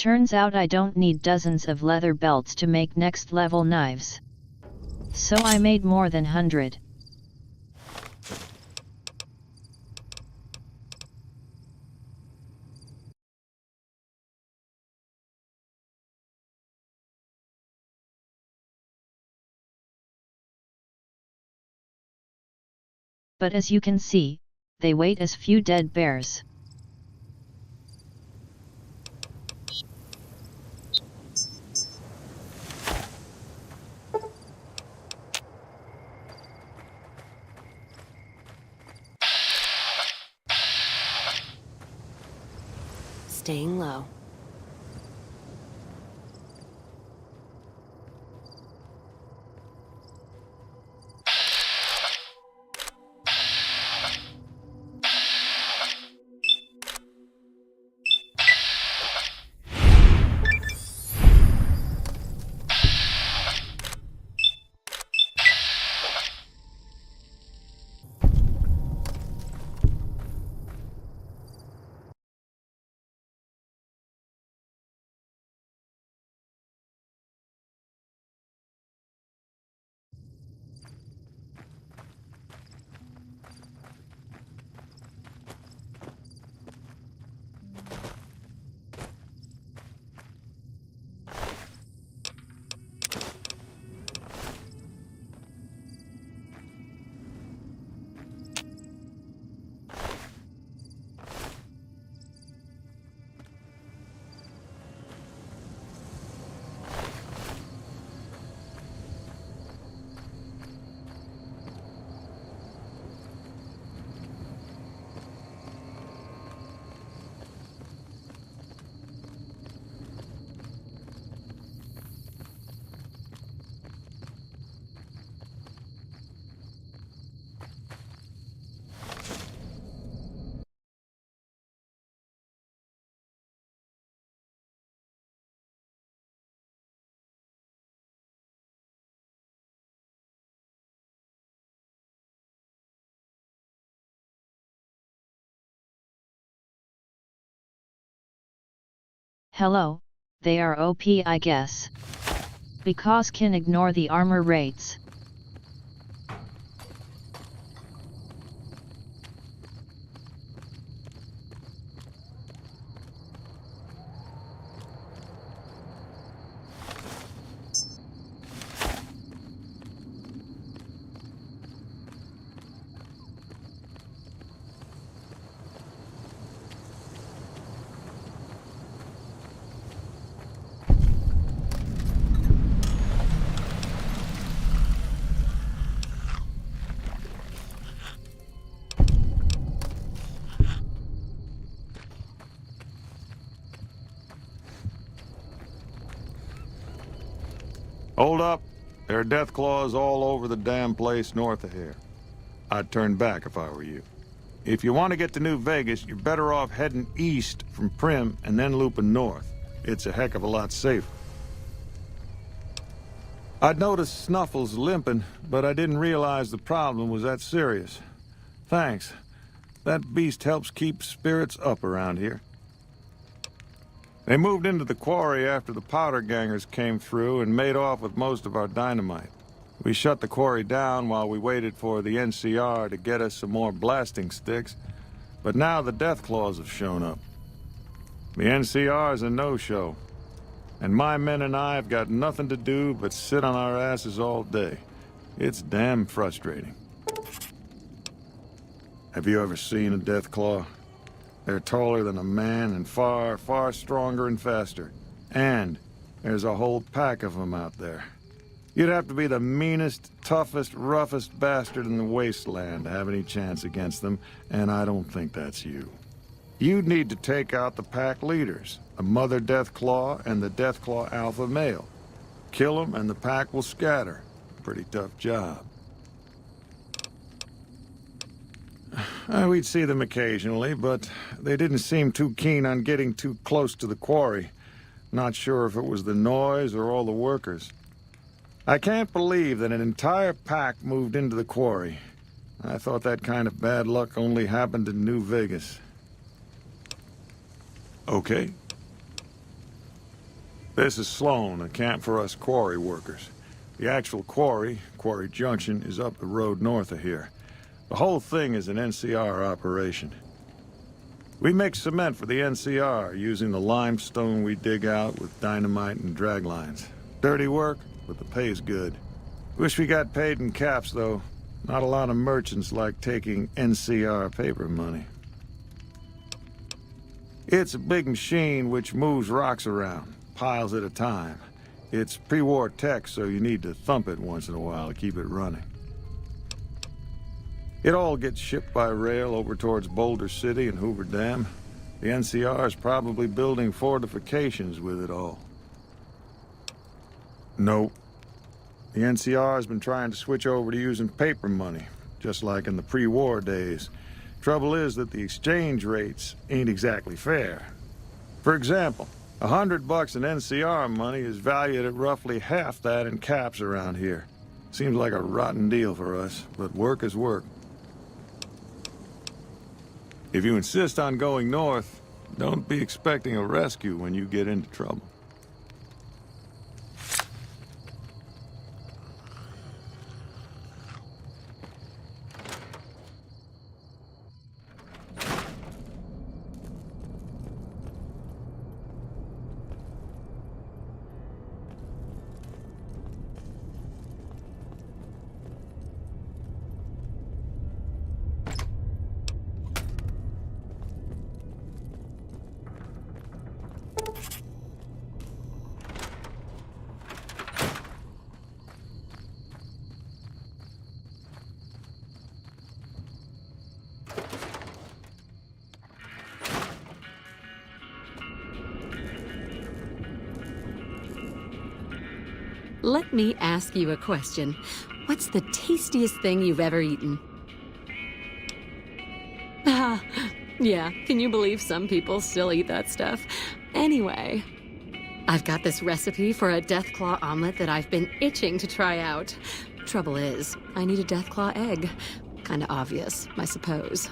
Turns out I don't need dozens of leather belts to make next level knives. So I made more than 100. But as you can see, they weight as few dead bears. Staying low. Hello, they are OP I guess. Because can ignore the armor rates. Hold up. There are death claws all over the damn place north of here. I'd turn back if I were you. If you want to get to New Vegas, you're better off heading east from Prim and then looping north. It's a heck of a lot safer. I'd noticed Snuffles limping, but I didn't realize the problem was that serious. Thanks. That beast helps keep spirits up around here. They moved into the quarry after the powder gangers came through and made off with most of our dynamite. We shut the quarry down while we waited for the NCR to get us some more blasting sticks, but now the Deathclaws have shown up. The NCR's a no-show, and my men and I have got nothing to do but sit on our asses all day. It's damn frustrating. Have you ever seen a Deathclaw? They're taller than a man and far, far stronger and faster. And there's a whole pack of them out there. You'd have to be the meanest, toughest, roughest bastard in the wasteland to have any chance against them, and I don't think that's you. You'd need to take out the pack leaders, the Mother Deathclaw and the Deathclaw Alpha male. Kill them and the pack will scatter. Pretty tough job. We'd see them occasionally, but they didn't seem too keen on getting too close to the quarry. Not sure if it was the noise or all the workers. I can't believe that an entire pack moved into the quarry. I thought that kind of bad luck only happened in New Vegas. Okay. This is Sloan, a camp for us quarry workers. The actual quarry, Quarry Junction, is up the road north of here. The whole thing is an NCR operation. We make cement for the NCR using the limestone we dig out with dynamite and drag lines. Dirty work, but the pay's good. Wish we got paid in caps, though. Not a lot of merchants like taking NCR paper money. It's a big machine which moves rocks around, piles at a time. It's pre-war tech, so you need to thump it once in a while to keep it running. It all gets shipped by rail over towards Boulder City and Hoover Dam. The NCR is probably building fortifications with it all. Nope. The NCR has been trying to switch over to using paper money, just like in the pre-war days. Trouble is that the exchange rates ain't exactly fair. For example, $100 in NCR money is valued at roughly half that in caps around here. Seems like a rotten deal for us, but work is work. If you insist on going north, don't be expecting a rescue when you get into trouble. Let me ask you a question. What's the tastiest thing you've ever eaten? Ah, yeah, can you believe some people still eat that stuff? Anyway, I've got this recipe for a Deathclaw omelet that I've been itching to try out. Trouble is, I need a Deathclaw egg. Kinda obvious, I suppose.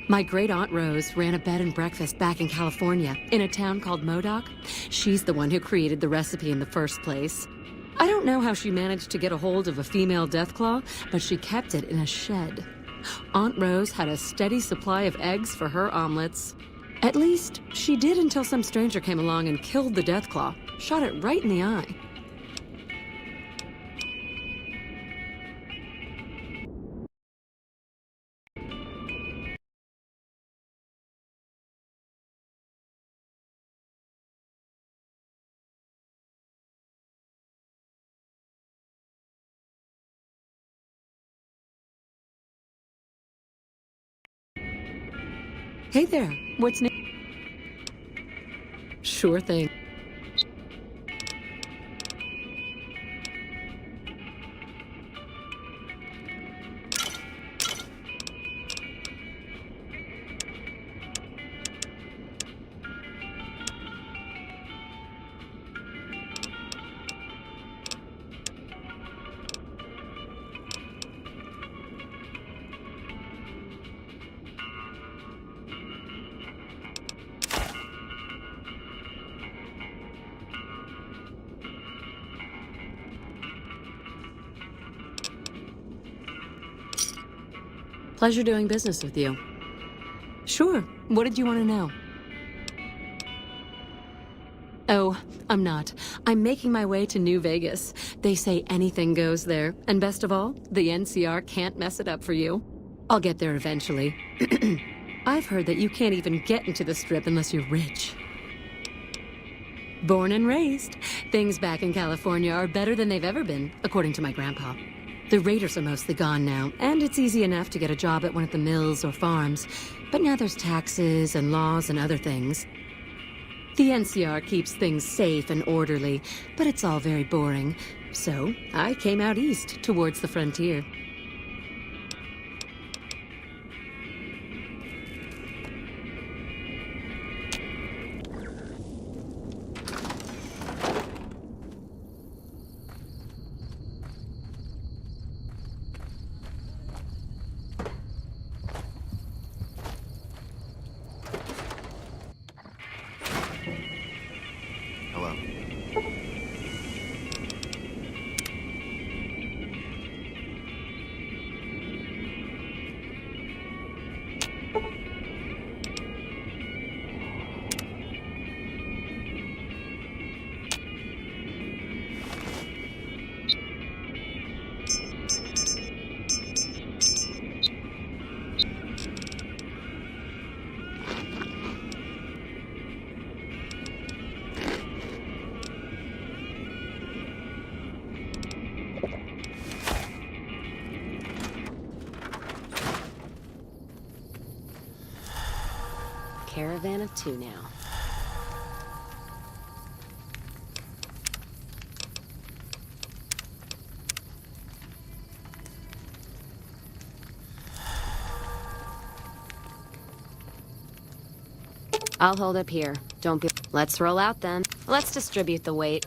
My great-aunt Rose ran a bed and breakfast back in California, in a town called Modoc. She's the one who created the recipe in the first place. I don't know how she managed to get a hold of a female Deathclaw, but she kept it in a shed. Aunt Rose had a steady supply of eggs for her omelets. At least, she did until some stranger came along and killed the Deathclaw, shot it right in the eye. Hey there, what's new? Sure thing. Pleasure doing business with you. Sure, what did you want to know? Oh, I'm not. I'm making my way to New Vegas. They say anything goes there, and best of all, the NCR can't mess it up for you. I'll get there eventually. I've heard that you can't even get into the Strip unless you're rich. Born and raised, things back in California are better than they've ever been, according to my grandpa. The raiders are mostly gone now, and it's easy enough to get a job at one of the mills or farms. But now there's taxes and laws and other things. The NCR keeps things safe and orderly, but it's all very boring. So I came out east, towards the frontier. Caravan of two now. I'll hold up here. Don't be... Let's roll out then. Let's distribute the weight.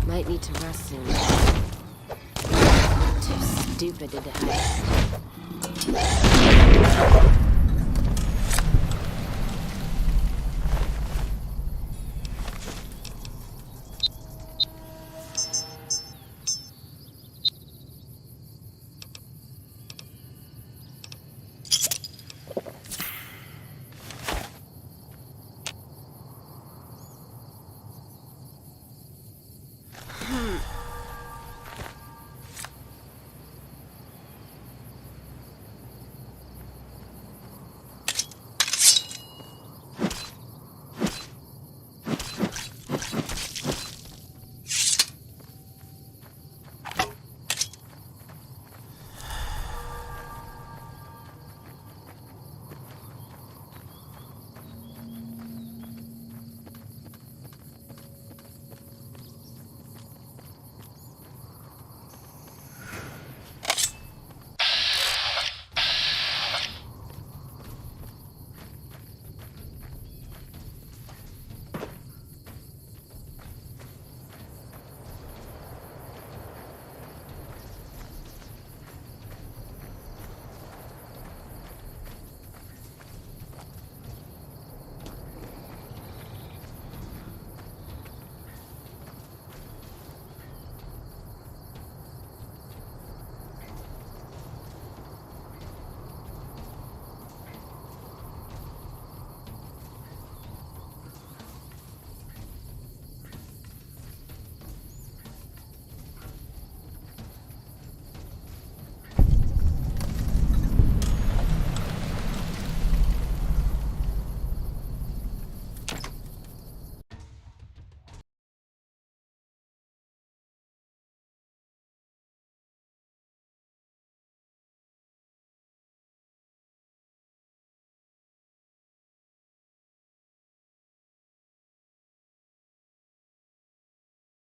Might need to rest soon. Too stupid to die.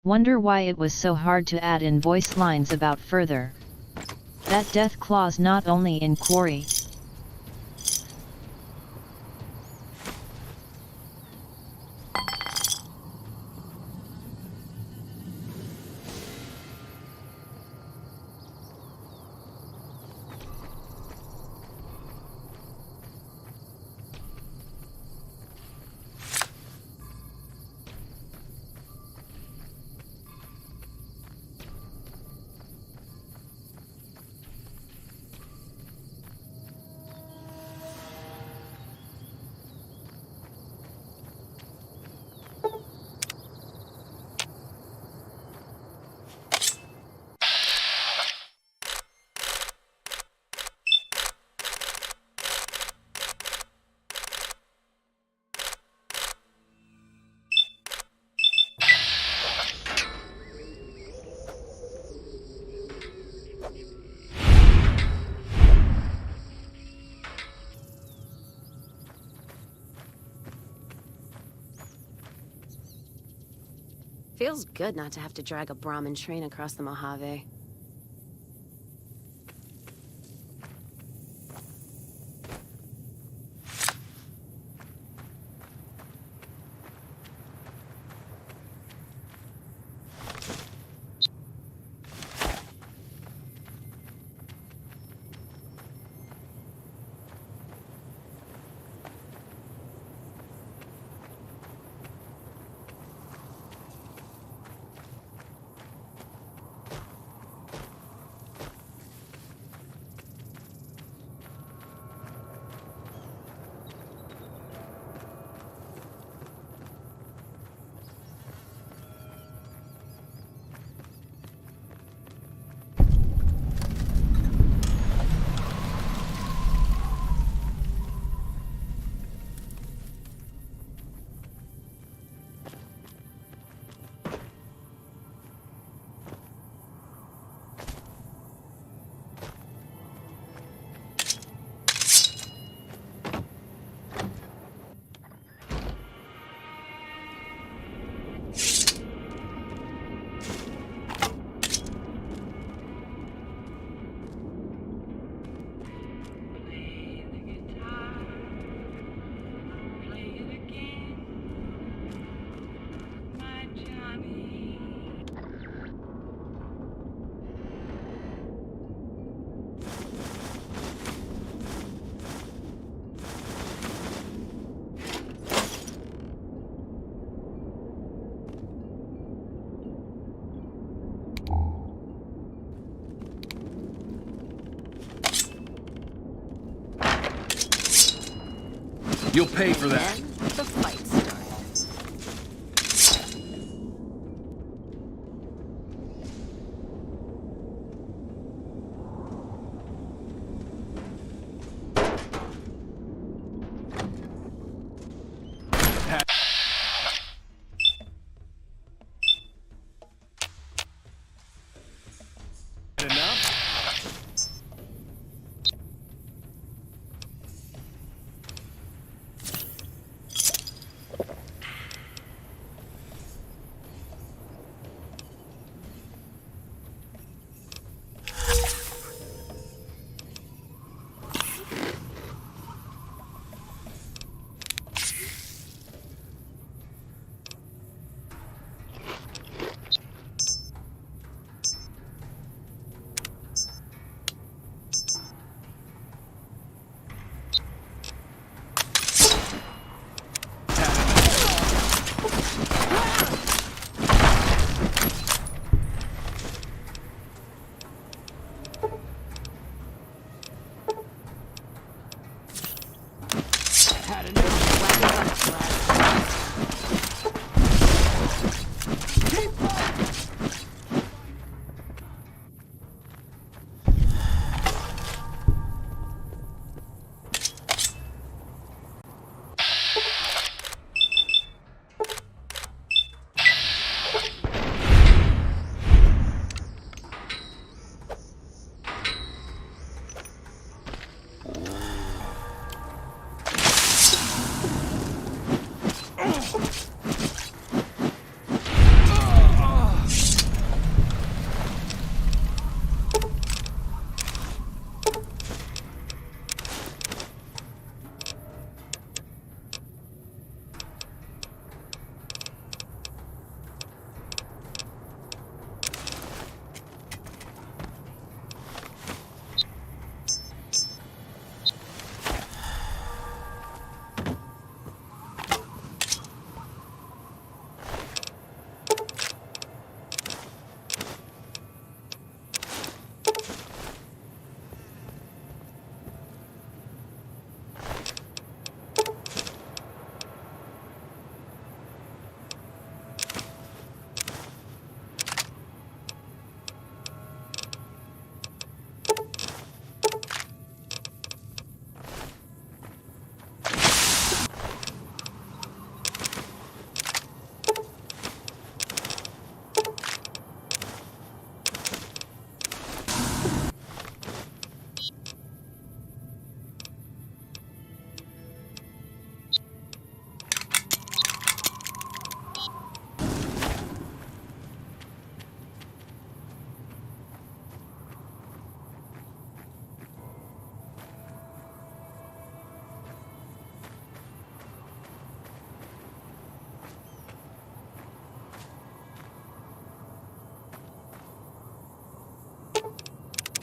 Wonder why it was so hard to add in voice lines about further. That death clause not only in Quarry. Feels good not to have to drag a Brahmin train across the Mojave. You'll pay for that. Then the fight started. Enough?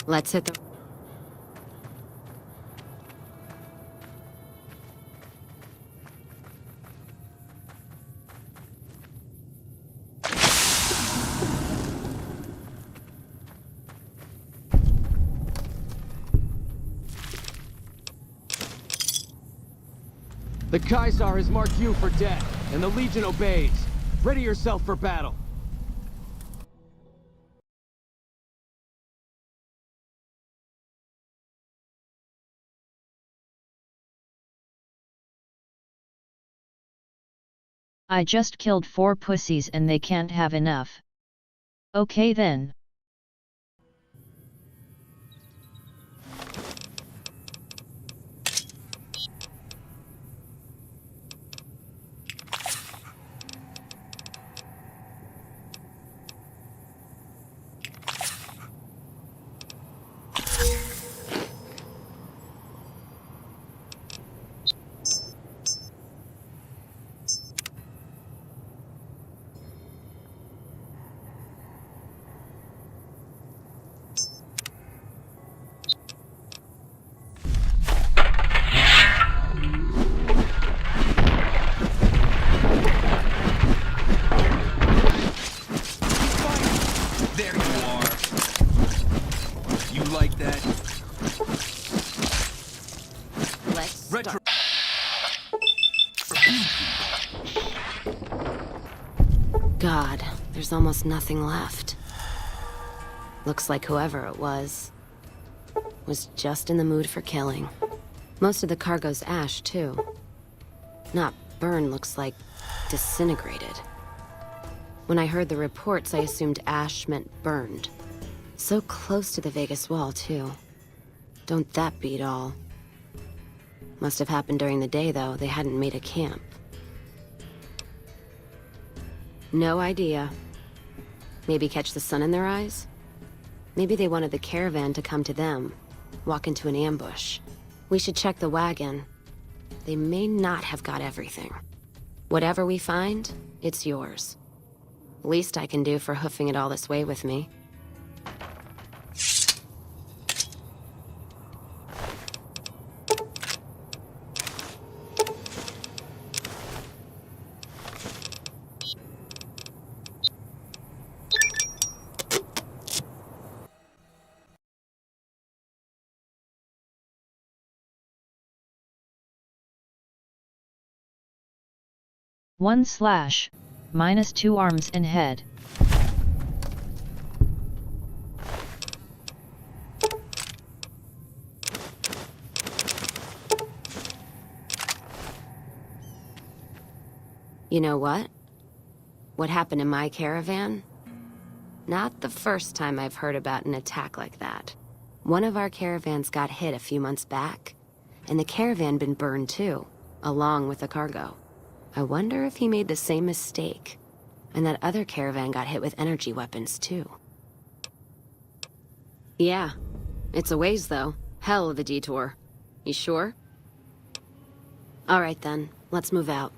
Let's hit the... The Caesar has marked you for death, and the Legion obeys. Ready yourself for battle. I just killed 4 pussies and they can't have enough. Okay then. There you are. You like that? Let's Retro. God, there's almost nothing left. Looks like whoever it was just in the mood for killing. Most of the cargo's ash, too. Not burned, looks like disintegrated. When I heard the reports, I assumed ash meant burned. So close to the Vegas wall, too. Don't that beat all? Must have happened during the day, though. They hadn't made a camp. No idea. Maybe catch the sun in their eyes? Maybe they wanted the caravan to come to them, walk into an ambush. We should check the wagon. They may not have got everything. Whatever we find, it's yours. Least I can do for hoofing it all this way with me. -2 arms and head. You know what? What happened in my caravan? Not the first time I've heard about an attack like that. One of our caravans got hit a few months back, and the caravan been burned too, along with the cargo. I wonder if he made the same mistake, and that other caravan got hit with energy weapons too. Yeah, it's a ways though. Hell of a detour. You sure? All right then, let's move out.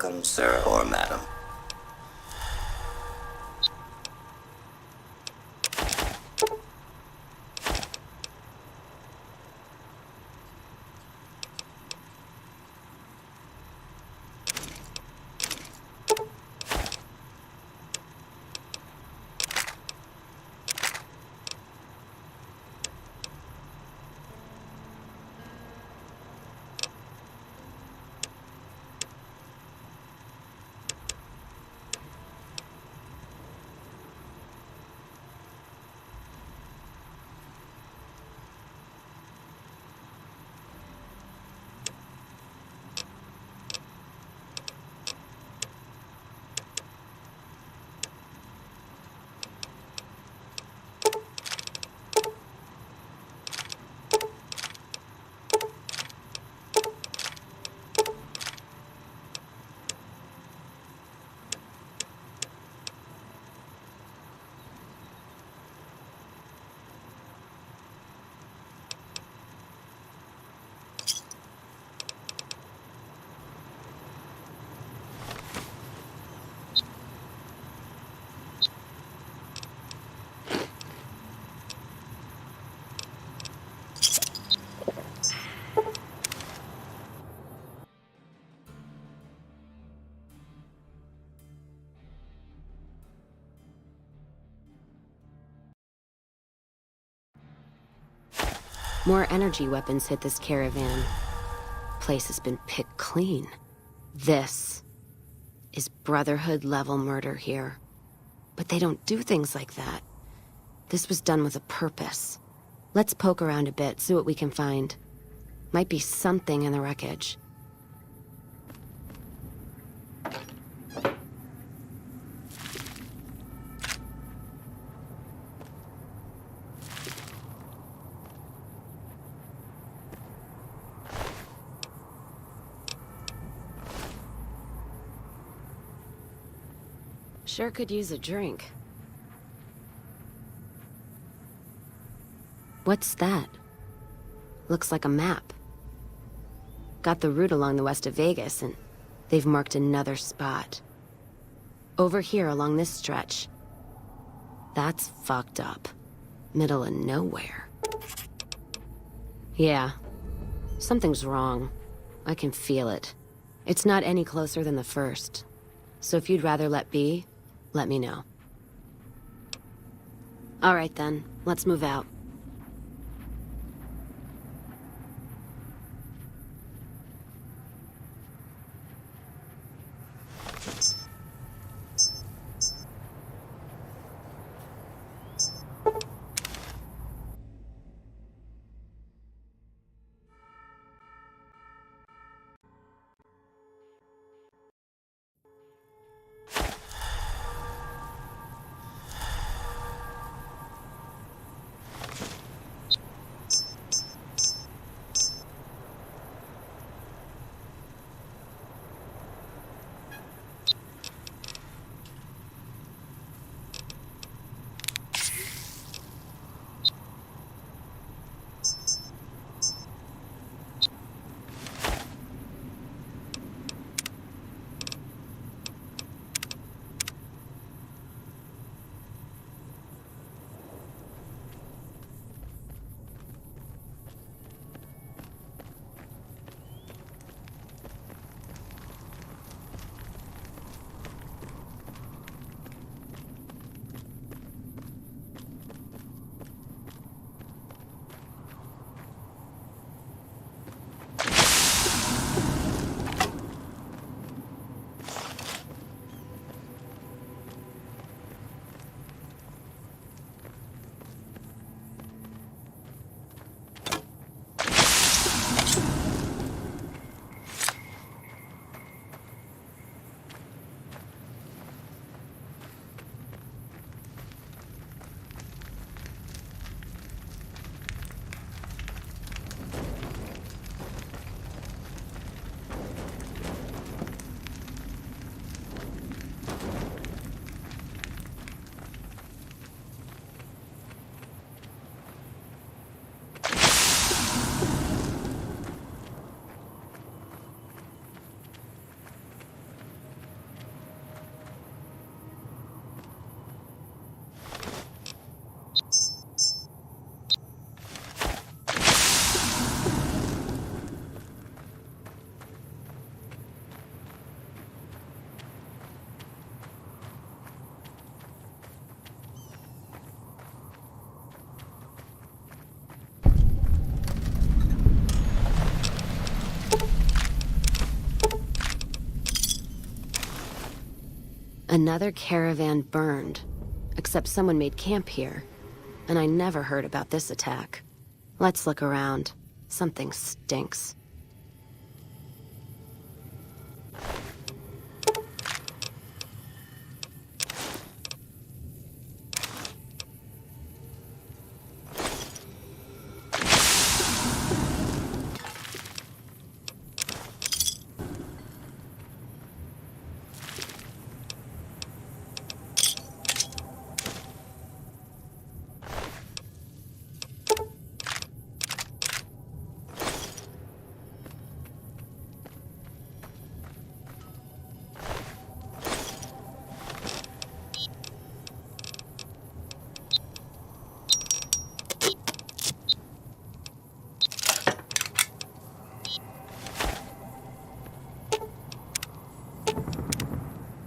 welcome, sir or madam. More energy weapons hit this caravan. Place has been picked clean. This is Brotherhood-level murder here. But they don't do things like that. This was done with a purpose. Let's poke around a bit, see what we can find. Might be something in the wreckage. Sure could use a drink. What's that? Looks like a map. Got the route along the west of Vegas, and they've marked another spot. Over here along this stretch. That's fucked up. Middle of nowhere. Yeah. Something's wrong. I can feel it. It's not any closer than the first. So if you'd rather let be, let me know. All right then, let's move out. Another caravan burned. Except someone made camp here. And I never heard about this attack. Let's look around. Something stinks.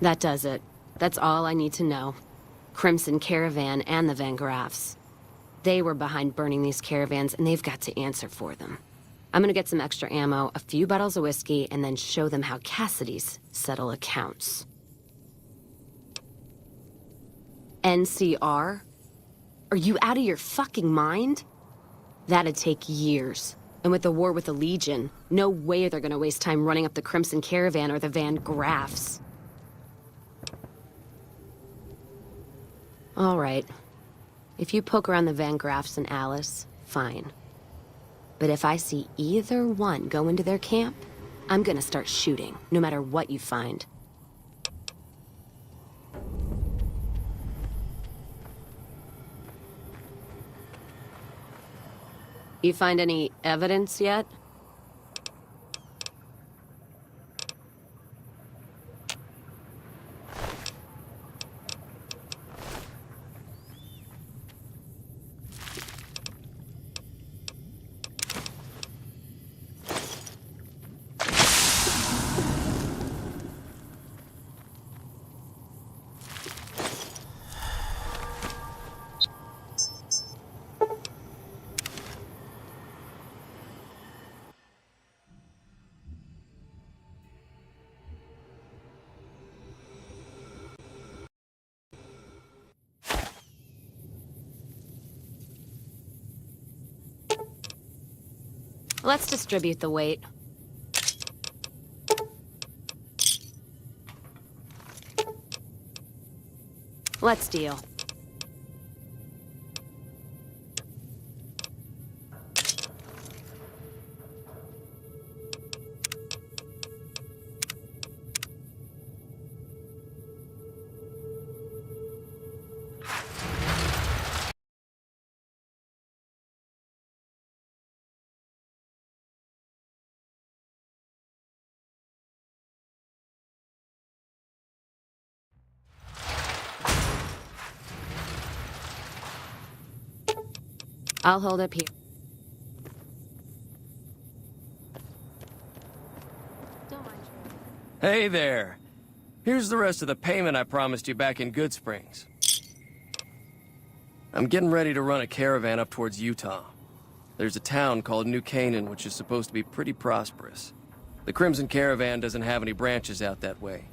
That does it. That's all I need to know. Crimson Caravan and the Van Graffs. They were behind burning these caravans, and they've got to answer for them. I'm gonna get some extra ammo, a few bottles of whiskey, and then show them how Cassidy's settle accounts. NCR? Are you out of your fucking mind? That'd take years. And with the war with the Legion, no way they're gonna waste time running up the Crimson Caravan or the Van Graffs. All right. If you poke around the Van Graffs and Alice, fine. But if I see either one go into their camp, I'm gonna start shooting, no matter what you find. You find any evidence yet? Let's distribute the weight. Let's deal. I'll hold up here. Hey there. Here's the rest of the payment I promised you back in Good Springs. I'm getting ready to run a caravan up towards Utah. There's a town called New Canaan which is supposed to be pretty prosperous. The Crimson Caravan doesn't have any branches out that way,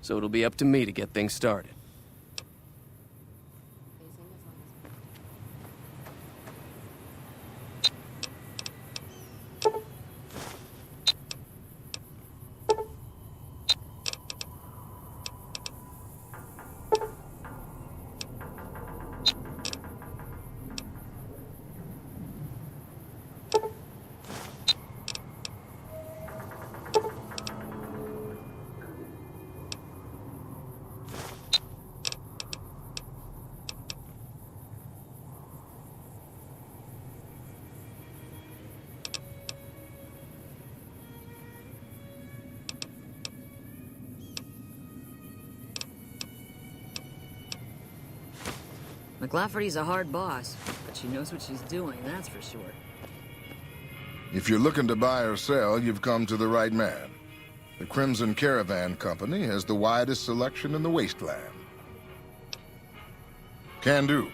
so it'll be up to me to get things started. McLafferty's a hard boss, but she knows what she's doing, that's for sure. If you're looking to buy or sell, you've come to the right man. The Crimson Caravan Company has the widest selection in the wasteland. Can do.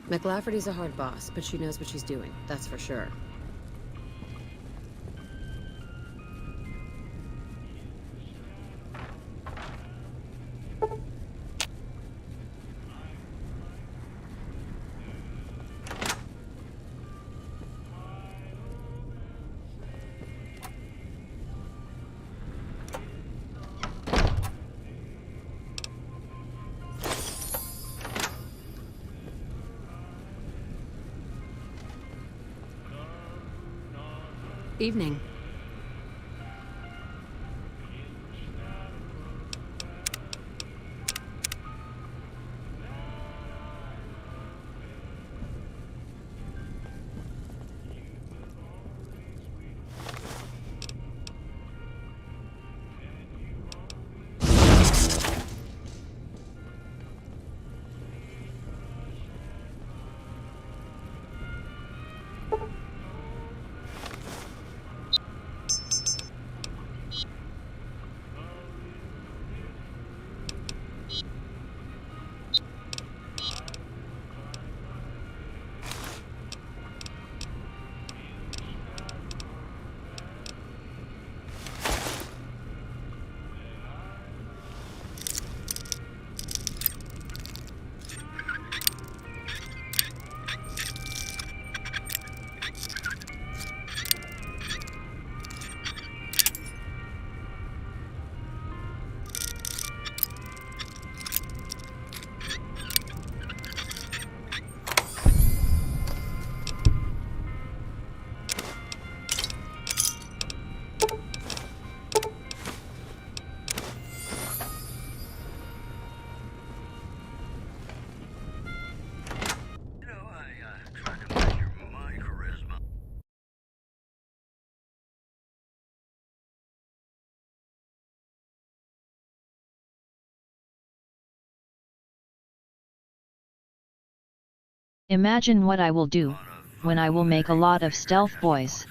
McLafferty's a hard boss, but she knows what she's doing, that's for sure. Evening. Imagine what I will do, when I will make a lot of stealth boys.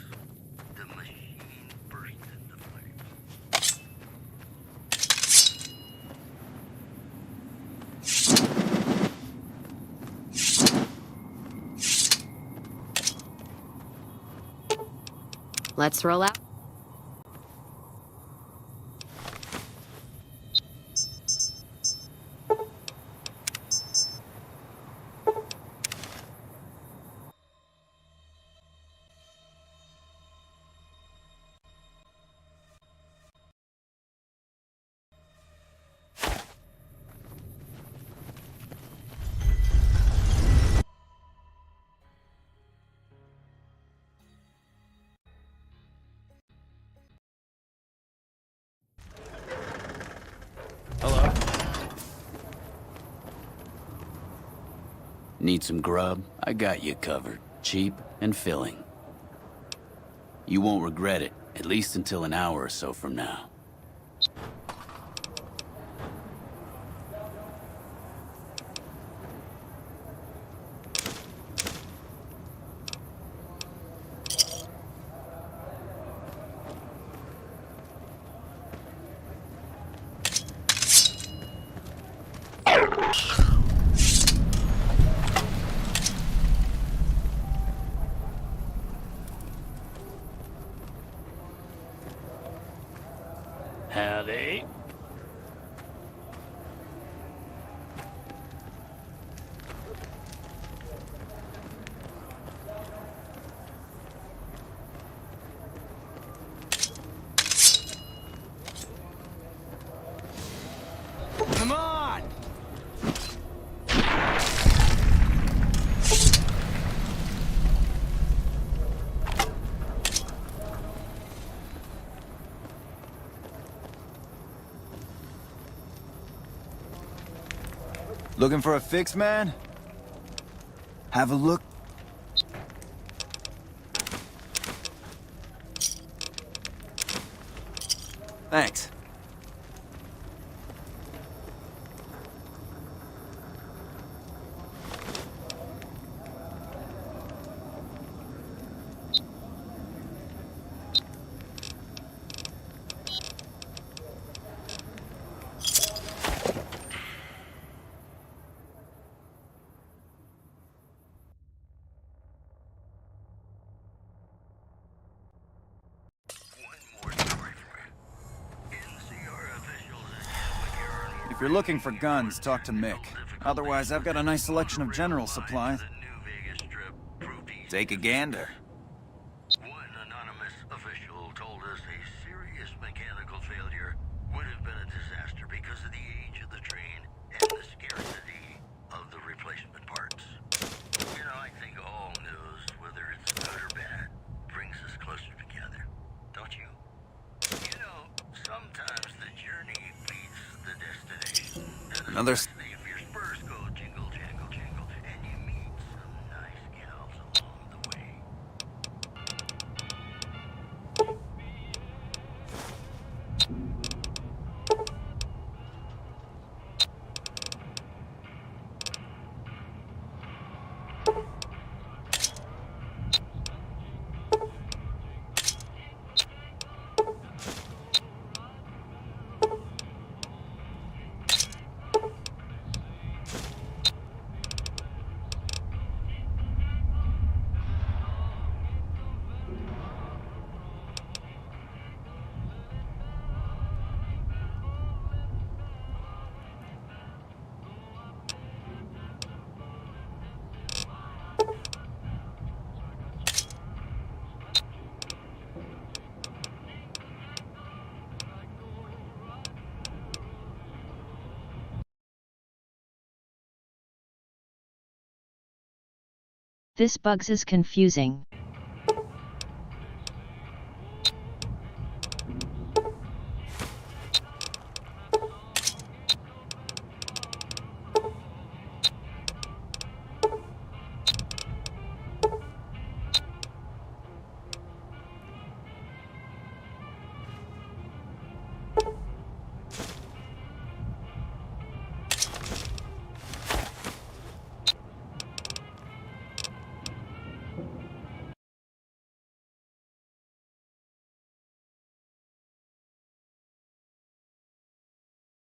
Let's roll out. Hello? Need some grub? I got you covered. Cheap and filling. You won't regret it, at least until an hour or so from now. Howdy. Come on! Looking for a fix, man? Have a look. Thanks. If you're looking for guns, talk to Mick. Otherwise, I've got a nice selection of general supplies. Take a gander. One anonymous official told us a serious mechanical failure would have been a disaster because of the age of the train and the scarcity of the replacement parts. You know, I think all news, whether it's good or bad, brings us closer together. Don't you? You know, sometimes the journey beats the destination. Another... If your spurs go jingle, jangle, jingle, and you meet some nice gals along the way. This bugs is confusing.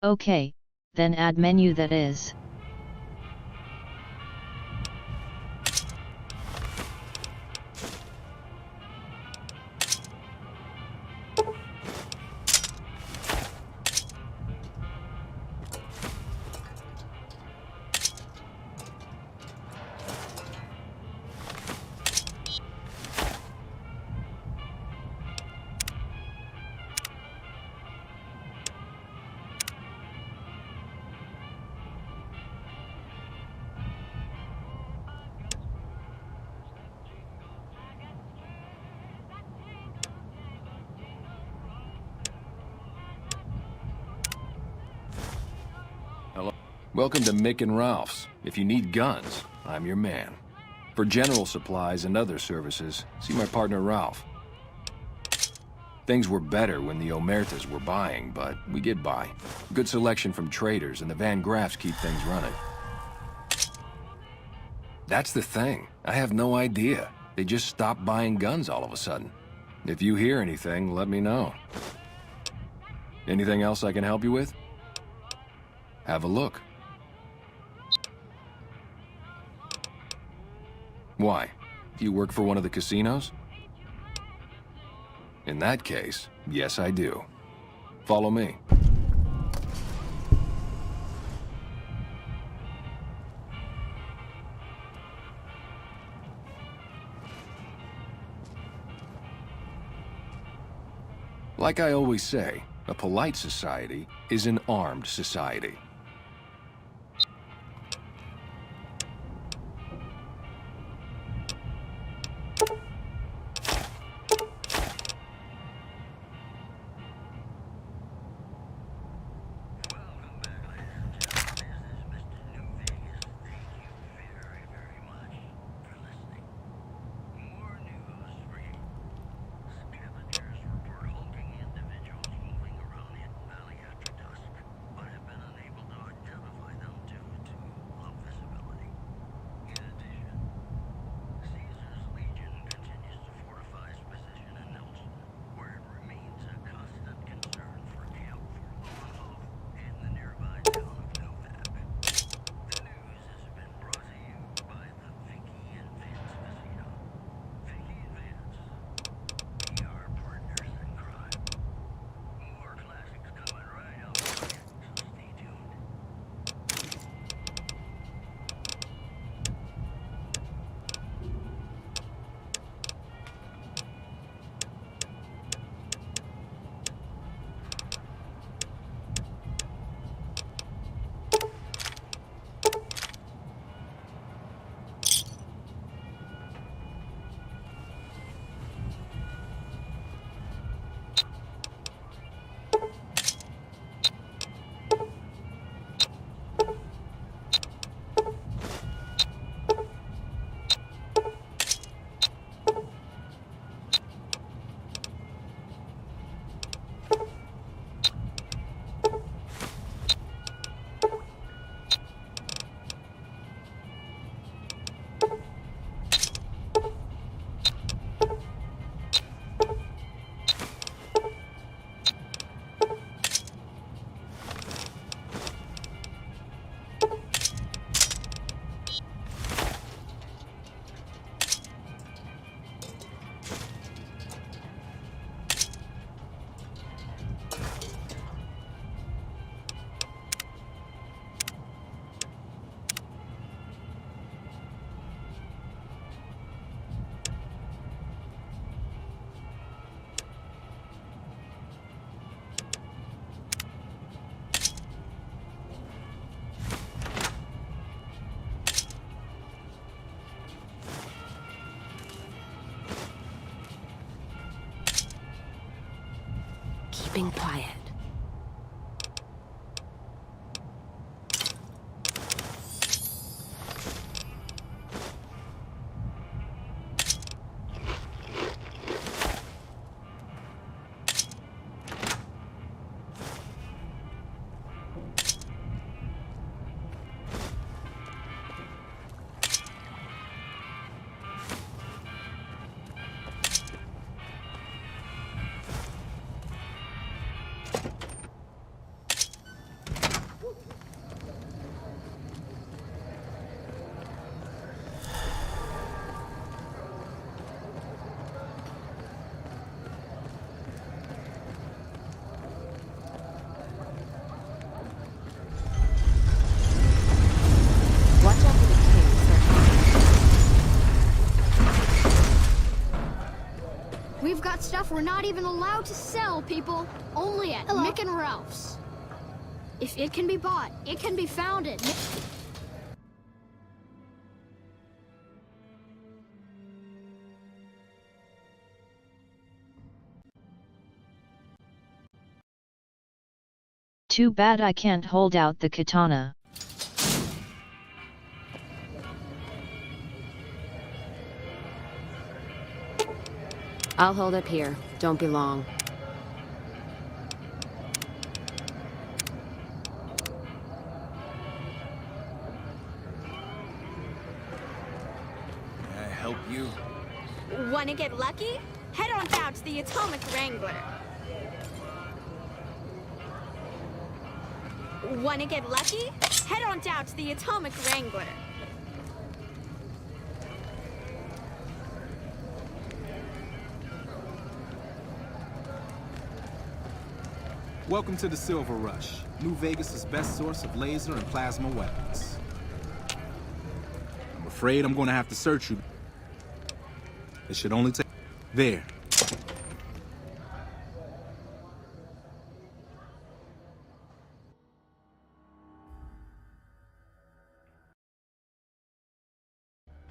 Okay, then add menu that is. Welcome to Mick and Ralph's. If you need guns, I'm your man. For general supplies and other services, see my partner Ralph. Things were better when the Omertas were buying, but we get by. Good selection from traders, and the Van Graffs keep things running. That's the thing. I have no idea. They just stopped buying guns all of a sudden. If you hear anything, let me know. Anything else I can help you with? Have a look. Why? Do you work for one of the casinos? In that case, yes I do. Follow me. Like I always say, a polite society is an armed society. Able keeping quiet. We've got stuff we're not even allowed to sell, people. Only at Mick and Ralph's. If it can be bought, it can be founded. Too bad I can't hold out the katana. I'll hold up here. Don't be long. May I help you? Wanna get lucky? Head on down to the Atomic Wrangler. Wanna get lucky? Head on down to the Atomic Wrangler. Welcome to the Silver Rush, New Vegas' best source of laser and plasma weapons. I'm afraid I'm gonna have to search you. It should only take... There.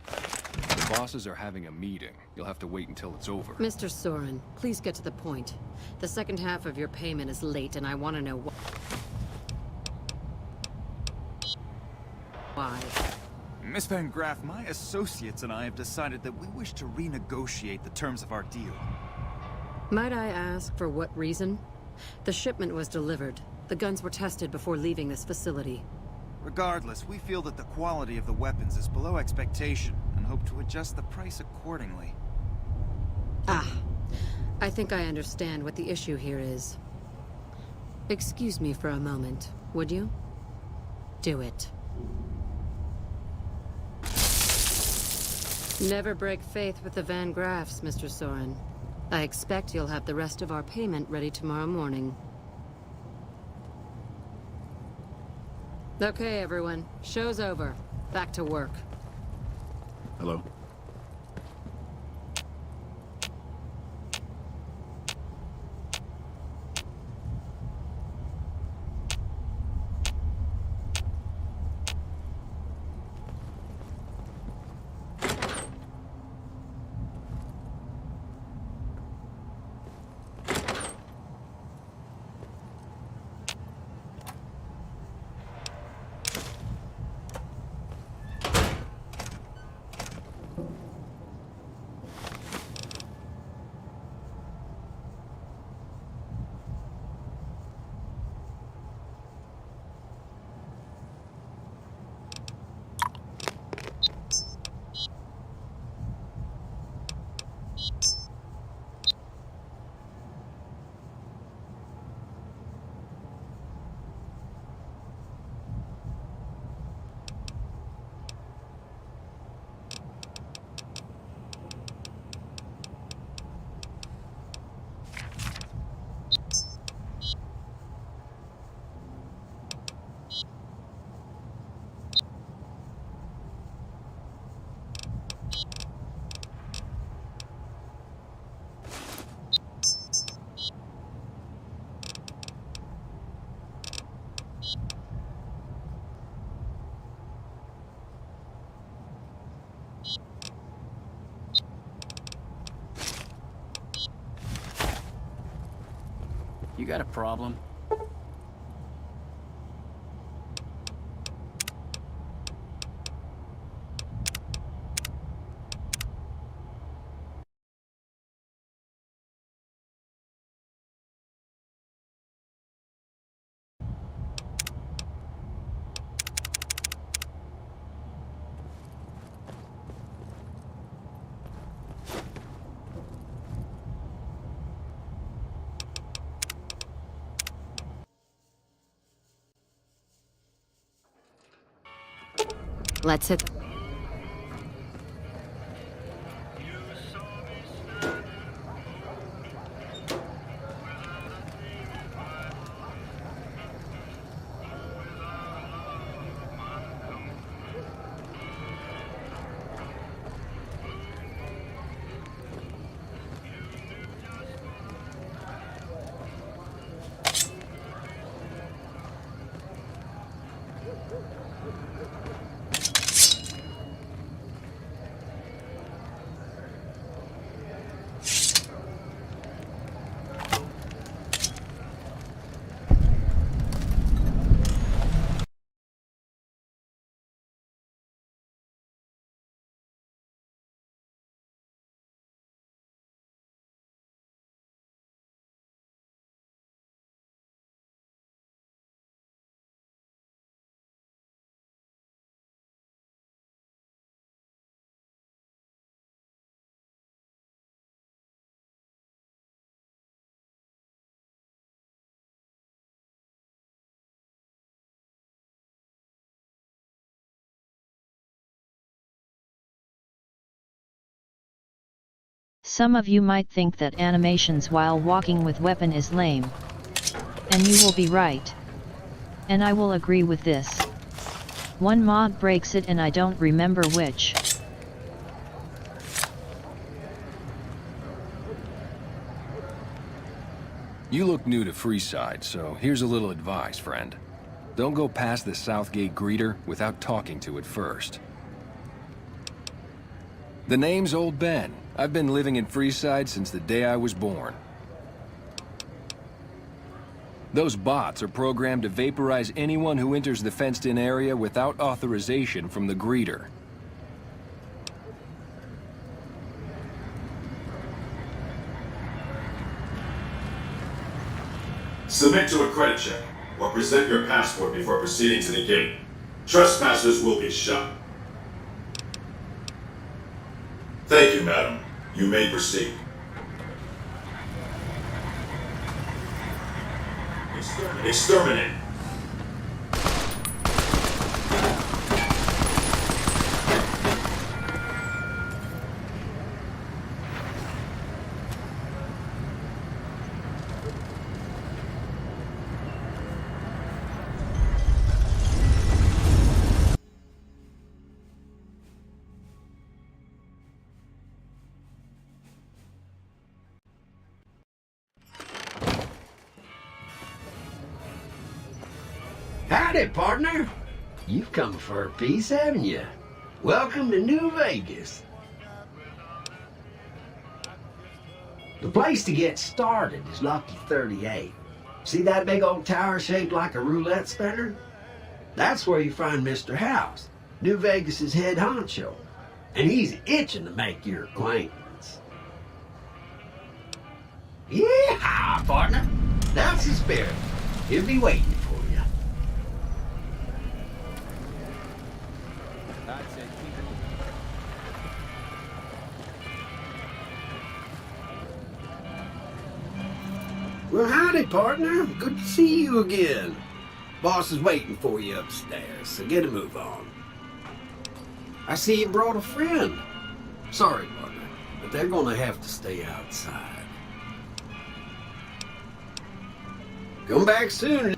The bosses are having a meeting. You'll have to wait until it's over. Mr. Soren, please get to the point. The second half of your payment is late, and I want to know why. Miss Van Graff, my associates and I have decided that we wish to renegotiate the terms of our deal. Might I ask for what reason? The shipment was delivered. The guns were tested before leaving this facility. Regardless, we feel that the quality of the weapons is below expectation and hope to adjust the price accordingly. Ah, I think I understand what the issue here is. Excuse me for a moment, would you? Do it. Never break faith with the Van Graffs, Mr. Soren. I expect you'll have the rest of our payment ready tomorrow morning. Okay, everyone. Show's over. Back to work. Hello? got a problem? Let's hit... Some of you might think that animations while walking with weapon is lame. And you will be right. And I will agree with this. One mod breaks it and I don't remember which. You look new to Freeside, so here's a little advice, friend. Don't go past the Southgate greeter without talking to it first. The name's Old Ben. I've been living in Freeside since the day I was born. Those bots are programmed to vaporize anyone who enters the fenced-in area without authorization from the greeter. Submit to a credit check, or present your passport before proceeding to the gate. Trespassers will be shot. Thank you, madam. You may proceed. Exterminate. Howdy, partner. You've come for a piece, haven't you? Welcome to New Vegas. The place to get started is Lucky 38. See that big old tower shaped like a roulette spinner? That's where you find Mr. House, New Vegas's head honcho. And he's itching to make your acquaintance. Yeah, partner. That's the spirit. He'll be waiting for you. Well, howdy, partner. Good to see you again. Boss is waiting for you upstairs, so get a move on. I see you brought a friend. Sorry, partner, but they're gonna have to stay outside. Come back soon.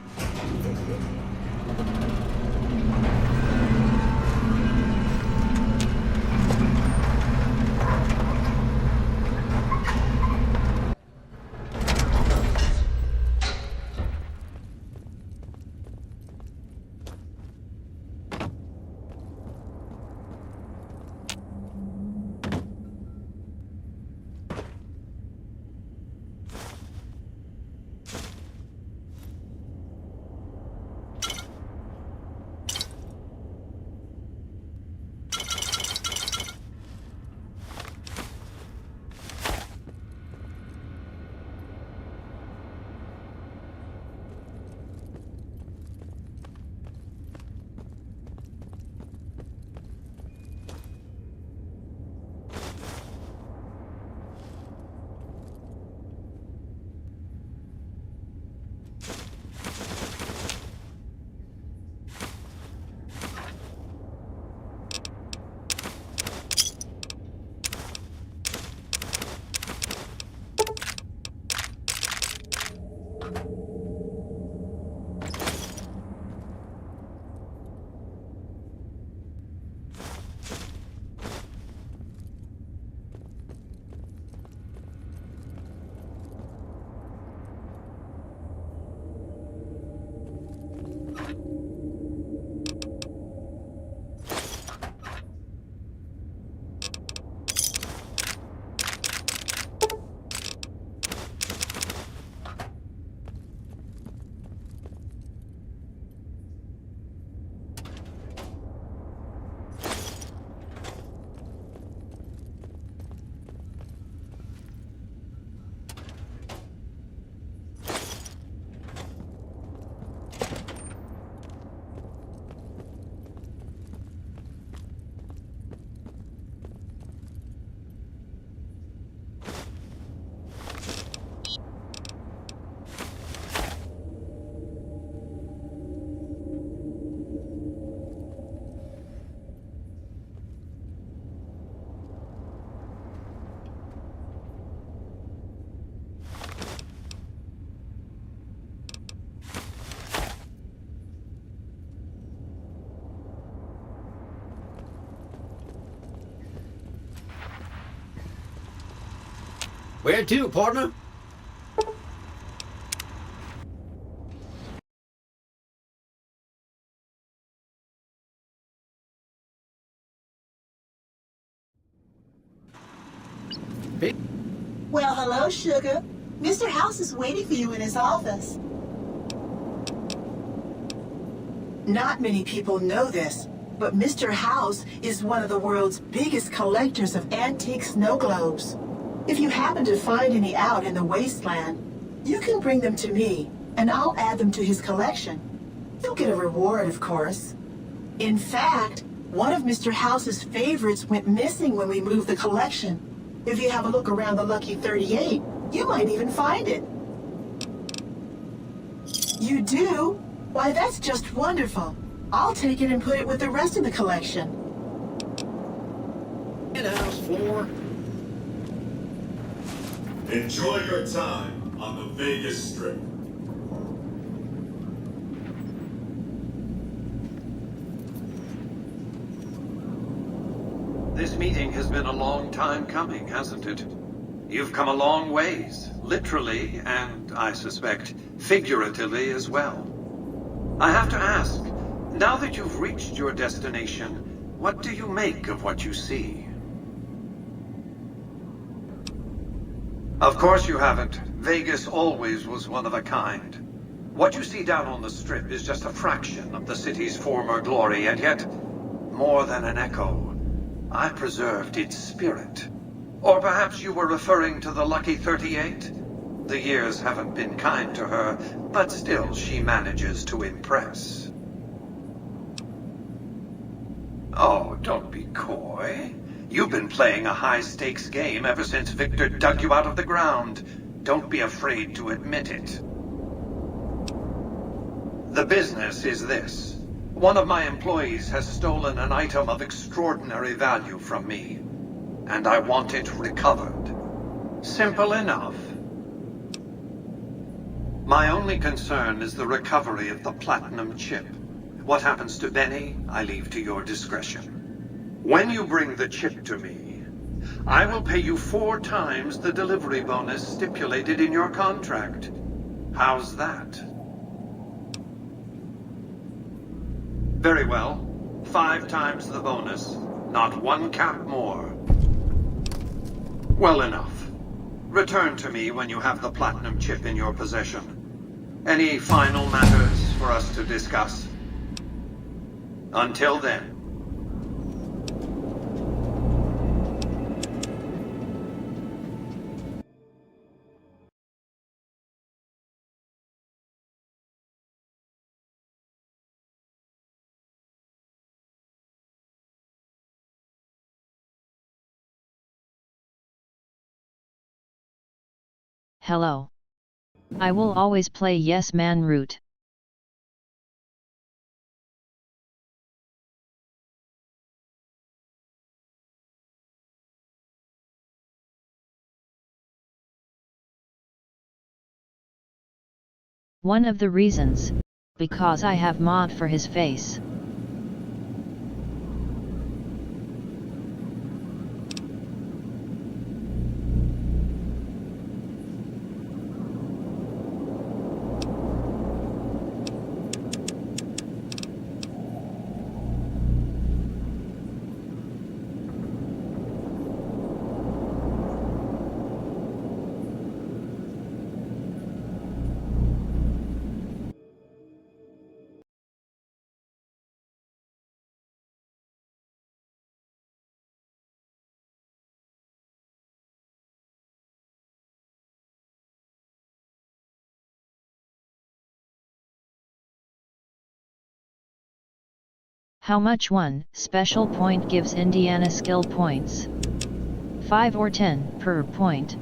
Where to, partner? Well, hello, sugar. Mr. House is waiting for you in his office. Not many people know this, but Mr. House is one of the world's biggest collectors of antique snow globes. If you happen to find any out in the wasteland, you can bring them to me, and I'll add them to his collection. You'll get a reward, of course. In fact, one of Mr. House's favorites went missing when we moved the collection. If you have a look around the Lucky 38, you might even find it. You do? Why, that's just wonderful. I'll take it and put it with the rest of the collection. House floor. Enjoy your time on the Vegas Strip. This meeting has been a long time coming, hasn't it? You've come a long ways, literally, and I suspect figuratively as well. I have to ask, now that you've reached your destination, what do you make of what you see? Of course you haven't. Vegas always was one of a kind. What you see down on the Strip is just a fraction of the city's former glory, and yet, more than an echo, I preserved its spirit. Or perhaps you were referring to the Lucky 38? The years haven't been kind to her, but still she manages to impress. Oh, don't be coy. You've been playing a high-stakes game ever since Victor dug you out of the ground. Don't be afraid to admit it. The business is this. One of my employees has stolen an item of extraordinary value from me, and I want it recovered. Simple enough. My only concern is the recovery of the platinum chip. What happens to Benny, I leave to your discretion. When you bring the chip to me, I will pay you 4 times the delivery bonus stipulated in your contract. How's that? Very well. 5 times the bonus, not 1 cap more. Well enough. Return to me when you have the platinum chip in your possession. Any final matters for us to discuss? Until then. Hello. I will always play yes man route. One of the reasons, because I have mod for his face. How much one special point gives Indiana skill points? 5 or 10 per point.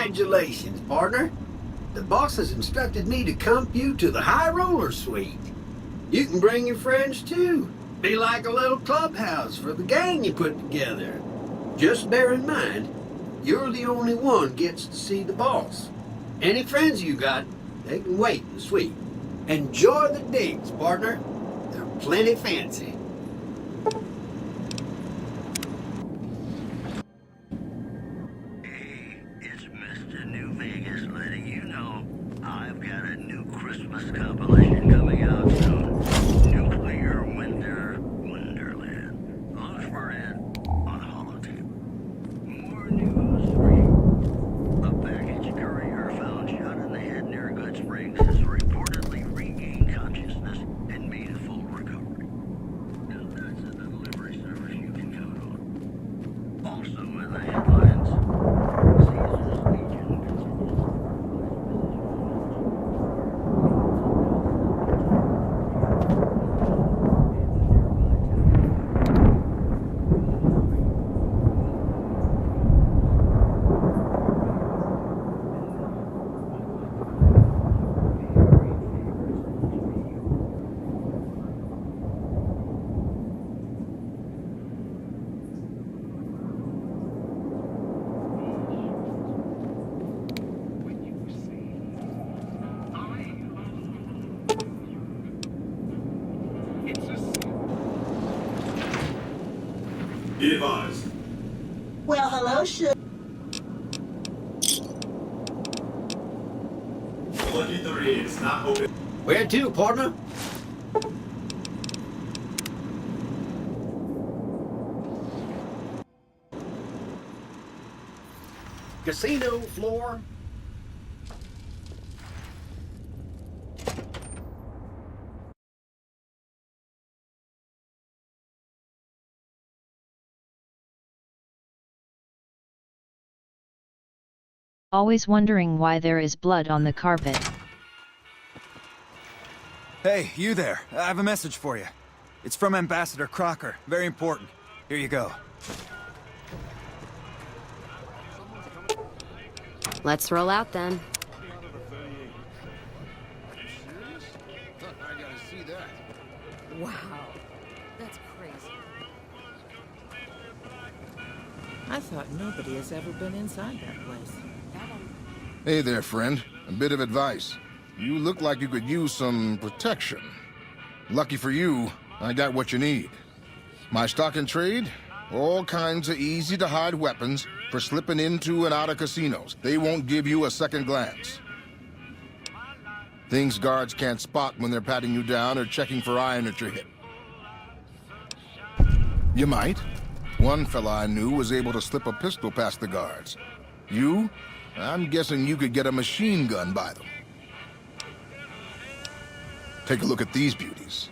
Congratulations, partner. The boss has instructed me to comp you to the High Roller Suite. You can bring your friends too. Be like a little clubhouse for the gang you put together. Just bear in mind, you're the only one gets to see the boss. Any friends you got, they can wait in the suite. Enjoy the digs, partner. They're plenty fancy. It's Mr. New Vegas letting you know I've got a new Christmas compilation coming out soon. Nuclear Winter Wonderland. Look for it on holotape. More news for you. A package courier found shot in the head near Good Springs has reportedly regained consciousness and made a full recovery. Now that's a delivery service you can count on. Also in the headlines, Caesar's Legion continues. Be advised. Well, hello, The Lucky 3 is not open. Where to, partner? Casino floor. Always wondering why there is blood on the carpet. Hey, you there. I have a message for you. It's from Ambassador Crocker. Very important. Here you go. Let's roll out then. Wow. That's crazy. I thought nobody has ever been inside that place. Hey there, friend. A bit of advice. You look like you could use some protection. Lucky for you, I got what you need. My stock and trade? All kinds of easy-to-hide weapons for slipping into and out of casinos. They won't give you a second glance. Things guards can't spot when they're patting you down or checking for iron at your hip. You might. One fella I knew was able to slip a pistol past the guards. You? I'm guessing you could get a machine gun by them. Take a look at these beauties.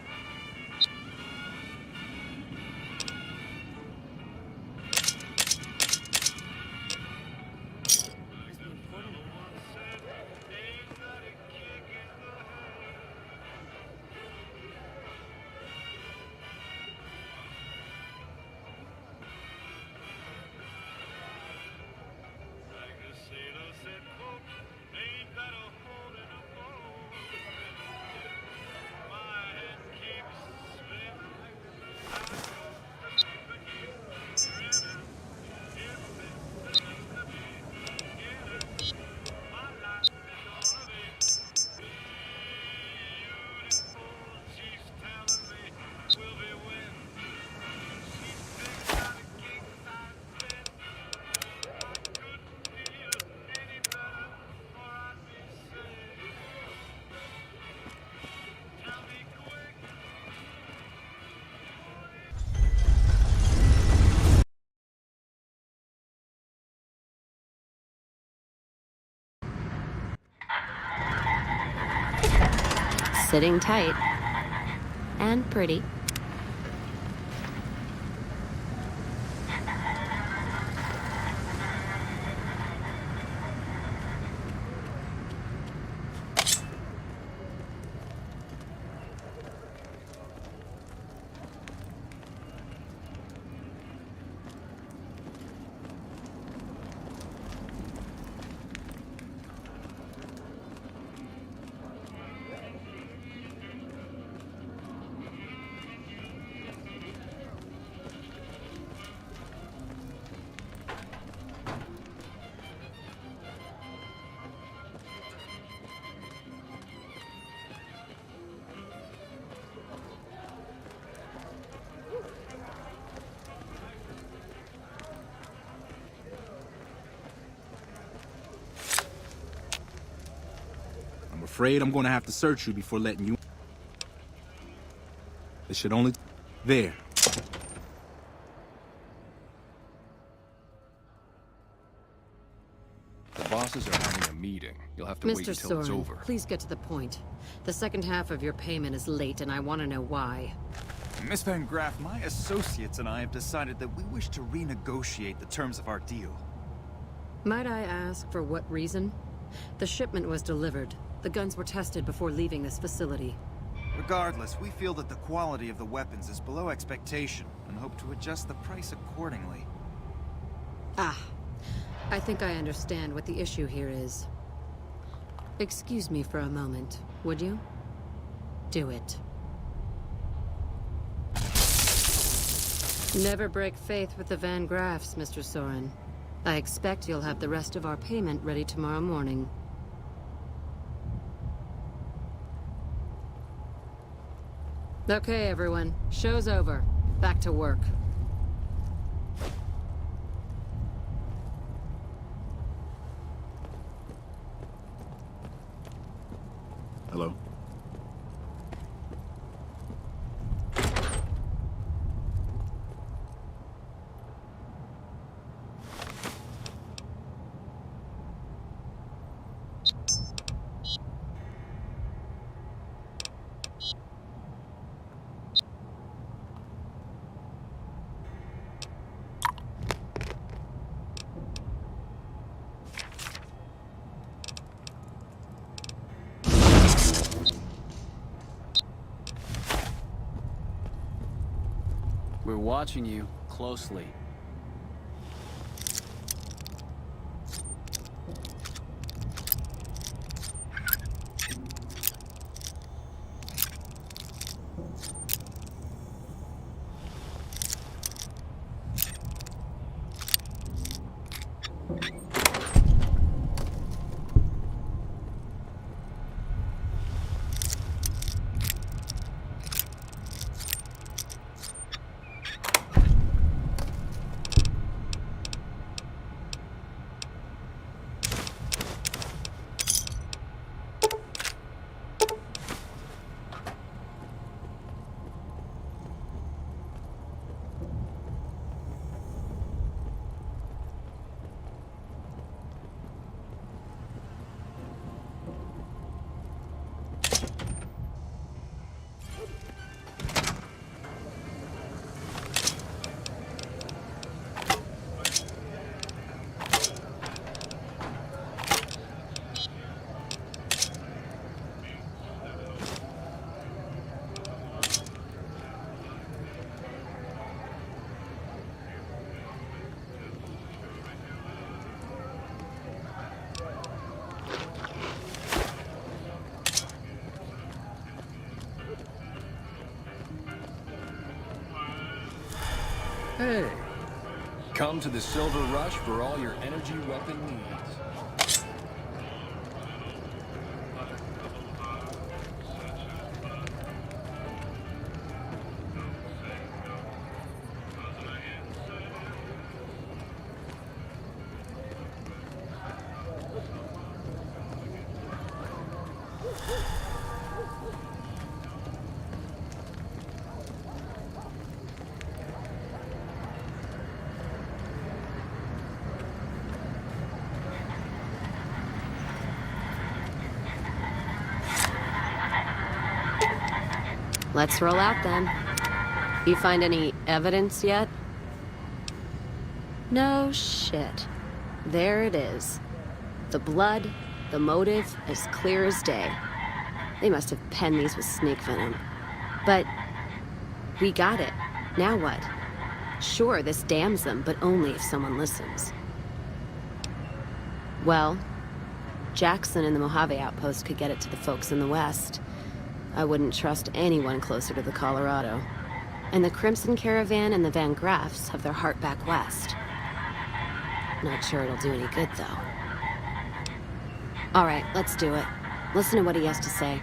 Sitting tight. And pretty. afraid I'm gonna have to search you before letting you... It should only... There. The bosses are having a meeting. You'll have to wait Mr. until it's Soren, over. please get to the point. The second half of your payment is late, and I want to know why. Miss Van Graff, my associates and I have decided that we wish to renegotiate the terms of our deal. Might I ask for what reason? The shipment was delivered. The guns were tested before leaving this facility. Regardless, we feel that the quality of the weapons is below expectation and hope to adjust the price accordingly. Ah, I think I understand what the issue here is. Excuse me for a moment, would you? Do it. Never break faith with the Van Graffs, Mr. Soren. I expect you'll have the rest of our payment ready tomorrow morning. Okay, everyone. Show's over. Back to work. Hello? We're watching you closely. Hey, come to the Silver Rush for all your energy weapon needs. Let's roll out then. You find any evidence yet? No shit. There it is. The blood, the motive, as clear as day. They must have penned these with snake venom. But we got it. Now what? Sure, this damns them, but only if someone listens. Well, Jackson and the Mojave outpost could get it to the folks in the west. I wouldn't trust anyone closer to the Colorado. And the Crimson Caravan and the Van Graffs have their heart back west. Not sure it'll do any good, though. All right, let's do it. Listen to what he has to say.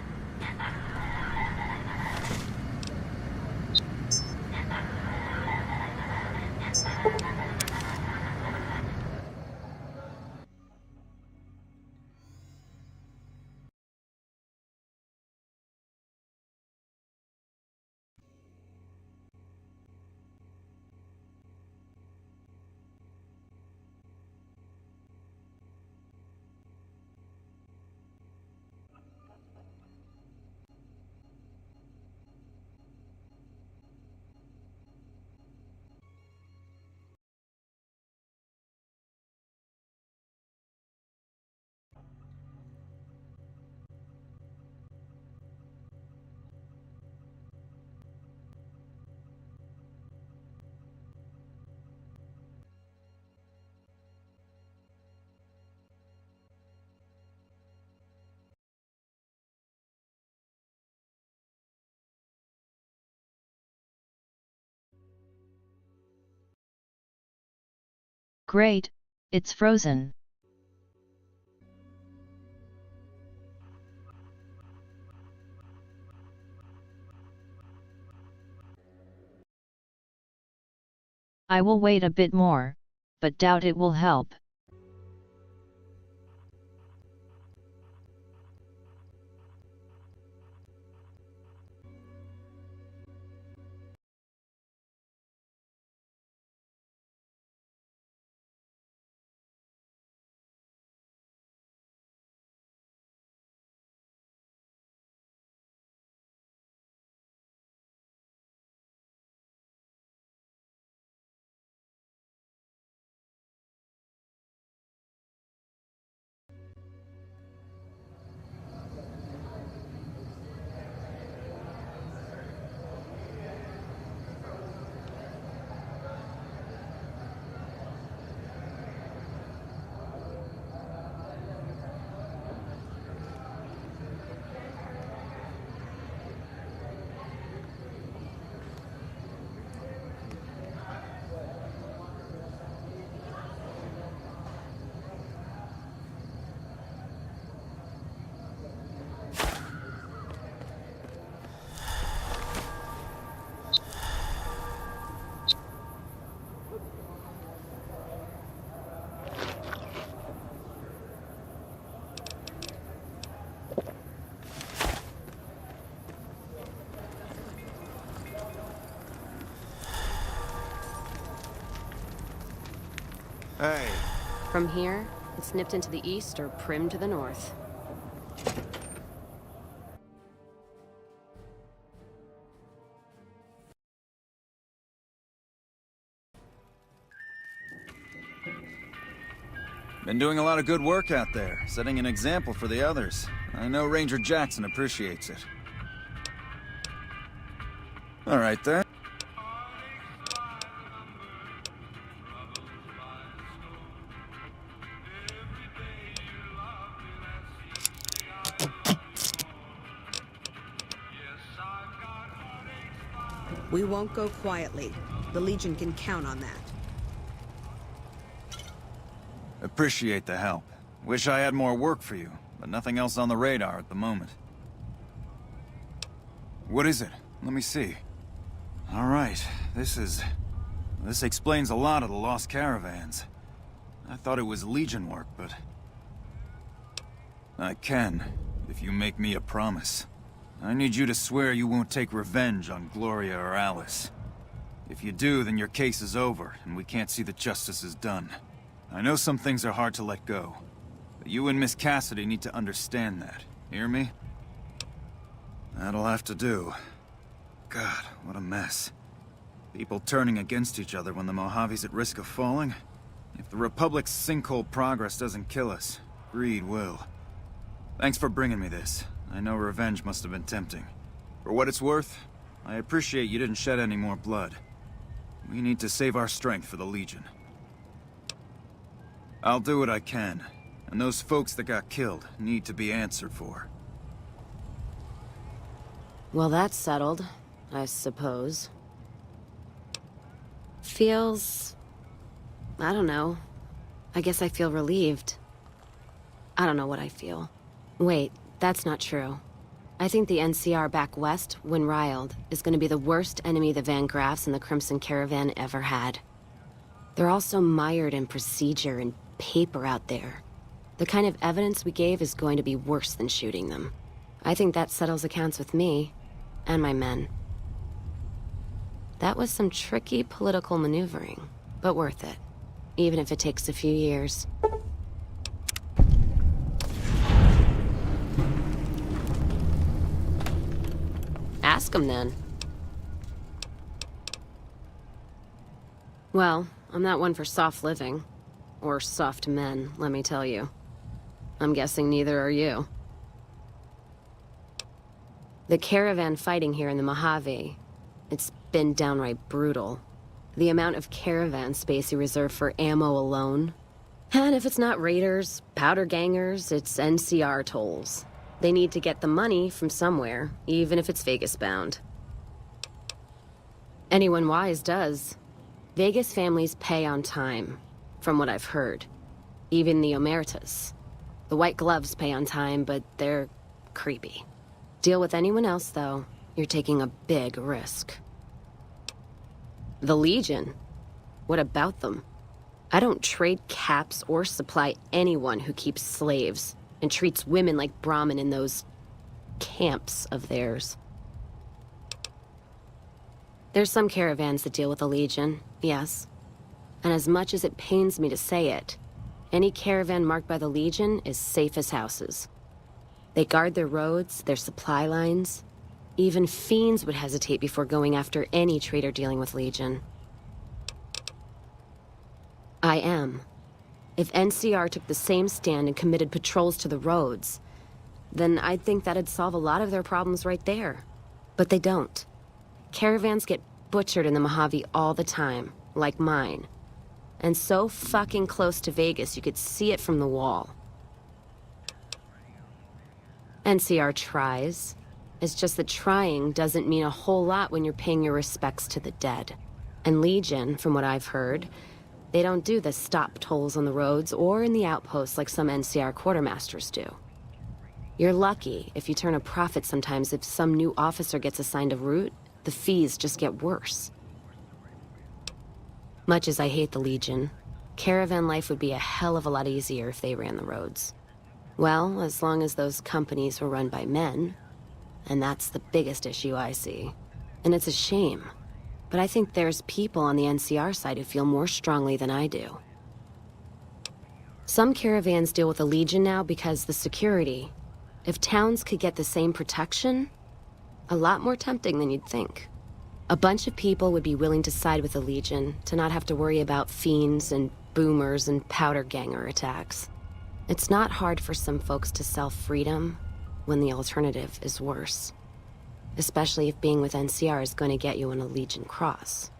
Great, it's frozen. I will wait a bit more, but doubt it will help. Hey. From here, it's nipped into the east or Prim to the north. Been doing a lot of good work out there, setting an example for the others. I know Ranger Jackson appreciates it. All right then. We won't go quietly. The Legion can count on that. Appreciate the help. Wish I had more work for you, but nothing else on the radar at the moment. What is it? Let me see. All right, this explains a lot of the lost caravans. I thought it was Legion work, but... I can, if you make me a promise. I need you to swear you won't take revenge on Gloria or Alice. If you do, then your case is over, and we can't see that justice is done. I know some things are hard to let go, but you and Miss Cassidy need to understand that. Hear me? That'll have to do. God, what a mess. People turning against each other when the Mojave's at risk of falling? If the Republic's sinkhole progress doesn't kill us, greed will. Thanks for bringing me this. I know revenge must have been tempting. For what it's worth, I appreciate you didn't shed any more blood. We need to save our strength for the Legion. I'll do what I can, and those folks that got killed need to be answered for. Well, that's settled, I suppose. Feels... I don't know. I guess I feel relieved. I don't know what I feel. Wait, that's not true. I think the NCR back west, when riled, is going to be the worst enemy the Van Graffs and the Crimson Caravan ever had. They're all so mired in procedure and paper out there. The kind of evidence we gave is going to be worse than shooting them. I think that settles accounts with me, and my men. That was some tricky political maneuvering, but worth it. Even if it takes a few years. Ask him then. Well, I'm not one for soft living. Or soft men, let me tell you. I'm guessing neither are you. The caravan fighting here in the Mojave, it's been downright brutal. The amount of caravan space you reserve for ammo alone. And if it's not raiders, powder gangers, it's NCR tolls. They need to get the money from somewhere, even if it's Vegas-bound. Anyone wise does. Vegas families pay on time. from what I've heard. Even the Omertas. The White Gloves pay on time, but they're creepy. Deal with anyone else, though, you're taking a big risk. The Legion? What about them? I don't trade caps or supply anyone who keeps slaves and treats women like Brahmin in those camps of theirs. There's some caravans that deal with the Legion, yes. And as much as it pains me to say it, any caravan marked by the Legion is safe as houses. They guard their roads, their supply lines. Even fiends would hesitate before going after any trader dealing with Legion. I am. If NCR took the same stand and committed patrols to the roads, then I'd think that'd solve a lot of their problems right there. But they don't. Caravans get butchered in the Mojave all the time, like mine. And so fucking close to Vegas you could see it from the wall. NCR tries. It's just that trying doesn't mean a whole lot when you're paying your respects to the dead. And Legion, from what I've heard, they don't do the stop tolls on the roads or in the outposts like some NCR quartermasters do. You're lucky if you turn a profit sometimes. If some new officer gets assigned a route, the fees just get worse. Much as I hate the Legion, caravan life would be a hell of a lot easier if they ran the roads. Well, as long as those companies were run by men. And that's the biggest issue I see. And it's a shame. But I think there's people on the NCR side who feel more strongly than I do. Some caravans deal with the Legion now because the security. If towns could get the same protection, a lot more tempting than you'd think. A bunch of people would be willing to side with the Legion to not have to worry about fiends and boomers and powder ganger attacks. It's not hard for some folks to sell freedom when the alternative is worse. Especially if being with NCR is going to get you on a Legion cross.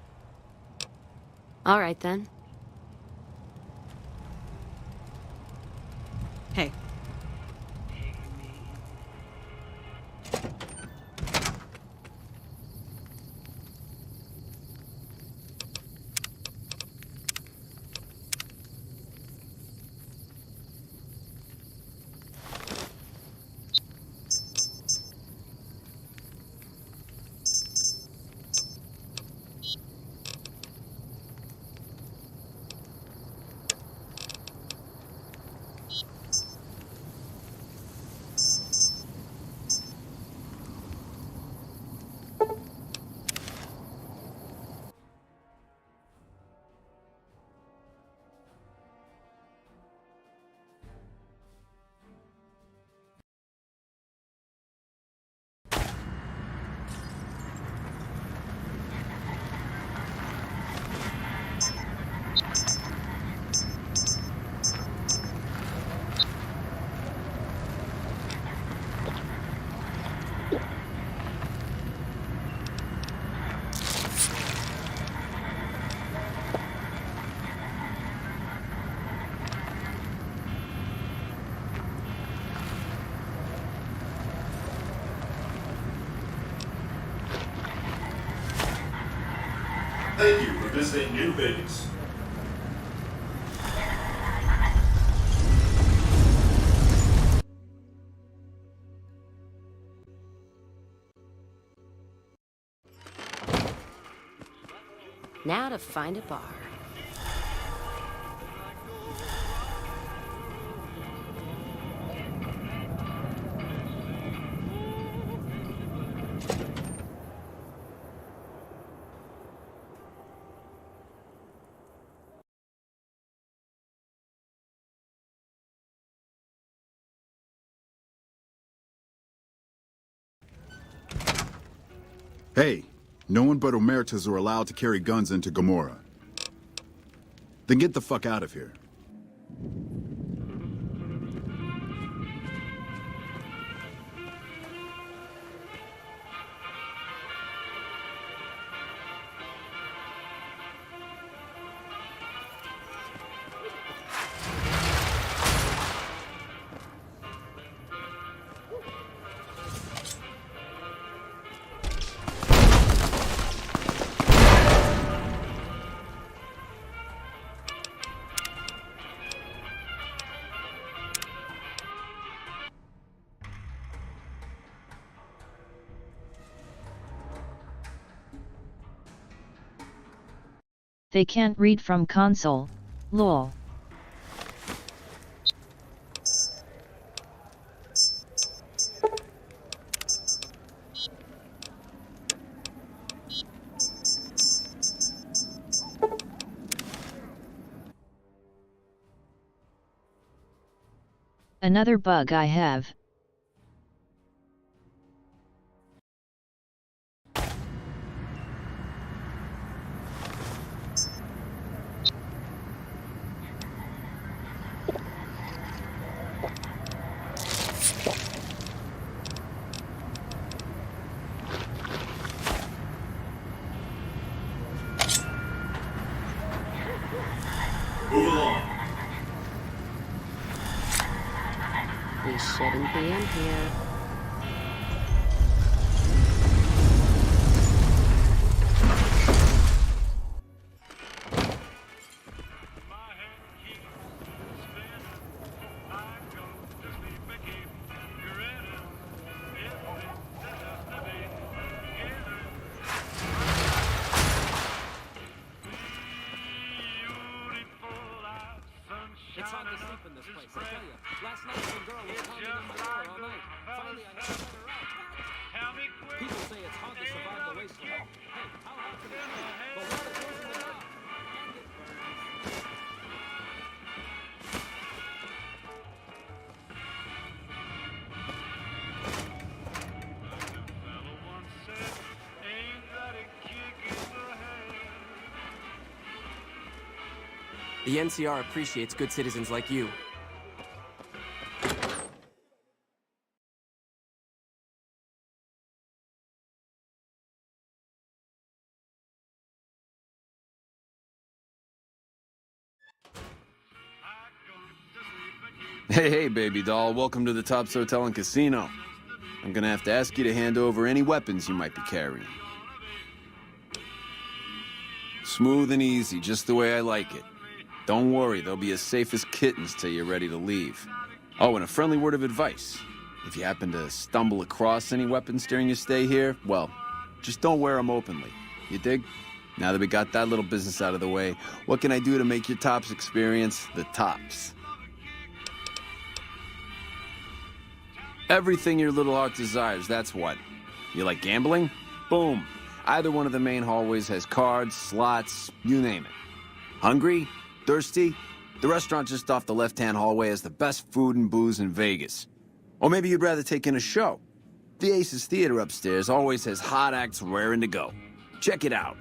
All right, then. Hey. Thank you for visiting New Vegas. Now to find a bar. Hey, no one but Omertas are allowed to carry guns into Gomorrah. Then get the fuck out of here. They can't read from console, lol. Another bug I have. Move along. We shouldn't be in here. It's hard to sleep in this place, I tell you. Last night some girl was pounding on my door all night. Finally, I had to let her out. People say it's hard to survive the wasteland. Hey, how hard can it be? The water goes in the top, and it burns. The NCR appreciates good citizens like you. Hey, baby doll, welcome to the Tops Hotel and Casino. I'm gonna have to ask you to hand over any weapons you might be carrying. Smooth and easy, just the way I like it. Don't worry, they'll be as safe as kittens till you're ready to leave. Oh, and a friendly word of advice. If you happen to stumble across any weapons during your stay here, well, just don't wear them openly. You dig? Now that we got that little business out of the way, what can I do to make your Tops experience the tops? Everything your little heart desires, that's what. You like gambling? Boom. Either one of the main hallways has cards, slots, you name it. Hungry? Thirsty? The restaurant just off the left-hand hallway has the best food and booze in Vegas. Or maybe you'd rather take in a show. The Aces Theater upstairs always has hot acts raring to go. Check it out.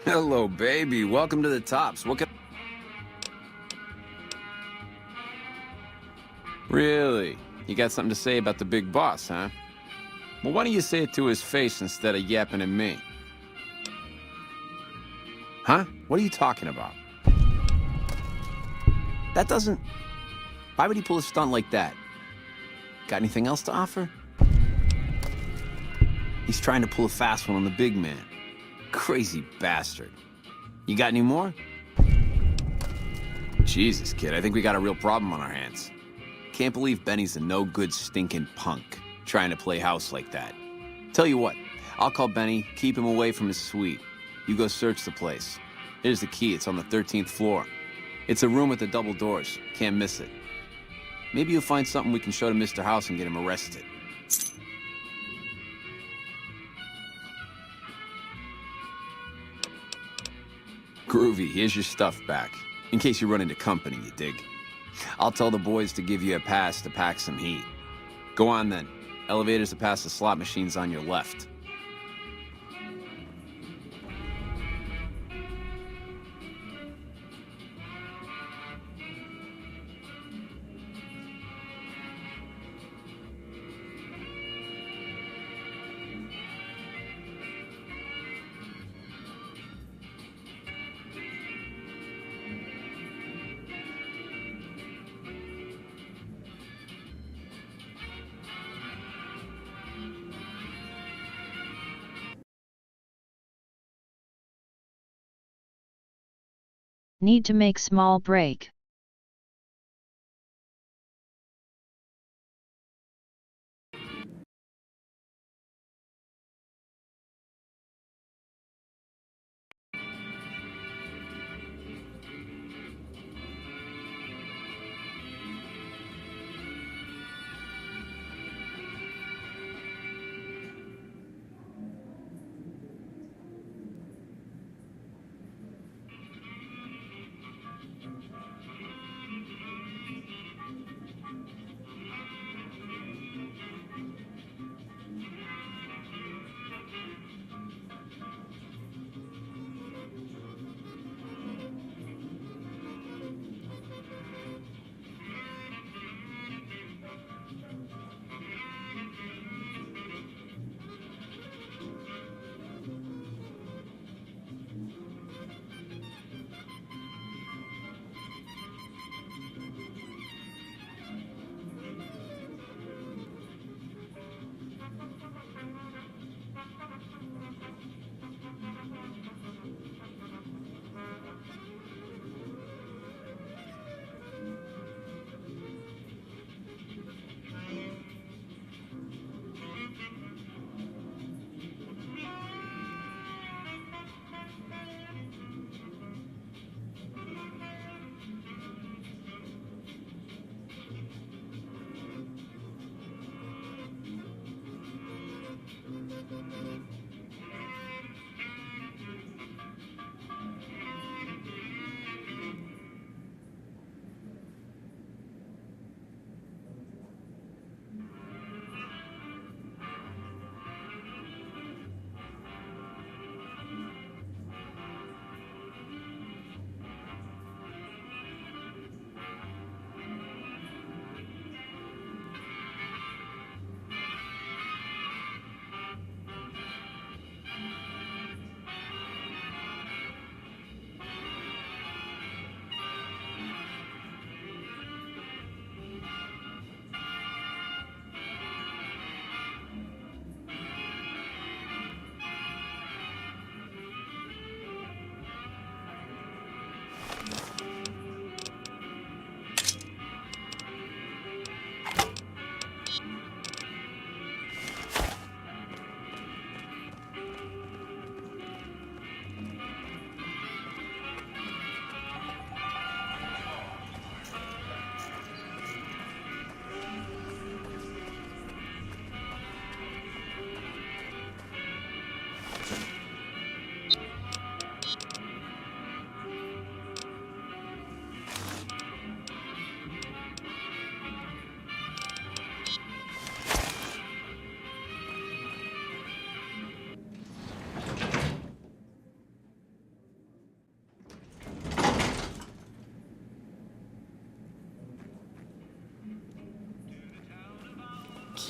Hello, baby. Welcome to the Tops. What can... Really? You got something to say about the big boss, huh? Well, why don't you say it to his face instead of yapping at me? Huh? What are you talking about? That doesn't... Why would he pull a stunt like that? Got anything else to offer? He's trying to pull a fast one on the big man. Crazy bastard. You got any more? Jesus, kid, I think we got a real problem on our hands. Can't believe Benny's a no-good stinking punk, trying to play house like that. Tell you what, I'll call Benny, keep him away from his suite. You go search the place. Here's the key, it's on the 13th floor. It's a room with the double doors, can't miss it. Maybe you'll find something we can show to Mr. House and get him arrested. Groovy, here's your stuff back. In case you run into company, you dig. I'll tell the boys to give you a pass to pack some heat. Go on then. Elevators to pass the slot machines on your left. Need to make small break.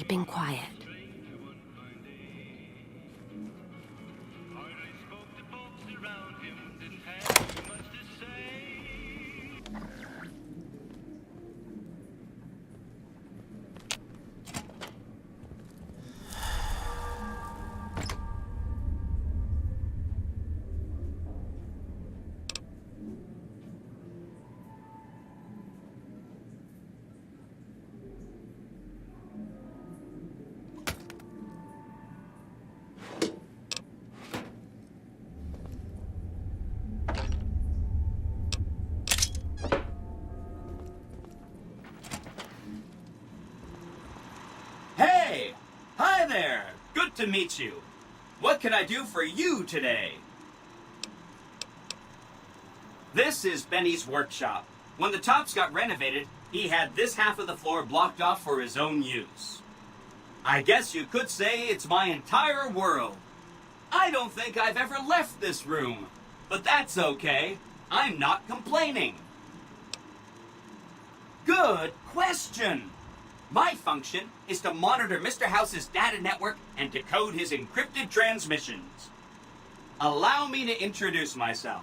keeping quiet. Hey! Hi there! Good to meet you. What can I do for you today? This is Benny's workshop. When the tops got renovated, he had this half of the floor blocked off for his own use. I guess you could say it's my entire world. I don't think I've ever left this room, but that's okay. I'm not complaining. Good question. My function is to monitor Mr. House's data network and decode his encrypted transmissions. Allow me to introduce myself.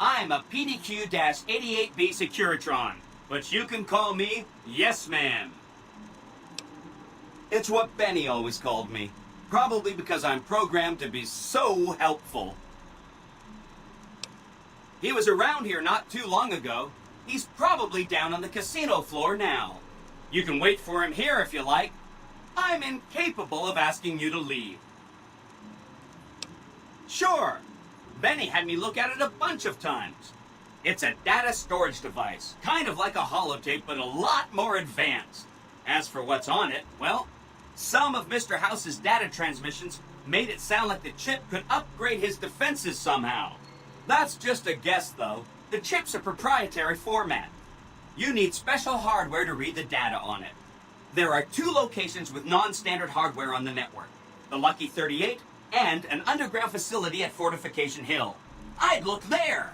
I'm a PDQ-88B Securitron, but you can call me Yes Man. It's what Benny always called me, probably because I'm programmed to be so helpful. He was around here not too long ago. He's probably down on the casino floor now. You can wait for him here if you like. I'm incapable of asking you to leave. Sure, Benny had me look at it a bunch of times. It's a data storage device, kind of like a holotape, but a lot more advanced. As for what's on it, well, some of Mr. House's data transmissions made it sound like the chip could upgrade his defenses somehow. That's just a guess, though. The chip's a proprietary format. You need special hardware to read the data on it. There are 2 locations with non-standard hardware on the network. The Lucky 38 and an underground facility at Fortification Hill. I'd look there.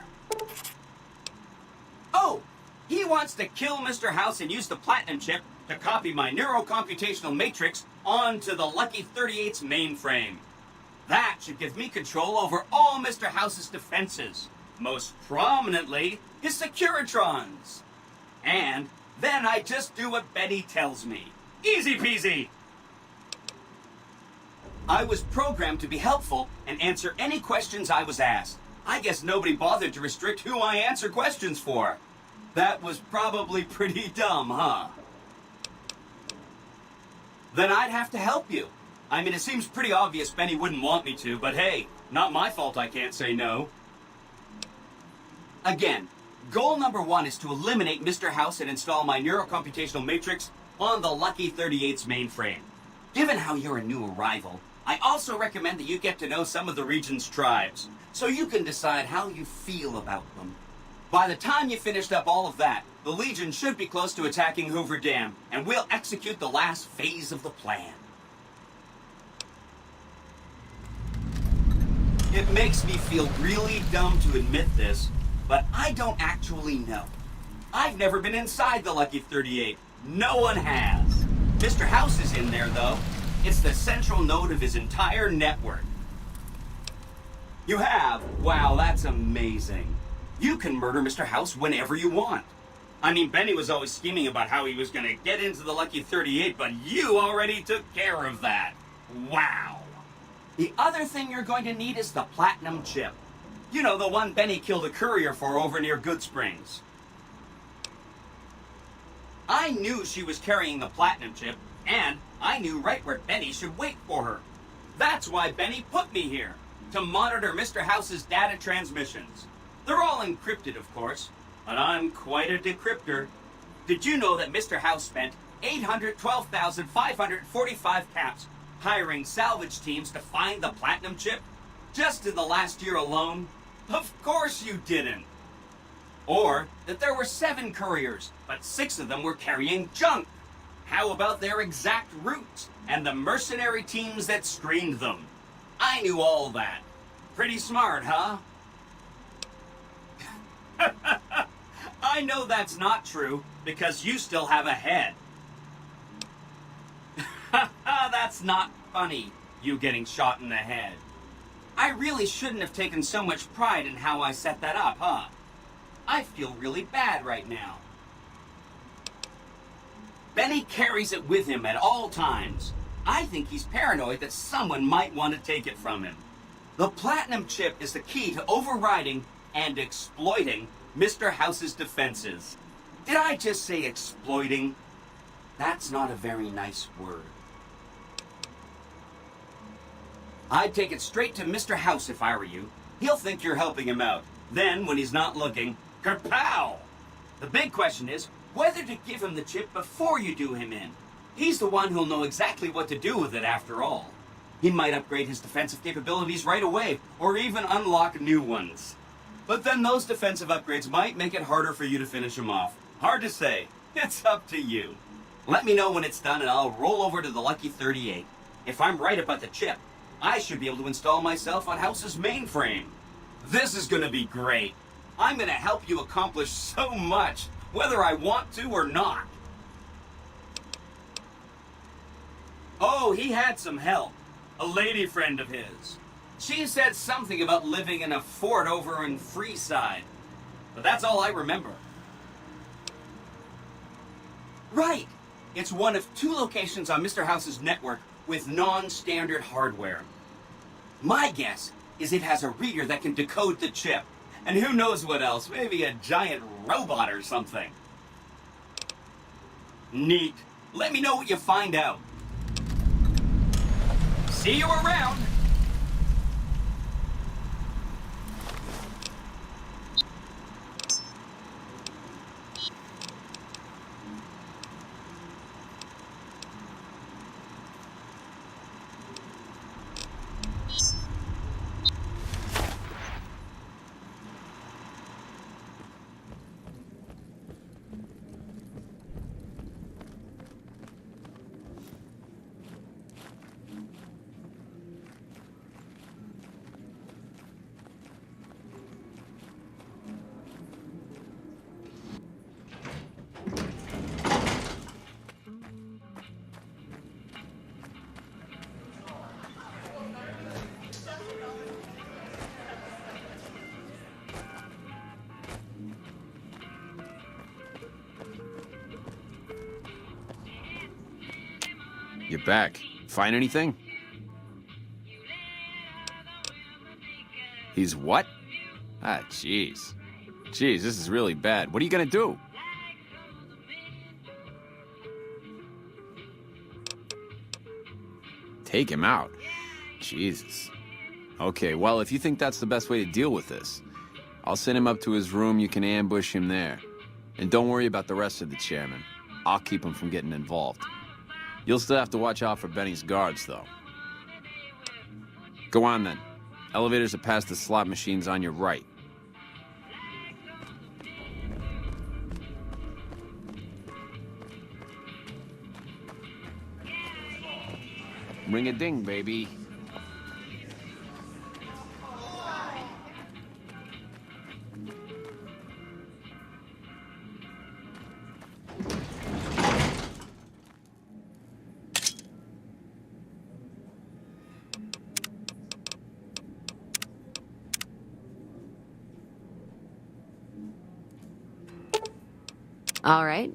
Oh, he wants to kill Mr. House and use the Platinum chip to copy my neurocomputational matrix onto the Lucky 38's mainframe. That should give me control over all Mr. House's defenses, most prominently his Securitrons. And then I just do what Benny tells me. Easy peasy! I was programmed to be helpful and answer any questions I was asked. I guess nobody bothered to restrict who I answer questions for. That was probably pretty dumb, huh? Then I'd have to help you. I mean, it seems pretty obvious Benny wouldn't want me to, but hey, not my fault I can't say no. Again, goal number 1 is to eliminate Mr. House and install my neurocomputational matrix on the Lucky 38's mainframe. Given how you're a new arrival, I also recommend that you get to know some of the region's tribes, so you can decide how you feel about them. By the time you finished up all of that, the Legion should be close to attacking Hoover Dam, and we'll execute the last phase of the plan. It makes me feel really dumb to admit this, but I don't actually know. I've never been inside the Lucky 38. No one has. Mr. House is in there, though. It's the central node of his entire network. You have? Wow, that's amazing. You can murder Mr. House whenever you want. I mean, Benny was always scheming about how he was going to get into the Lucky 38, but you already took care of that. Wow. The other thing you're going to need is the Platinum chip. You know, the one Benny killed a courier for over near Good Springs. I knew she was carrying the Platinum chip, and I knew right where Benny should wait for her. That's why Benny put me here, to monitor Mr. House's data transmissions. They're all encrypted, of course, but I'm quite a decryptor. Did you know that Mr. House spent 812,545 caps hiring salvage teams to find the Platinum chip? Just in the last year alone? Of course you didn't. Or that there were 7 couriers, but 6 of them were carrying junk. How about their exact routes and the mercenary teams that screened them? I knew all that. Pretty smart, huh? I know that's not true, because you still have a head. that's not funny, you getting shot in the head. I really shouldn't have taken so much pride in how I set that up, huh? I feel really bad right now. Benny carries it with him at all times. I think he's paranoid that someone might want to take it from him. The platinum chip is the key to overriding and exploiting Mr. House's defenses. Did I just say exploiting? That's not a very nice word. I'd take it straight to Mr. House if I were you. He'll think you're helping him out. Then, when he's not looking, kerpow! The big question is whether to give him the chip before you do him in. He's the one who'll know exactly what to do with it after all. He might upgrade his defensive capabilities right away, or even unlock new ones. But then those defensive upgrades might make it harder for you to finish him off. Hard to say. It's up to you. Let me know when it's done and I'll roll over to the Lucky 38. If I'm right about the chip, I should be able to install myself on House's mainframe. This is gonna be great. I'm gonna help you accomplish so much, whether I want to or not. Oh, he had some help. A lady friend of his. She said something about living in a fort over in Freeside. But that's all I remember. Right! It's one of 2 locations on Mr. House's network with non-standard hardware. My guess is it has a reader that can decode the chip. And who knows what else, maybe a giant robot or something. Neat. Let me know what you find out. See you around! You're back. Find anything? He's what? Ah, jeez. Jeez, this is really bad. What are you gonna do? Take him out? Jesus. Okay, well, if you think that's the best way to deal with this, I'll send him up to his room. You can ambush him there. And don't worry about the rest of the chairman. I'll keep him from getting involved. You'll still have to watch out for Benny's guards, though. Go on, then. Elevators are past the slot machines on your right. Ring-a-ding, baby. All right.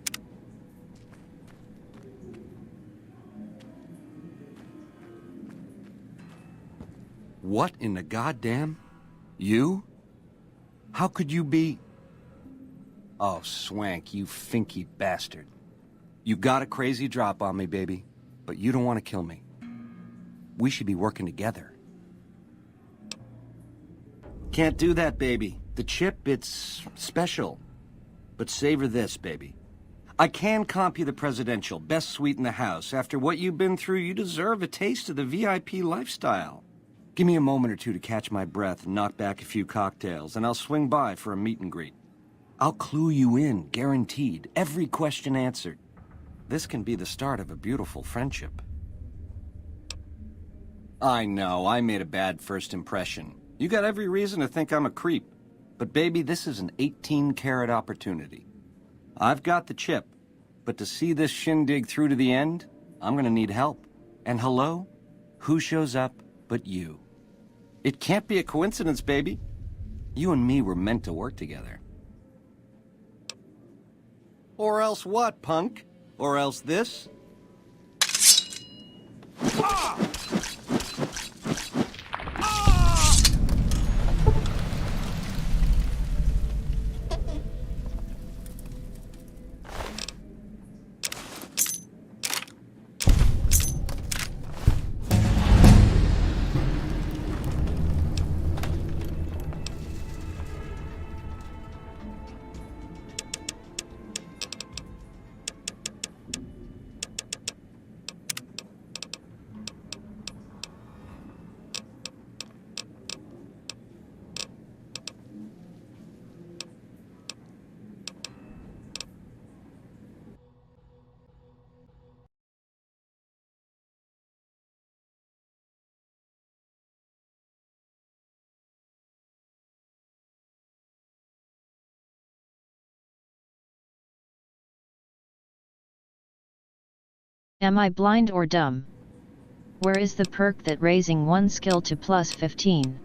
What in the goddamn? You? How could you be... Oh, Swank, you finky bastard. You got a crazy drop on me, baby, but you don't want to kill me. We should be working together. Can't do that, baby. The chip, it's special. But savor this, baby. I can comp you the presidential, best suite in the house. After what you've been through, you deserve a taste of the VIP lifestyle. Give me a moment or two to catch my breath and knock back a few cocktails, and I'll swing by for a meet and greet. I'll clue you in, guaranteed. Every question answered. This can be the start of a beautiful friendship. I know, I made a bad first impression. You got every reason to think I'm a creep. But baby, this is an 18-carat opportunity. I've got the chip, but to see this shindig through to the end, I'm gonna need help. And hello? Who shows up but you? It can't be a coincidence, baby. You and me were meant to work together. Or else what, punk? Or else this? Am I blind or dumb? Where is the perk that raising one skill to plus 15?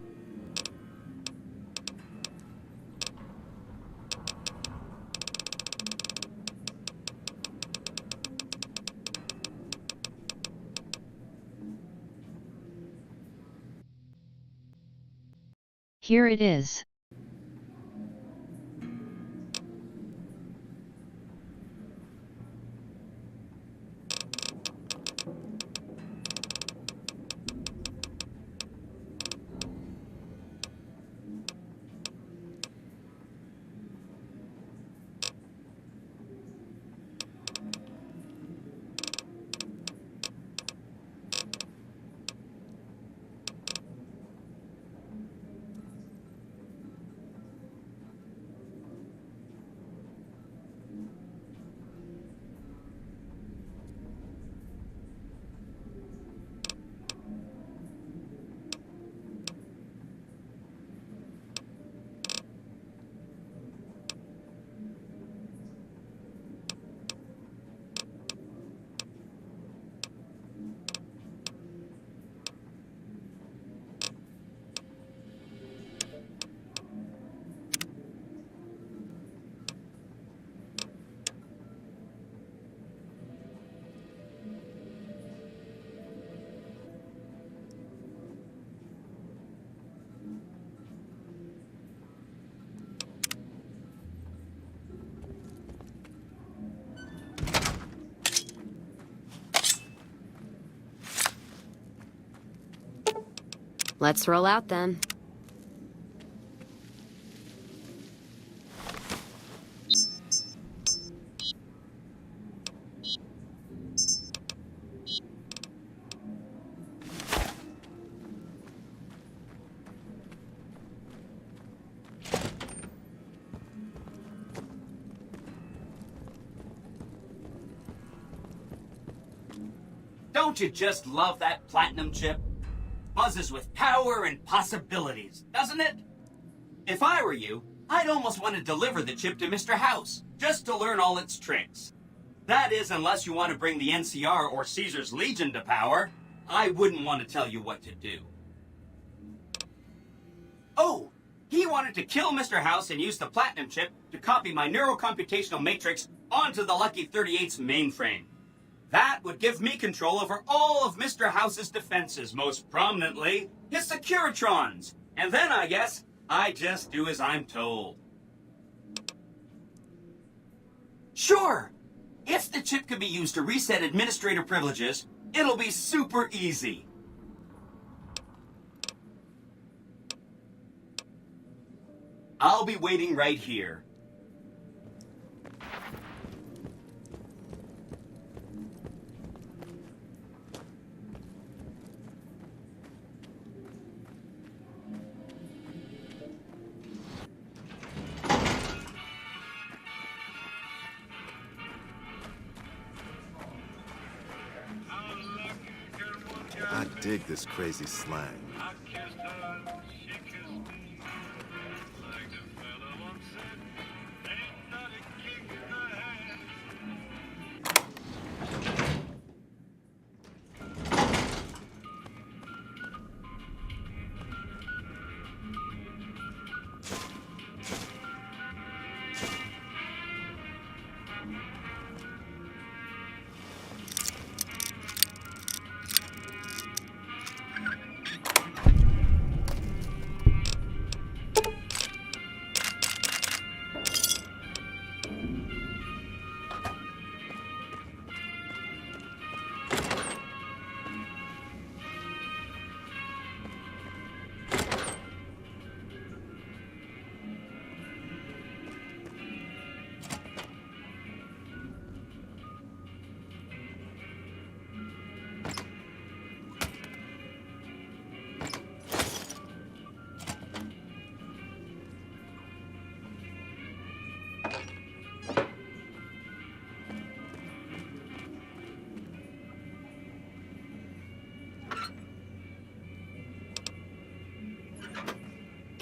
Here it is. Let's roll out then. Don't you just love that platinum chip? Buzzes with power and possibilities, doesn't it? If I were you, I'd almost want to deliver the chip to Mr. House, just to learn all its tricks. That is, unless you want to bring the NCR or Caesar's Legion to power. I wouldn't want to tell you what to do. Oh, he wanted to kill Mr. House and use the platinum chip to copy my neurocomputational matrix onto the Lucky 38's mainframe. That would give me control over all of Mr. House's defenses, most prominently his Securitrons. And then, I guess, I just do as I'm told. Sure! If the chip can be used to reset administrator privileges, it'll be super easy. I'll be waiting right here. I dig this crazy slang.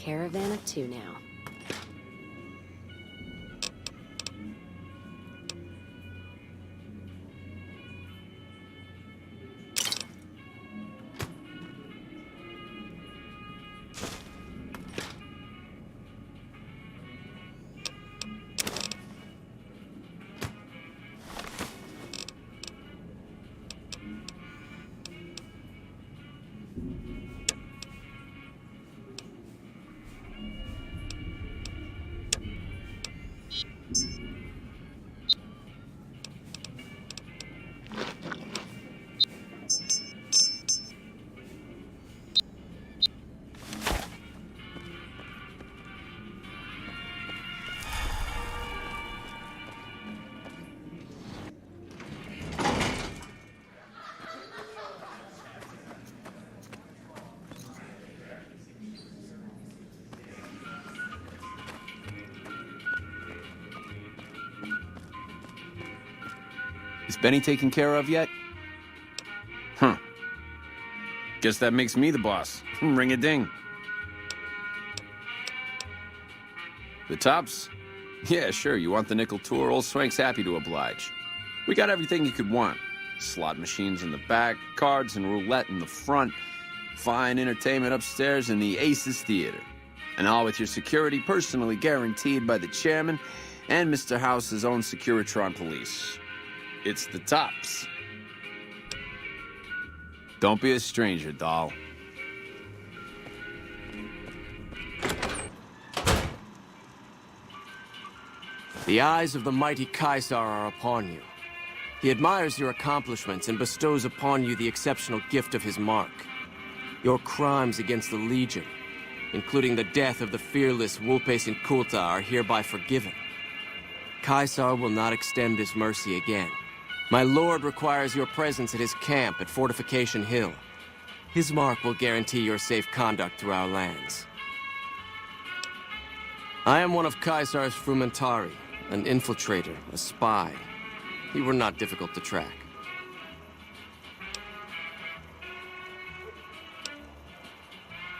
caravan of two now. Is Benny taken care of yet? Huh. Guess that makes me the boss. Ring-a-ding. The tops? Yeah, sure, you want the nickel tour? Old Swank's happy to oblige. We got everything you could want. Slot machines in the back, cards and roulette in the front, fine entertainment upstairs in the Aces Theater. And all with your security personally guaranteed by the chairman and Mr. House's own Securitron police. It's the tops. Don't be a stranger, doll. The eyes of the mighty Caesar are upon you. He admires your accomplishments and bestows upon you the exceptional gift of his mark. Your crimes against the Legion, including the death of the fearless Wulpes and Kulta, are hereby forgiven. Caesar will not extend this mercy again. My lord requires your presence at his camp at Fortification Hill. His mark will guarantee your safe conduct through our lands. I am one of Caesar's frumentari, an infiltrator, a spy. You were not difficult to track.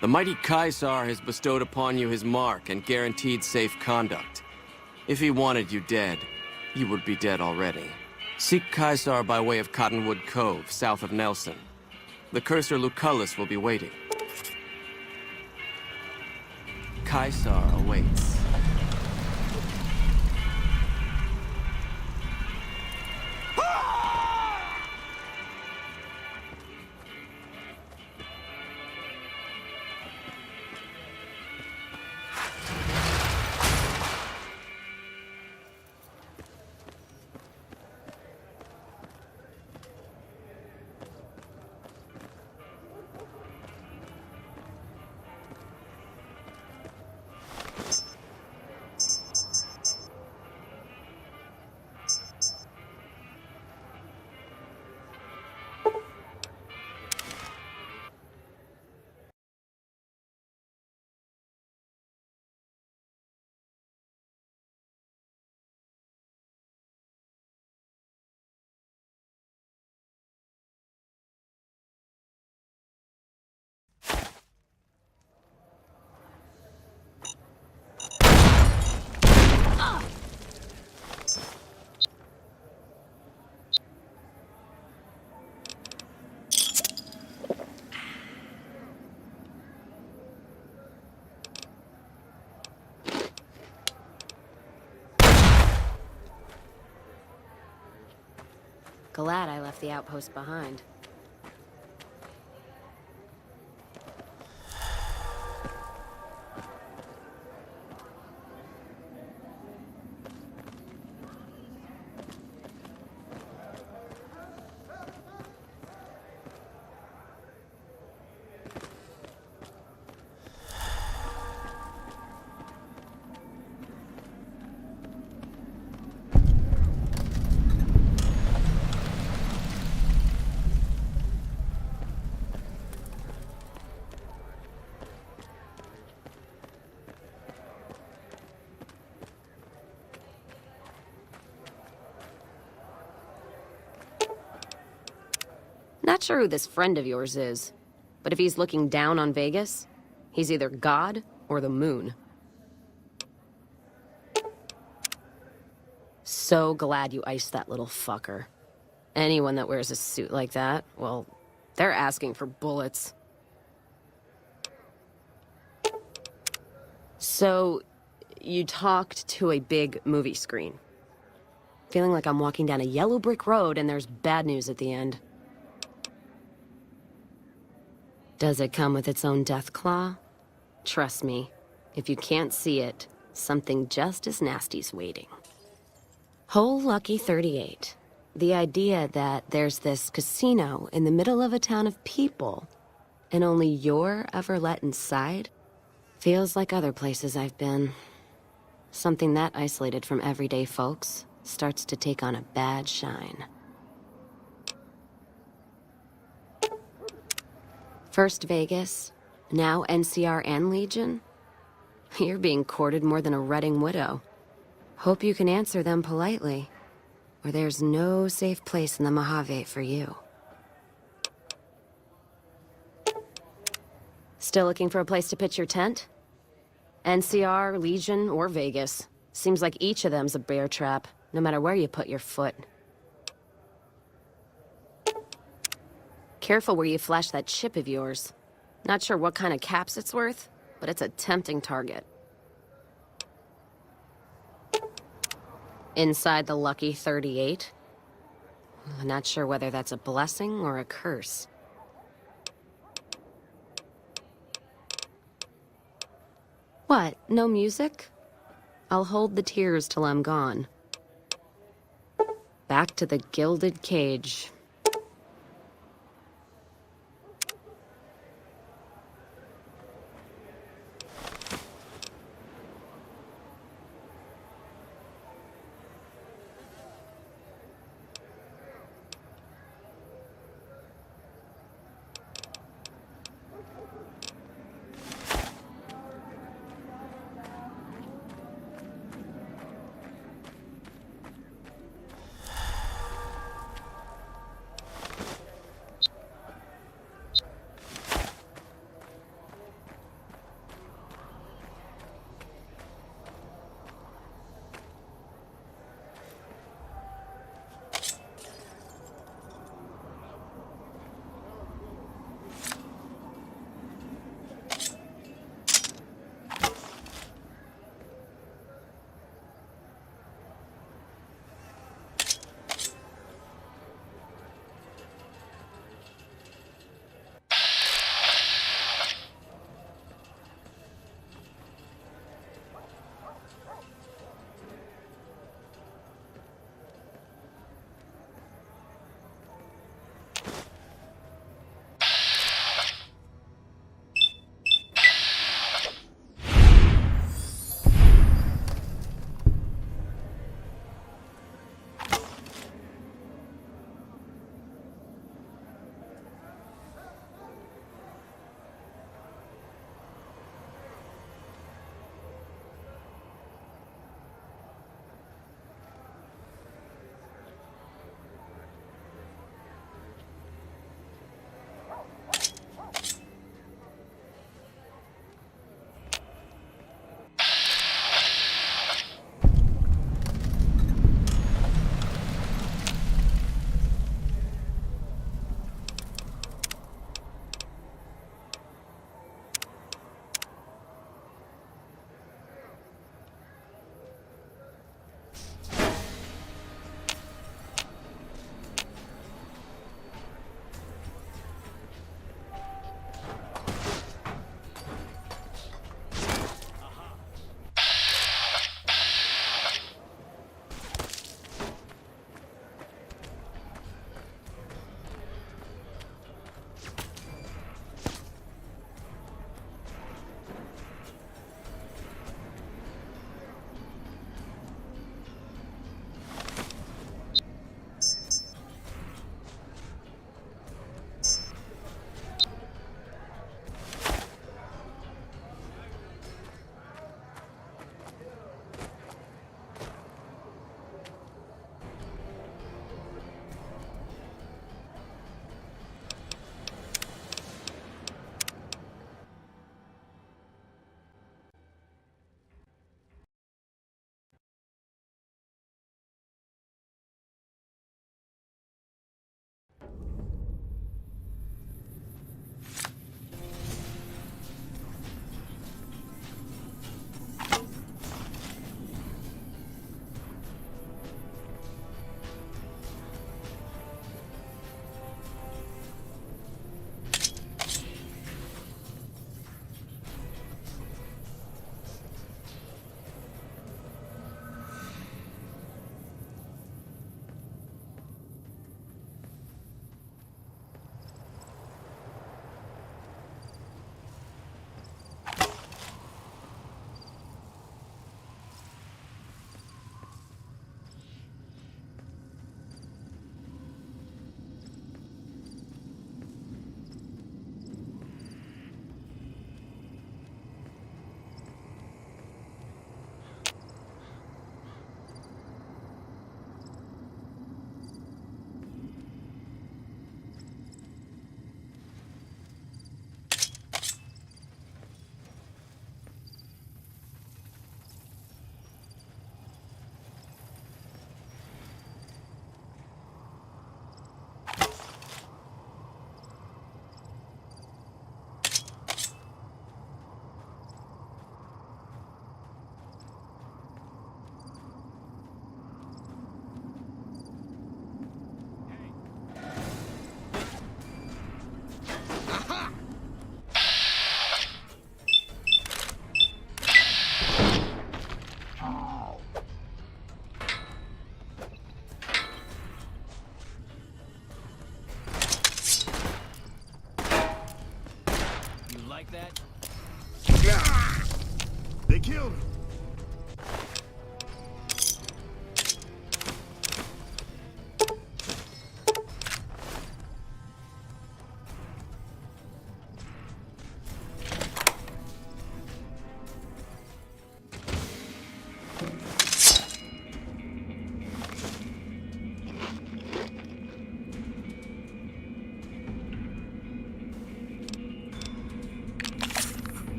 The mighty Caesar has bestowed upon you his mark and guaranteed safe conduct. If he wanted you dead, you would be dead already. Seek Caesar by way of Cottonwood Cove, south of Nelson. The cursor Lucullus will be waiting. Caesar awaits. Glad I left the outpost behind. Not sure who this friend of yours is, but if he's looking down on Vegas, he's either God Or the moon. So glad you iced that little fucker. Anyone that wears a suit like that, well, they're asking for bullets. So, you talked to a big movie screen. Feeling like I'm walking down a yellow brick road and there's bad news at the end. Does it come with its own death claw? Trust me, if you can't see it, something just as nasty's waiting. Whole Lucky 38. The idea that there's this casino in the middle of a town of people, and only you're ever let inside, feels like other places I've been. Something that isolated from everyday folks starts to take on a bad shine. First Vegas, now NCR and Legion. You're being courted more than a Redding widow. Hope you can answer them politely, or there's no safe place in the Mojave for you. Still looking for a place to pitch your tent? NCR, Legion, or Vegas. Seems like each of them's a bear trap, no matter where you put your foot. Careful where you flash that chip of yours. Not sure what kind of caps it's worth, but it's a tempting target. Inside the Lucky 38? I'm not sure whether that's a blessing or a curse. What, no music? I'll hold the tears till I'm gone. Back to the gilded cage.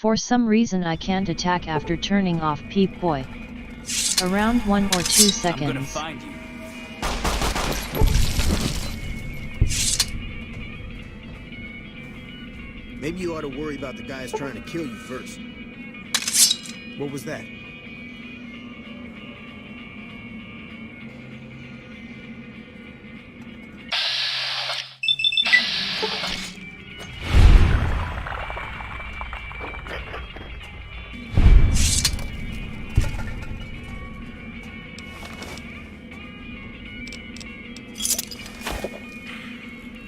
For some reason I can't attack after turning off Peep Boy. Around 1 or 2 seconds. I'm gonna find you. Maybe you ought to worry about the guys trying to kill you first. What was that?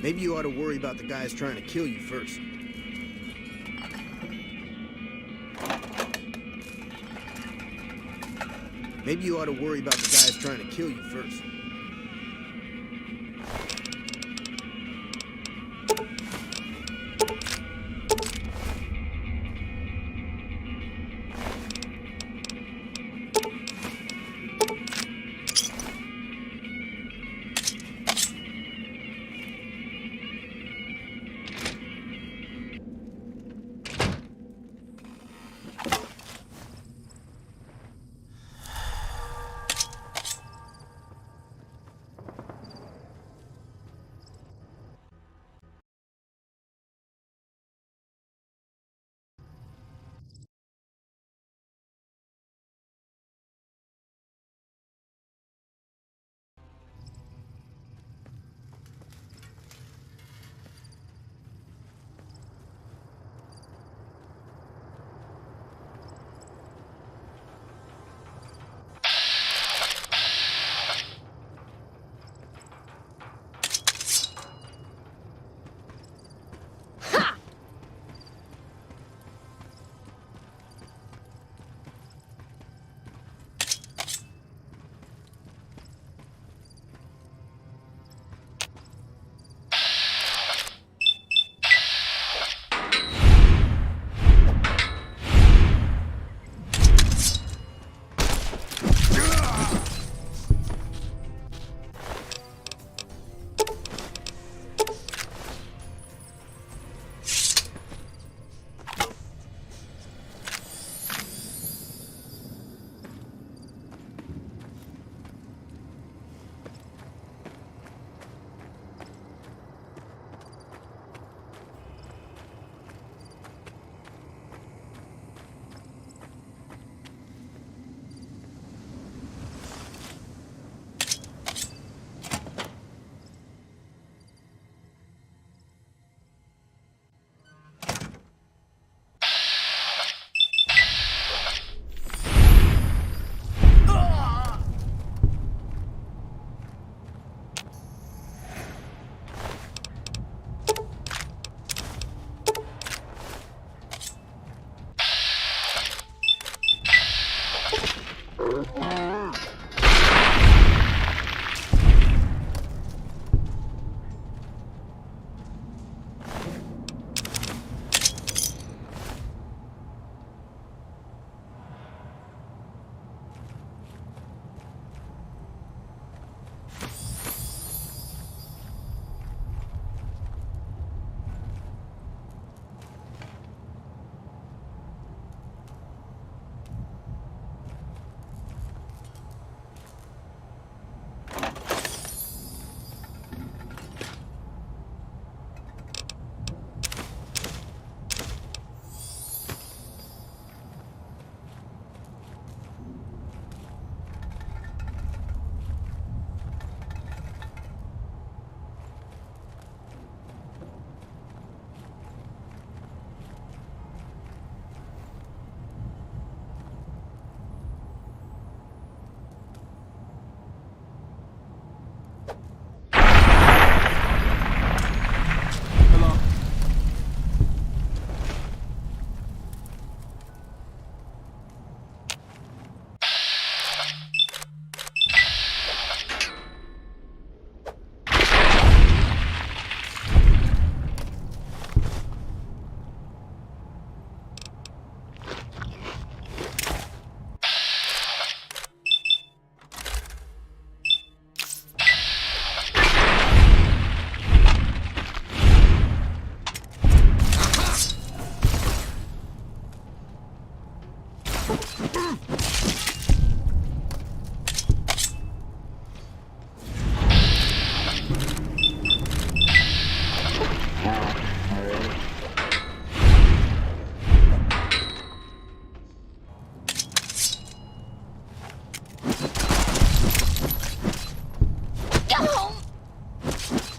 Maybe you ought to worry about the guys trying to kill you first. Maybe you ought to worry about the guys trying to kill you first.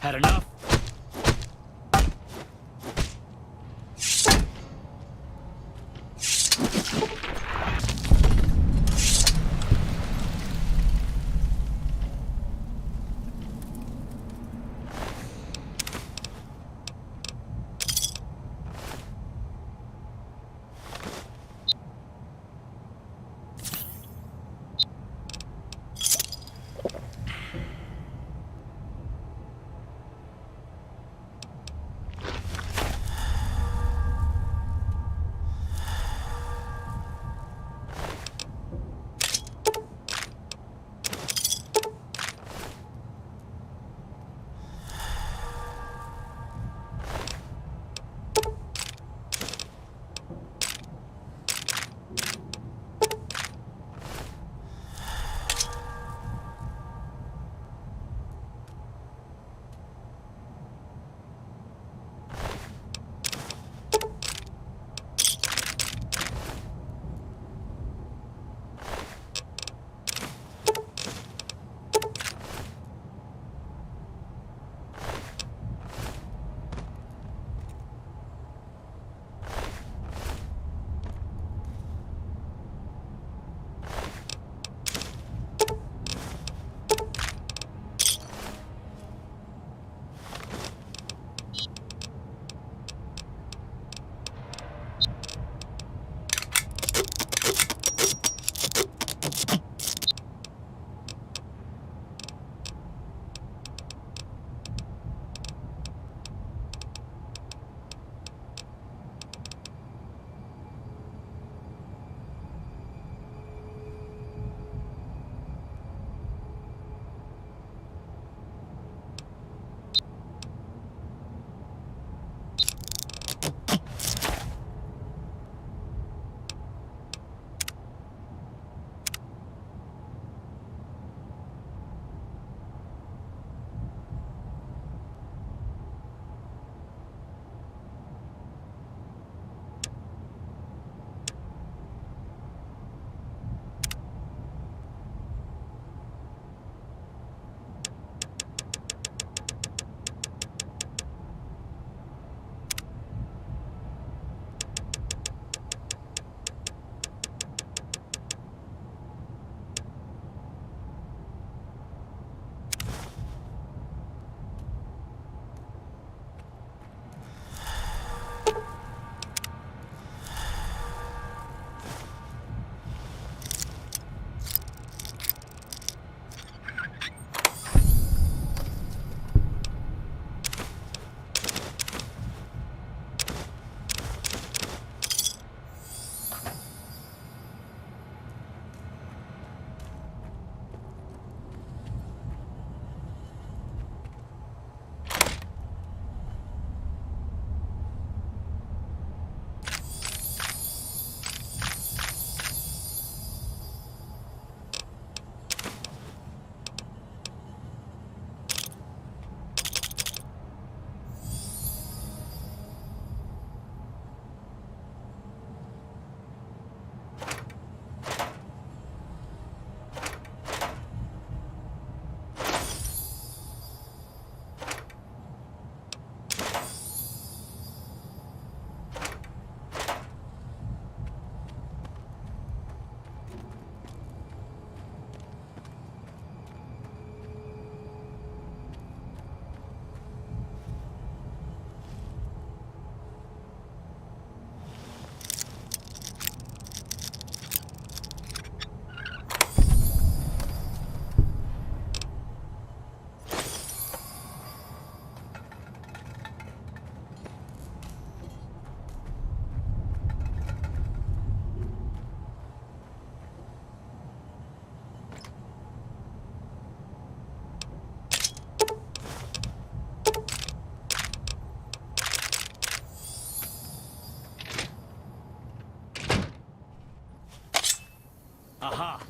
Had enough? Aha!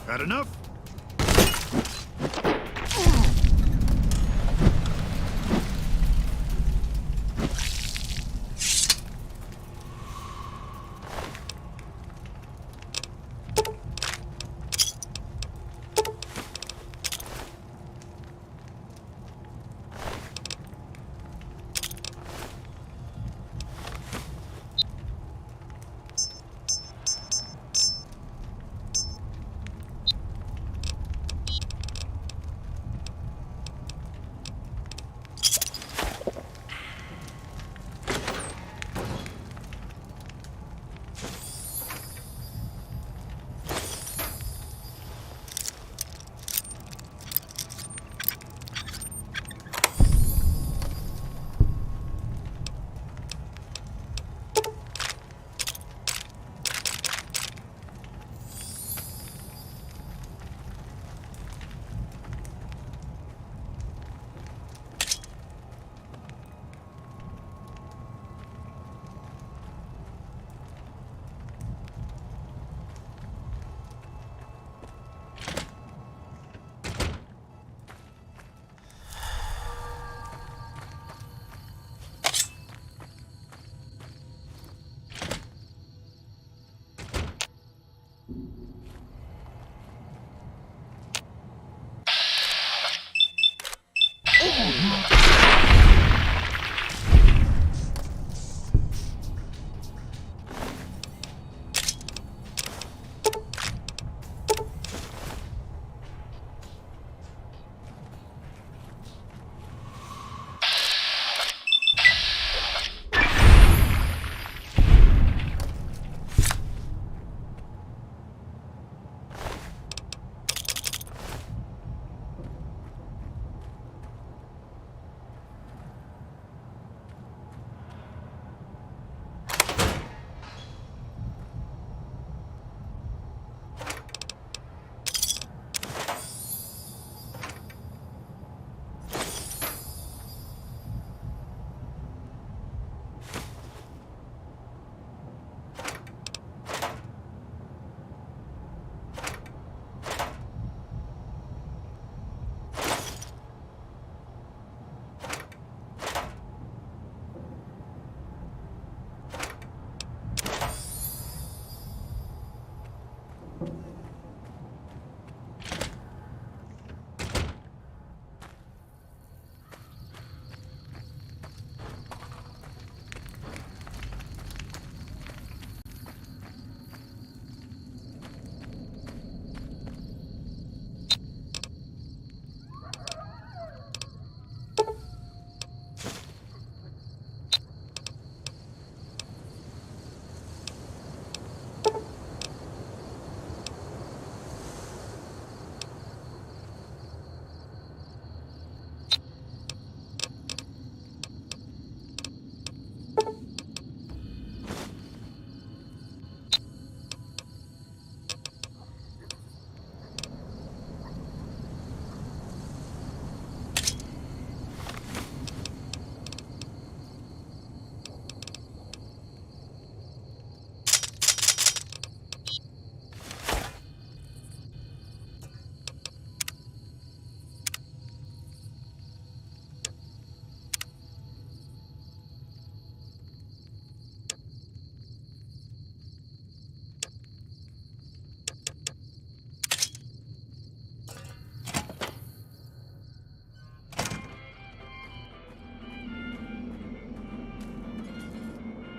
Had enough?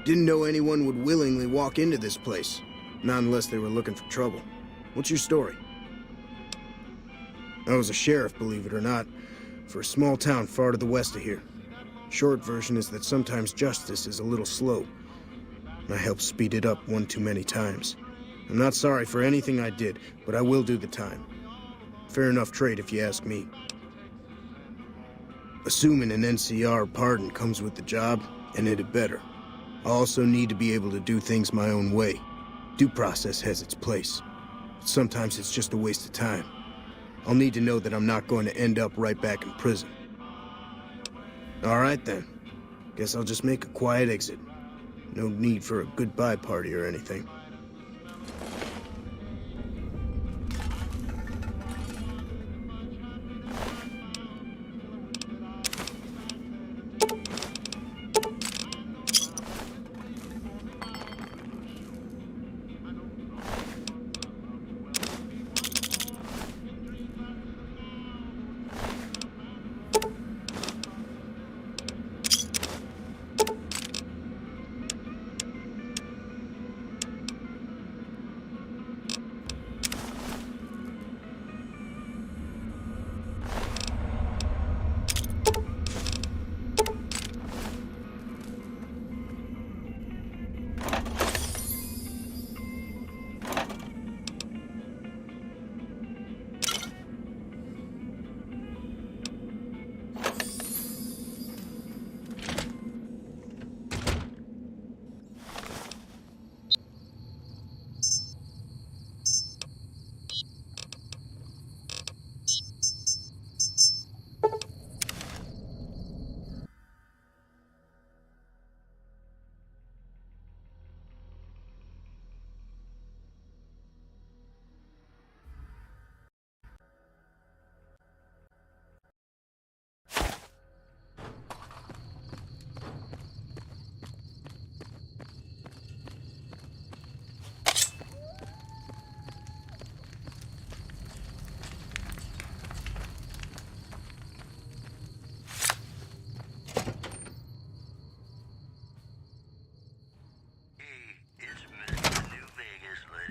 Didn't know anyone would willingly walk into this place. Not unless they were looking for trouble. What's your story? I was a sheriff, believe it or not, for a small town far to the west of here. Short version is that sometimes justice is a little slow. And I helped speed it up one too many times. I'm not sorry for anything I did, but I will do the time. Fair enough trade if you ask me. Assuming an NCR pardon comes with the job, and it had better. I also need to be able to do things my own way. Due process has its place. But sometimes it's just a waste of time. I'll need to know that I'm not going to end up right back in prison. All right then. Guess I'll just make a quiet exit. No need for a goodbye party or anything.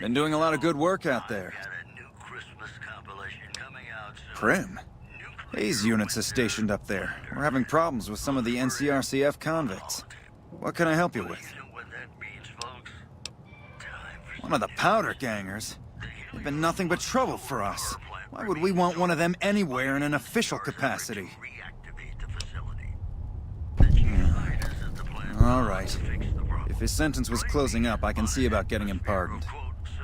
Been doing a lot of good work out there. Prim? Hayes units are stationed up there. We're having problems with some of the NCRCF convicts. What can I help you with? One of the powder gangers? They've been nothing but trouble for us. Why would we want one of them anywhere in an official capacity? All right. If his sentence was closing up, I can see about getting him pardoned.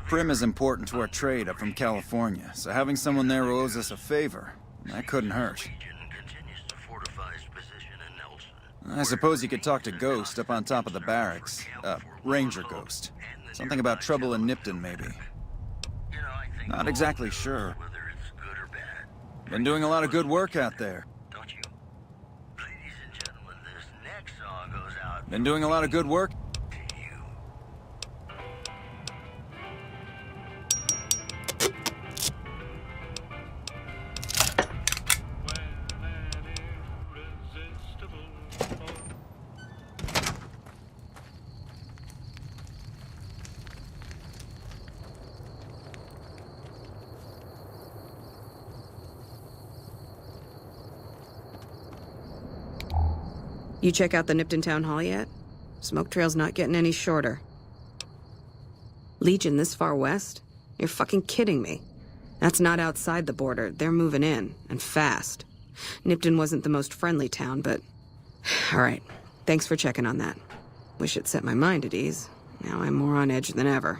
Prim is important to our trade up from California, so having someone there who owes us a favor, that couldn't hurt. I suppose you could talk to Ghost up on top of the barracks. Ranger Ghost. Something about trouble in Nipton, maybe. Not exactly sure. Been doing a lot of good work out there. Been doing a lot of good work. You check out the Nipton Town Hall yet? Smoke trail's not getting any shorter. Legion this far west? You're fucking kidding me. That's not outside the border. They're moving in, and fast. Nipton wasn't the most friendly town, but... Alright, thanks for checking on that. Wish it set my mind at ease. Now I'm more on edge than ever.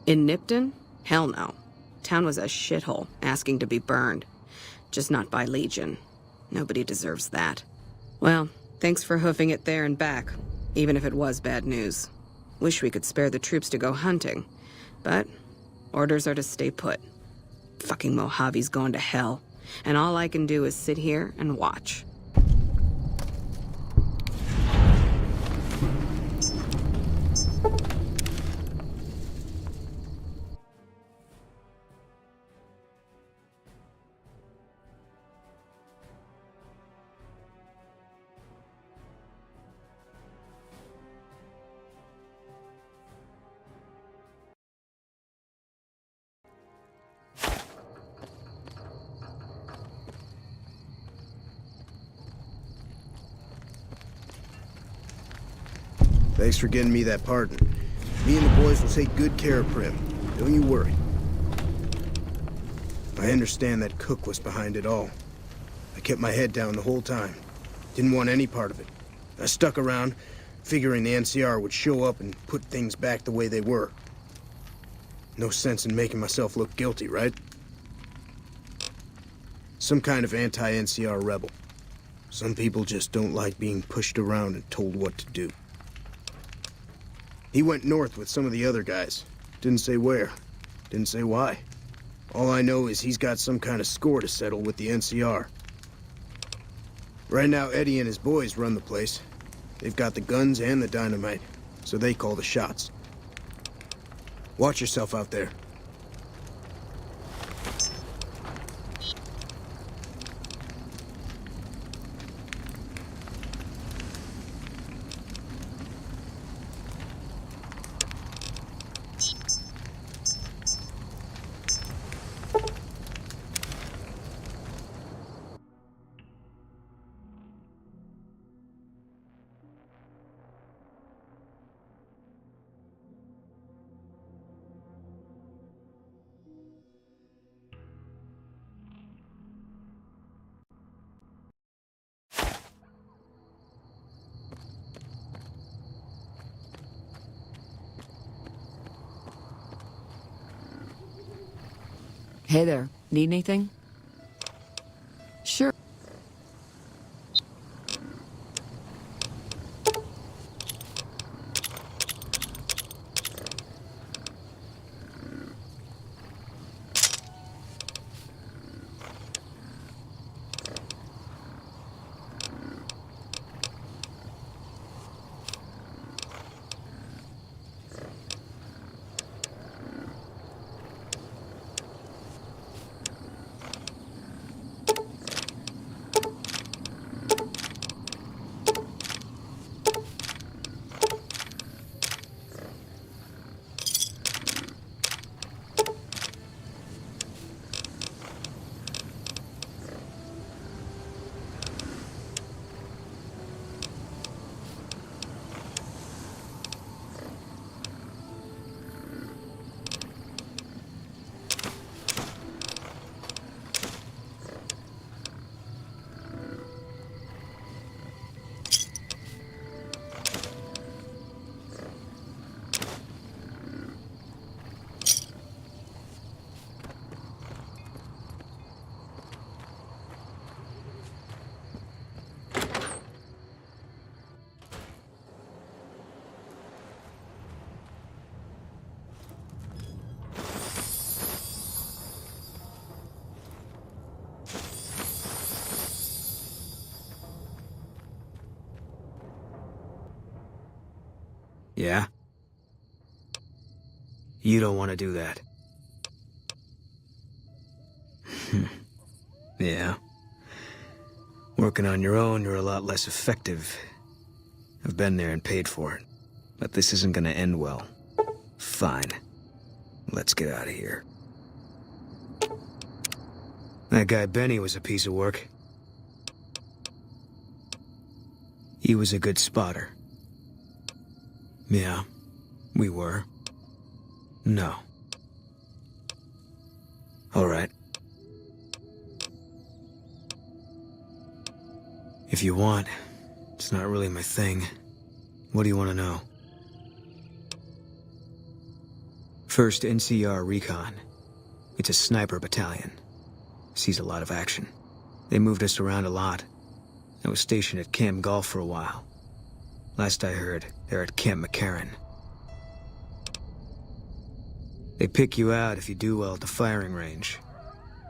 In Nipton? Hell no. Town was a shithole, asking to be burned. Just not by Legion. Nobody deserves that. Well, thanks for hoofing it there and back, even if it was bad news. Wish we could spare the troops to go hunting, but orders are to stay put. Fucking Mojave's going to hell, and all I can do is sit here and watch. Thanks for getting me that pardon. Me and the boys will take good care of Prim. Don't you worry. I understand that Cook was behind it all. I kept my head down the whole time. Didn't want any part of it. I stuck around, figuring the NCR would show up and put things back the way they were. No sense in making myself look guilty, right? Some kind of anti-NCR rebel. Some people just don't like being pushed around and told what to do. He went north with some of the other guys. Didn't say where. Didn't say why. All I know is he's got some kind of score to settle with the NCR. Right now, Eddie and his boys run the place. They've got the guns and the dynamite, so they call the shots. Watch yourself out there. Hey there, need anything? Sure. Yeah? You don't want to do that. Yeah. Working on your own, you're a lot less effective. I've been there and paid for it. But this isn't gonna end well. Fine. Let's get out of here. That guy Benny was a piece of work. He was a good spotter. Yeah, we were. No. All right. If you want, it's not really my thing. What do you want to know? First NCR Recon. It's a sniper battalion. Sees a lot of action. They moved us around a lot. I was stationed at Camp Golf for a while. Last I heard, they're at Camp McCarran. They pick you out if you do well at the firing range.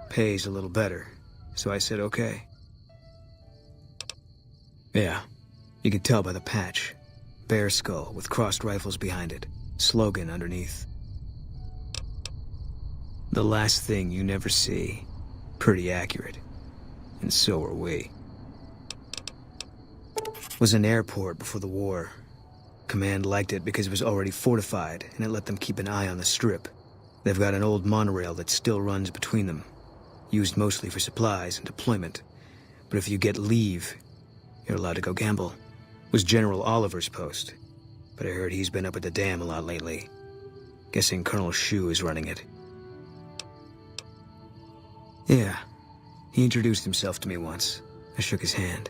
Pays a little better, so I said okay. Yeah, you can tell by the patch. Bear skull with crossed rifles behind it. Slogan underneath. The last thing you never see. Pretty accurate. And so are we. Was an airport before the war. Command liked it because it was already fortified, and it let them keep an eye on the Strip. They've got an old monorail that still runs between them. Used mostly for supplies and deployment. But if you get leave, you're allowed to go gamble. Was General Oliver's post. but I heard he's been up at the dam a lot lately. Guessing Colonel Shu is running it. Yeah, he introduced himself to me once. I shook his hand.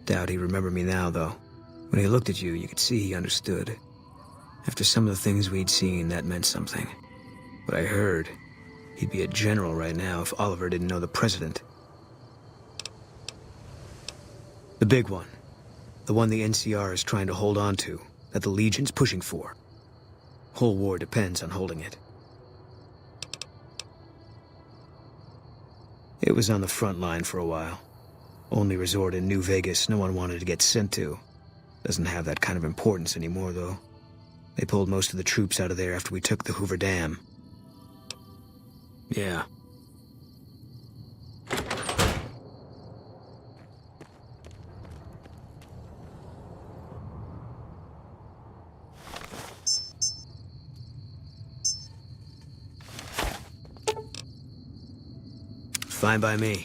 Doubt he remembered me now, though. When he looked at you, you could see he understood. After some of the things we'd seen, that meant something. But I heard he'd be a general right now if Oliver didn't know the president. The big one. The one the NCR is trying to hold on to, that the Legion's pushing for. Whole war depends on holding it. It was on the front line for a while. Only resort in New Vegas no one wanted to get sent to. Doesn't have that kind of importance anymore, though. They pulled most of the troops out of there after we took the Hoover Dam. Yeah. Fine by me.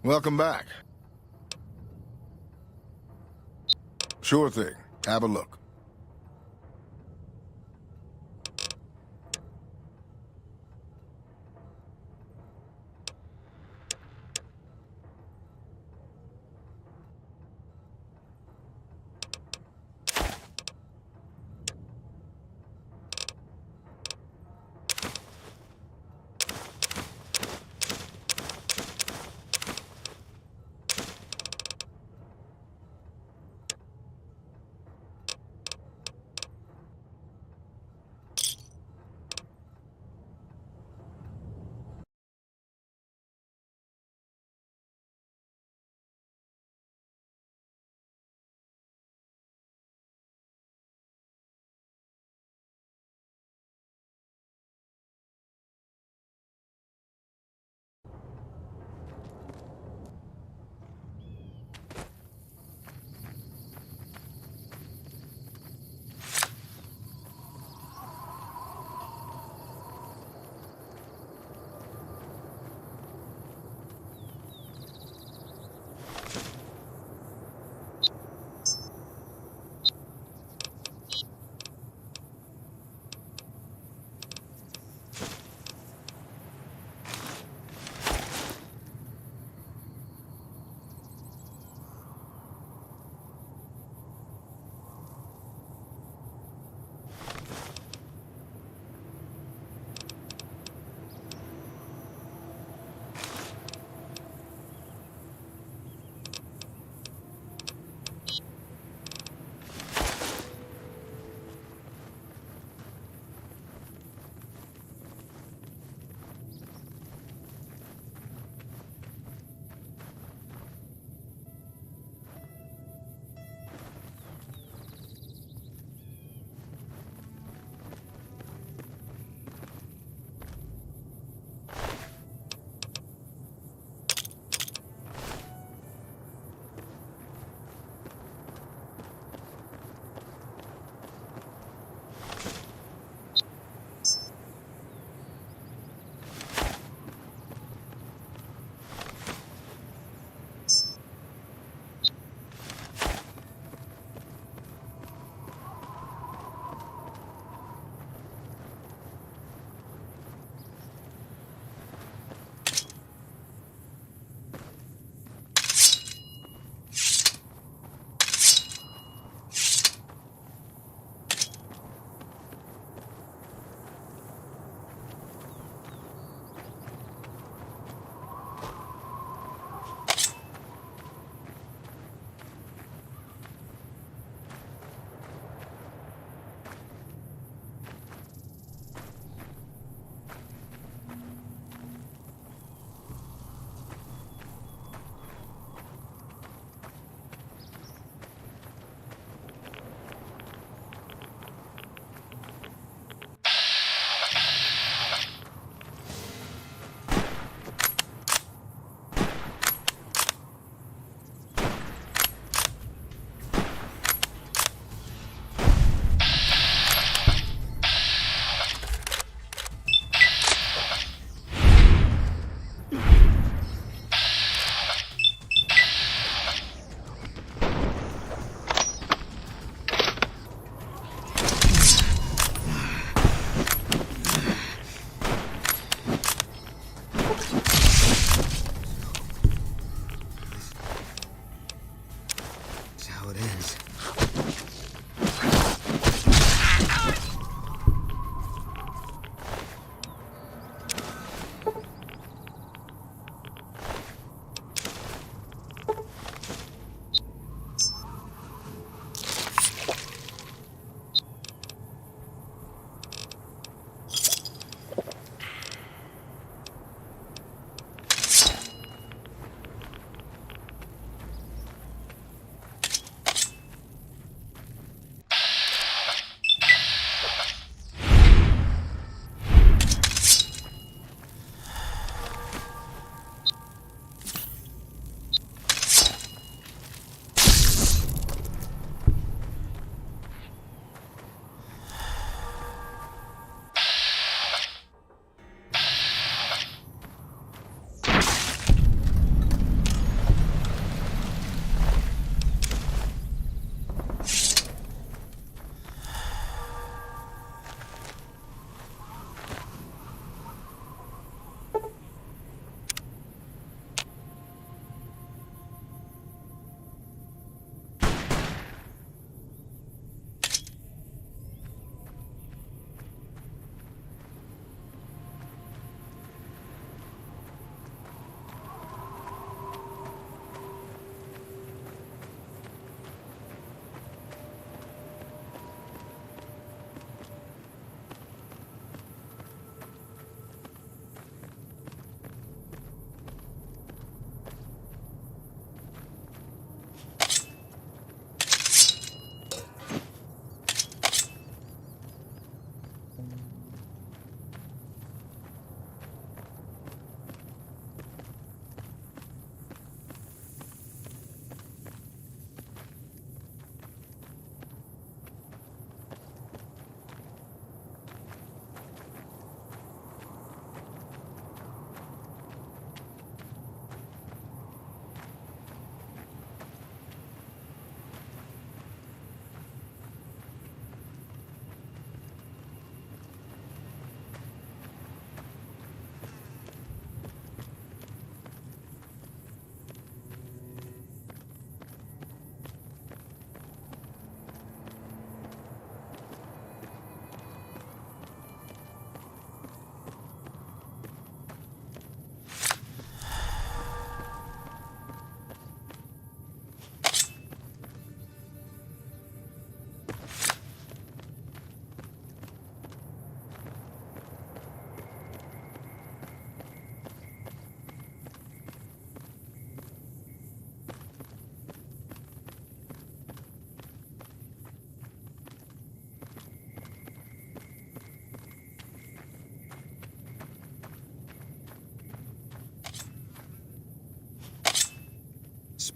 Welcome back. Sure thing. Have a look.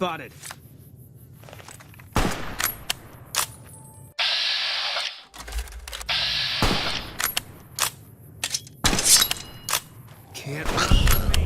spotted. Can't run from me.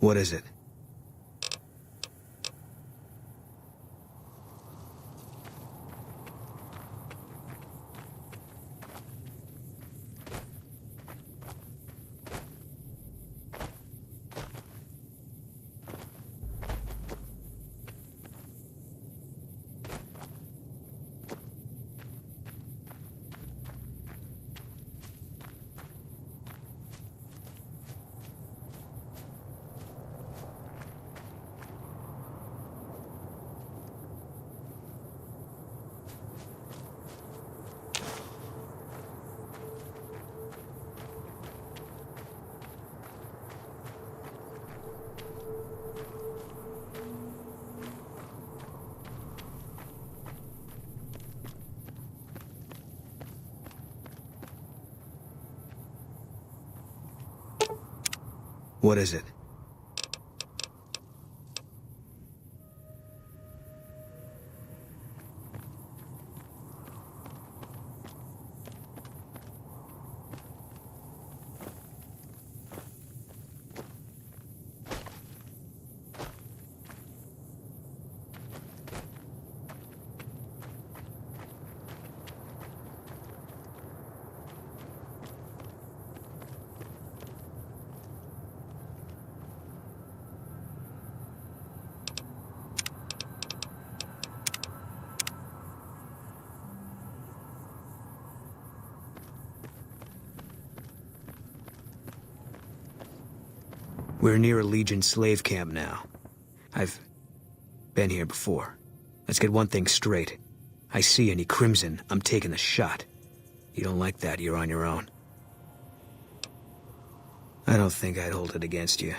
What is it? What is it? We're near a Legion slave camp now. I've been here before. Let's get one thing straight. I see any Crimson, I'm taking the shot. You don't like that, you're on your own. I don't think I'd hold it against you.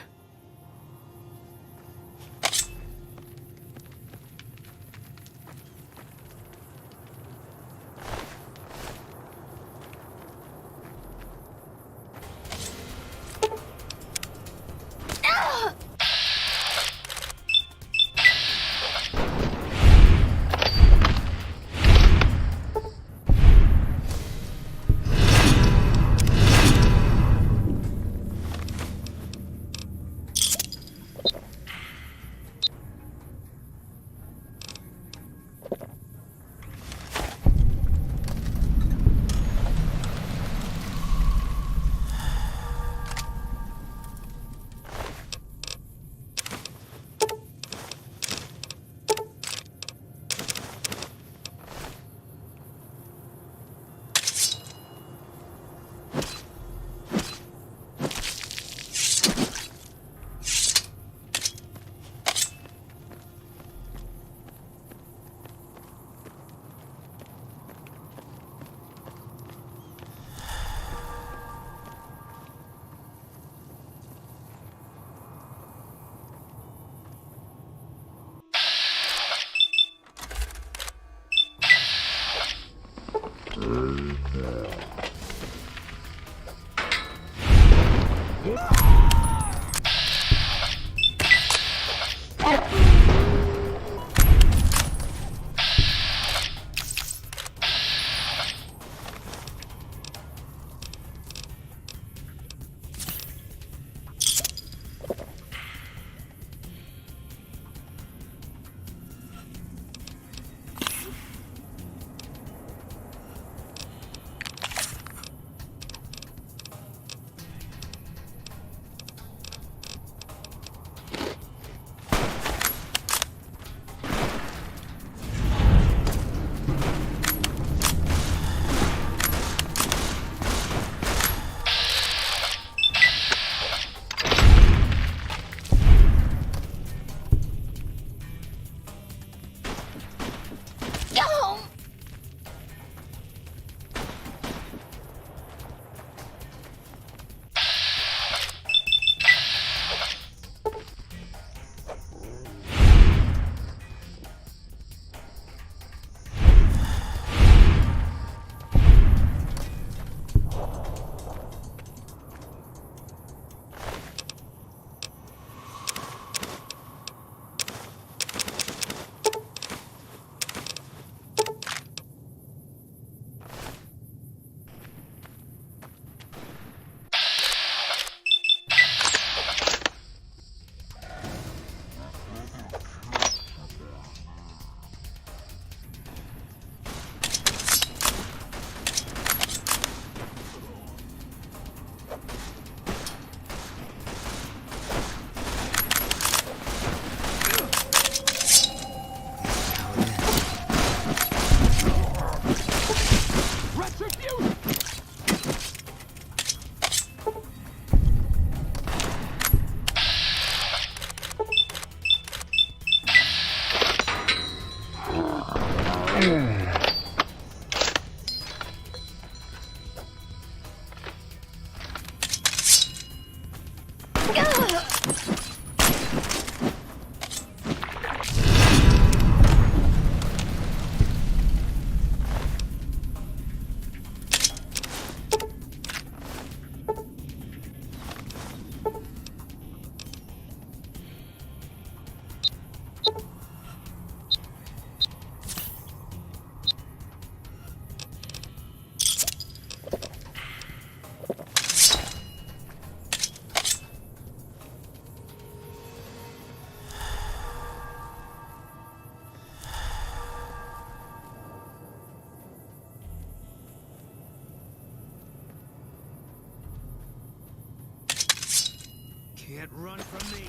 Can't run from me.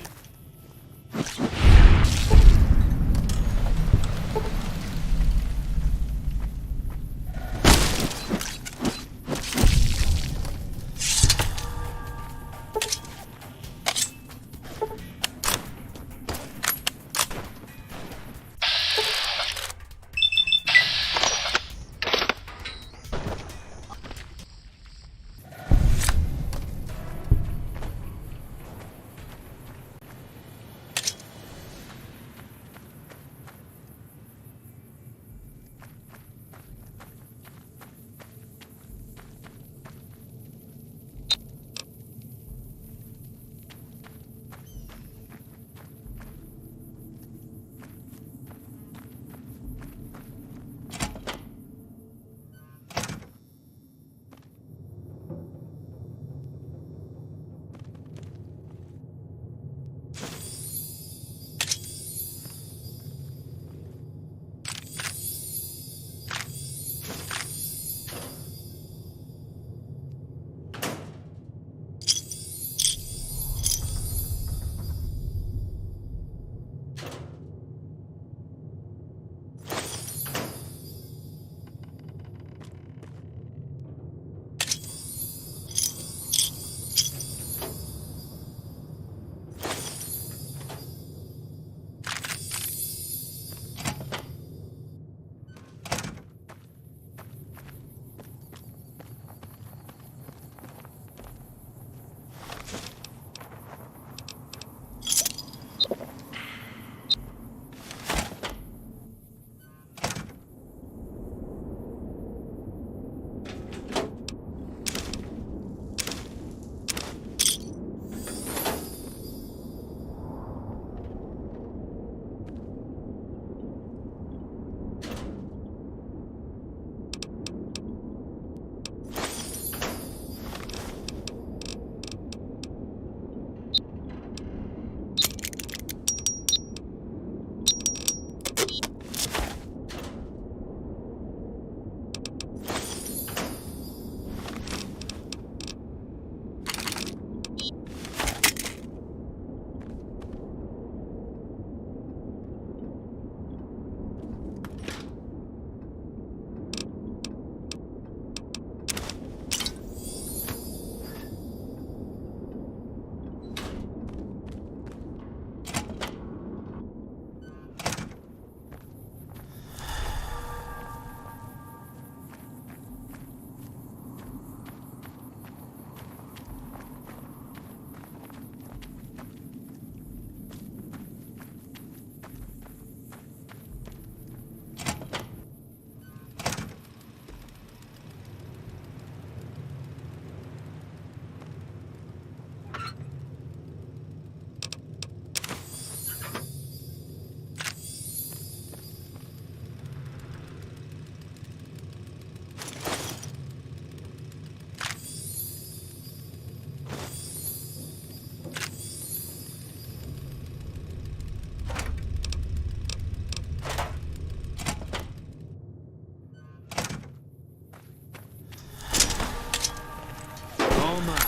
all mine.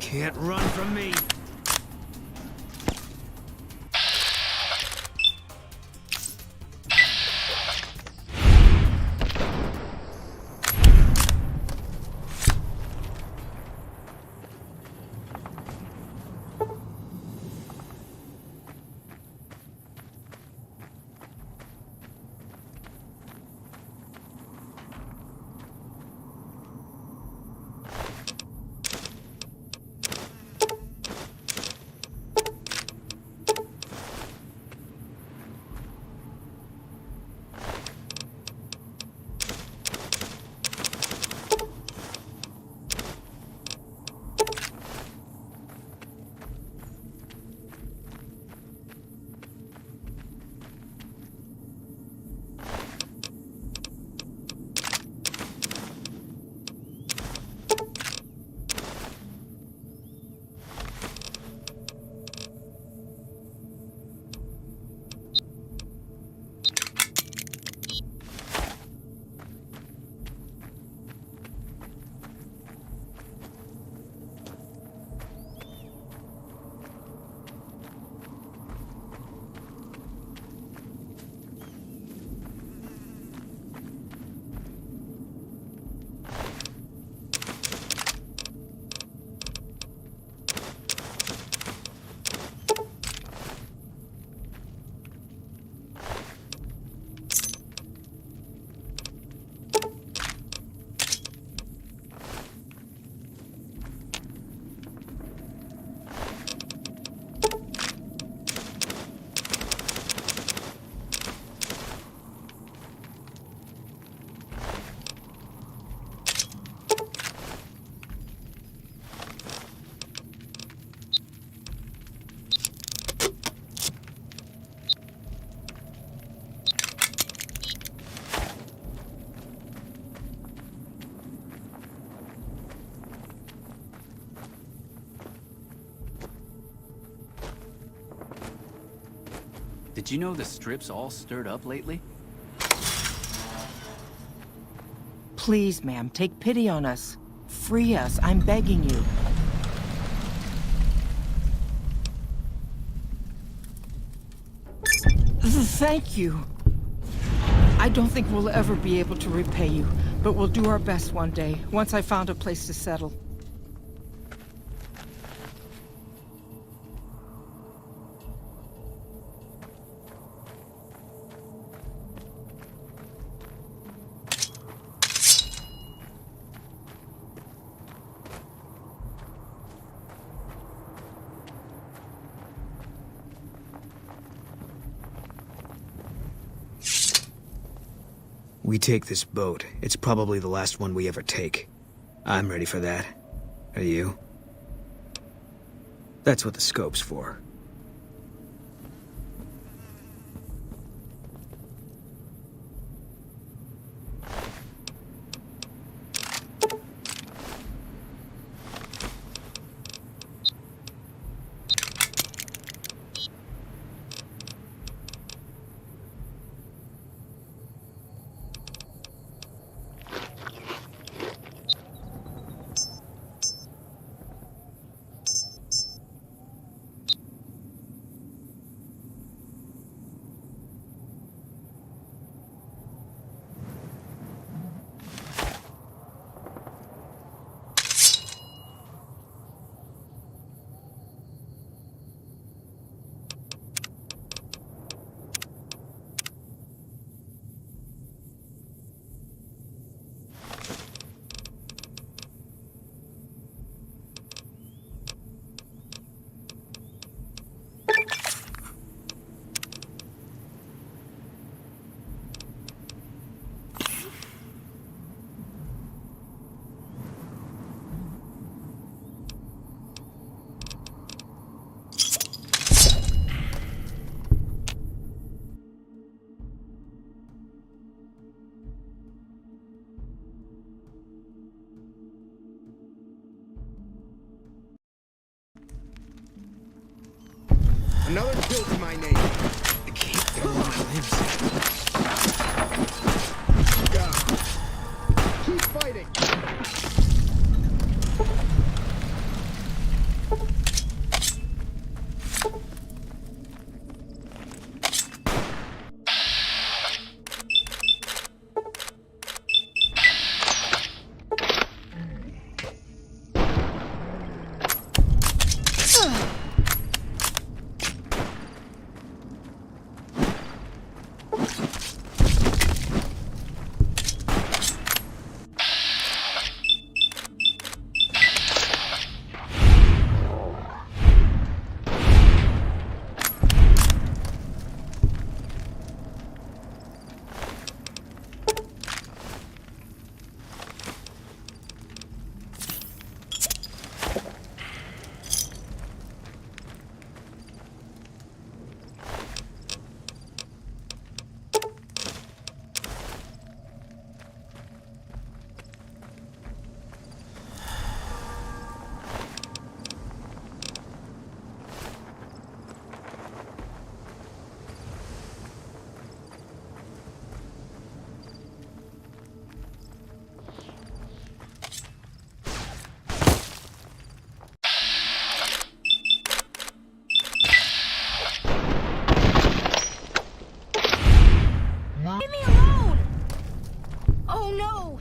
Can't run from me. Did you know the Strip's all stirred up lately? Please, ma'am, take pity on us. Free us, I'm begging you. Thank you. I don't think we'll ever be able to repay you, but we'll do our best one day, once I found a place to settle. We take this boat. It's probably the last one we ever take. I'm ready for that. Are you? That's what the scope's for. Another kill to my name. I can't feel my limbs. God. Keep fighting. Leave me alone! Oh no!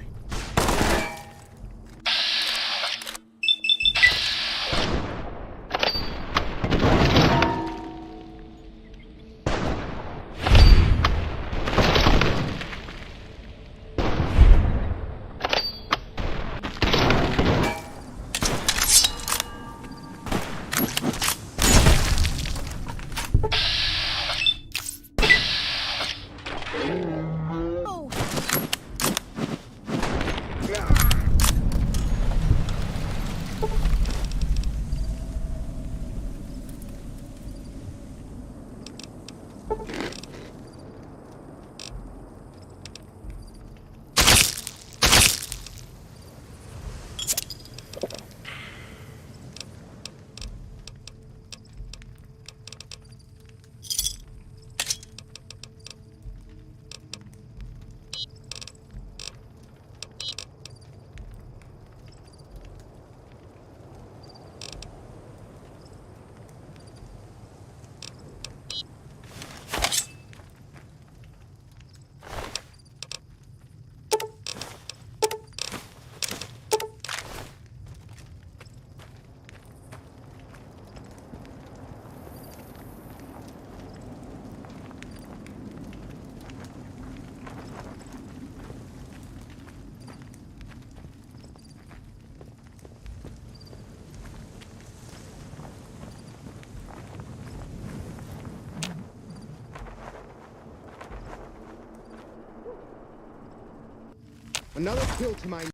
Another kill to my name.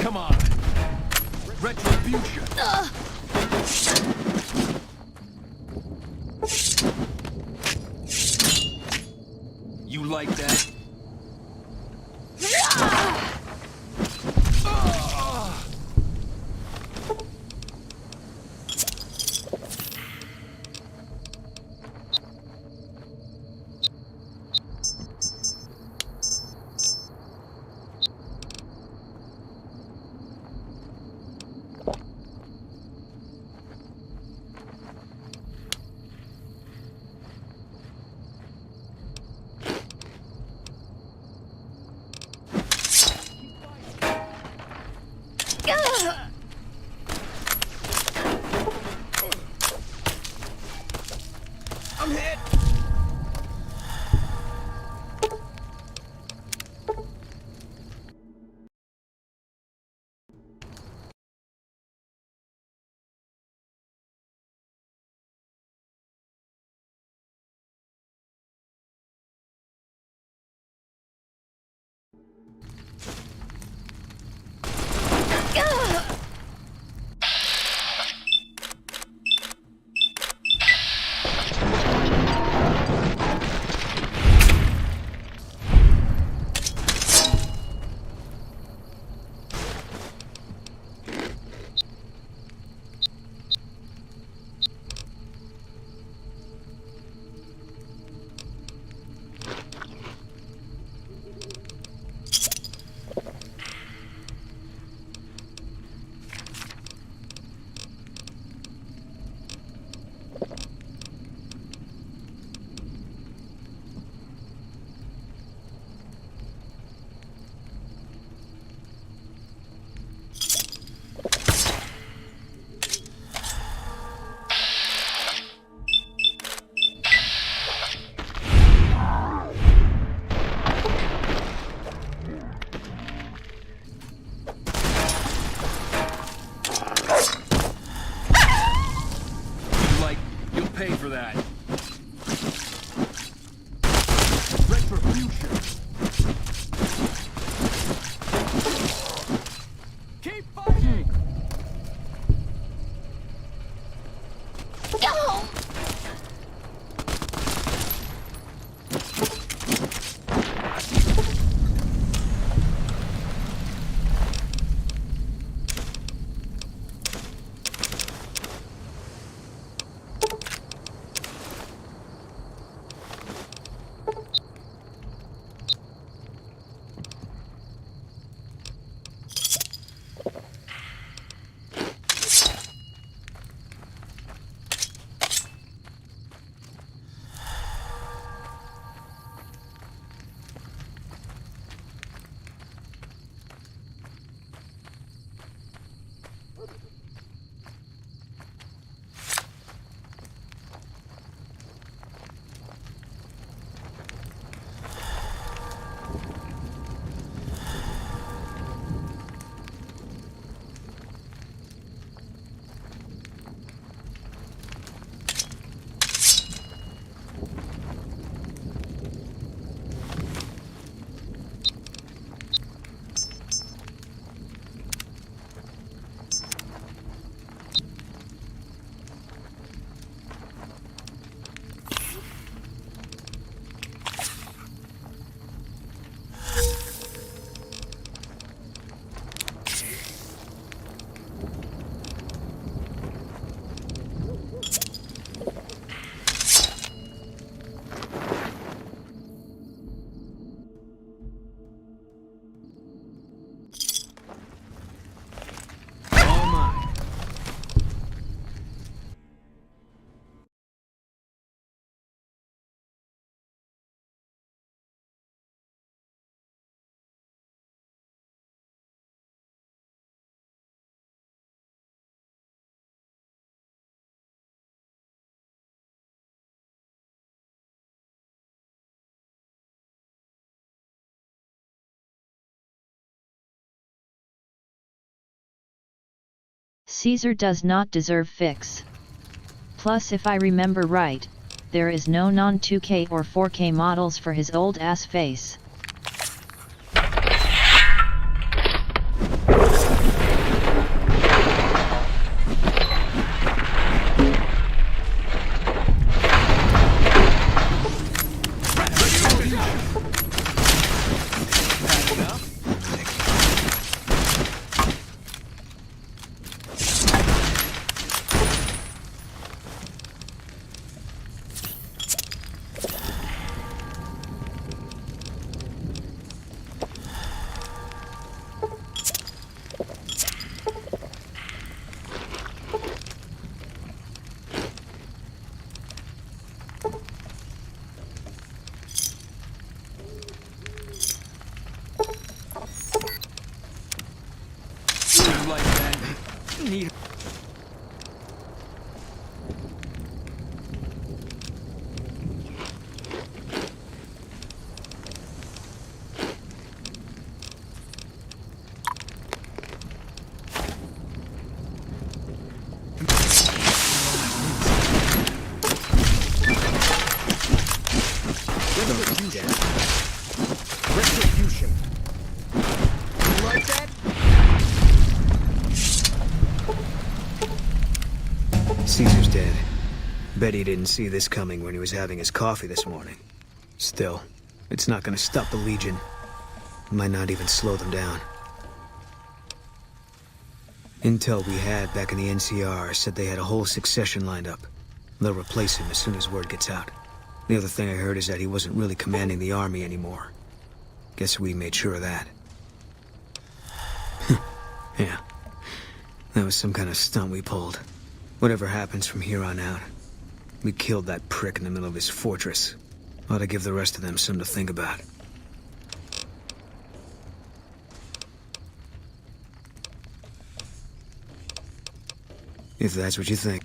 Come on. Retribution. You like that? Pay for that. Retribution. Keep fighting. Go! Caesar does not deserve fix. Plus, if I remember right, there is no non-2K or 4K models for his old ass face. Caesar's dead. Bet he didn't see this coming when he was having his coffee this morning. Still, it's not gonna stop the Legion. It might not even slow them down. Intel we had back in the NCR said they had a whole succession lined up. They'll replace him as soon as word gets out. The other thing I heard is that he wasn't really commanding the army anymore. Guess we made sure of that. Yeah. That was some kind of stunt we pulled. Whatever happens from here on out, we killed that prick in the middle of his fortress. Ought to give the rest of them something to think about. If that's what you think.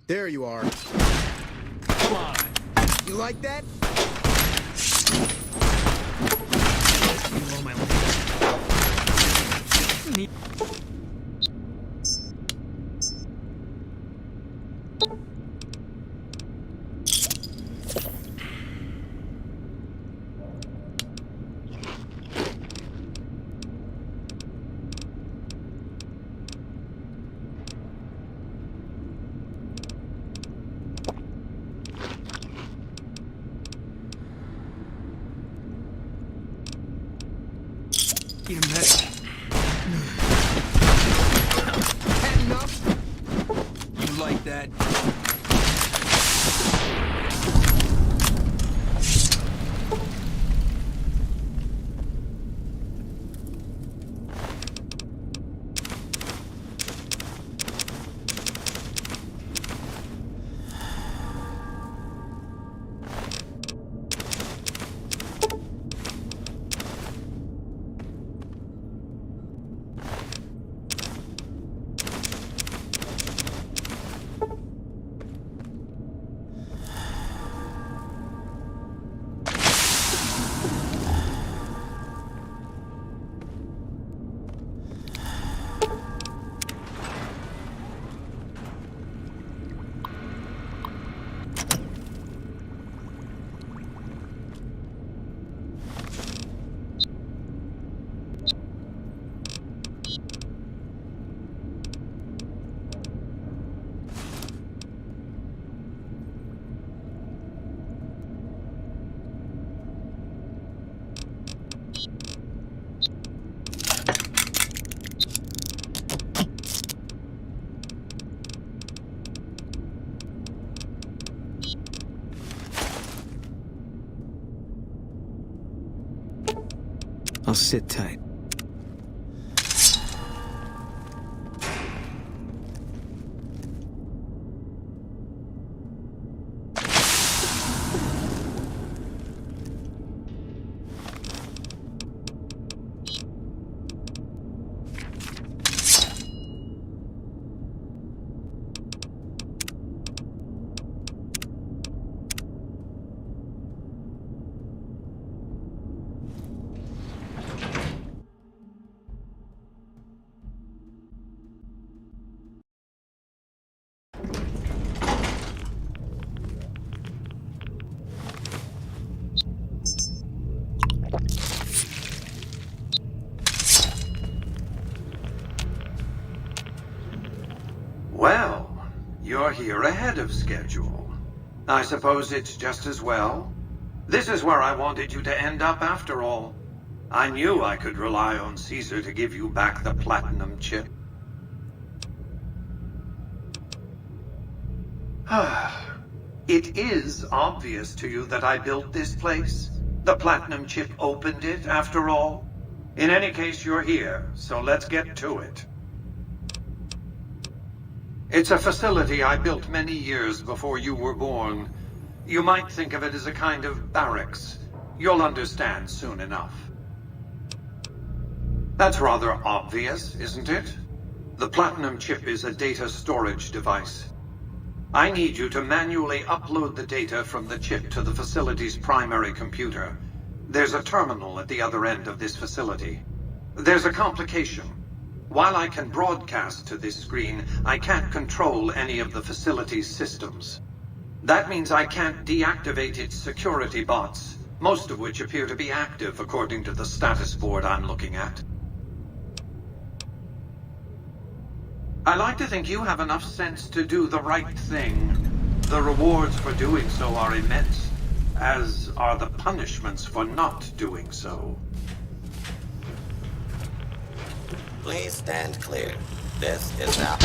There you are. Come on. You like that? You messed. Had enough? You like that? I'll sit tight. Well, you're here ahead of schedule. I suppose it's just as well. This is where I wanted you to end up after all. I knew I could rely on Caesar to give you back the platinum chip. It is obvious to you that I built this place. The Platinum Chip opened it, after all. In any case, you're here, so let's get to it. It's a facility I built many years before you were born. You might think of it as a kind of barracks. You'll understand soon enough. That's rather obvious, isn't it? The Platinum Chip is a data storage device. I need you to manually upload the data from the chip to the facility's primary computer. There's a terminal at the other end of this facility. There's a complication. While I can broadcast to this screen, I can't control any of the facility's systems. That means I can't deactivate its security bots, most of which appear to be active according to the status board I'm looking at. I like to think you have enough sense to do the right thing. The rewards for doing so are immense, as are the punishments for not doing so. Please stand clear. This is now.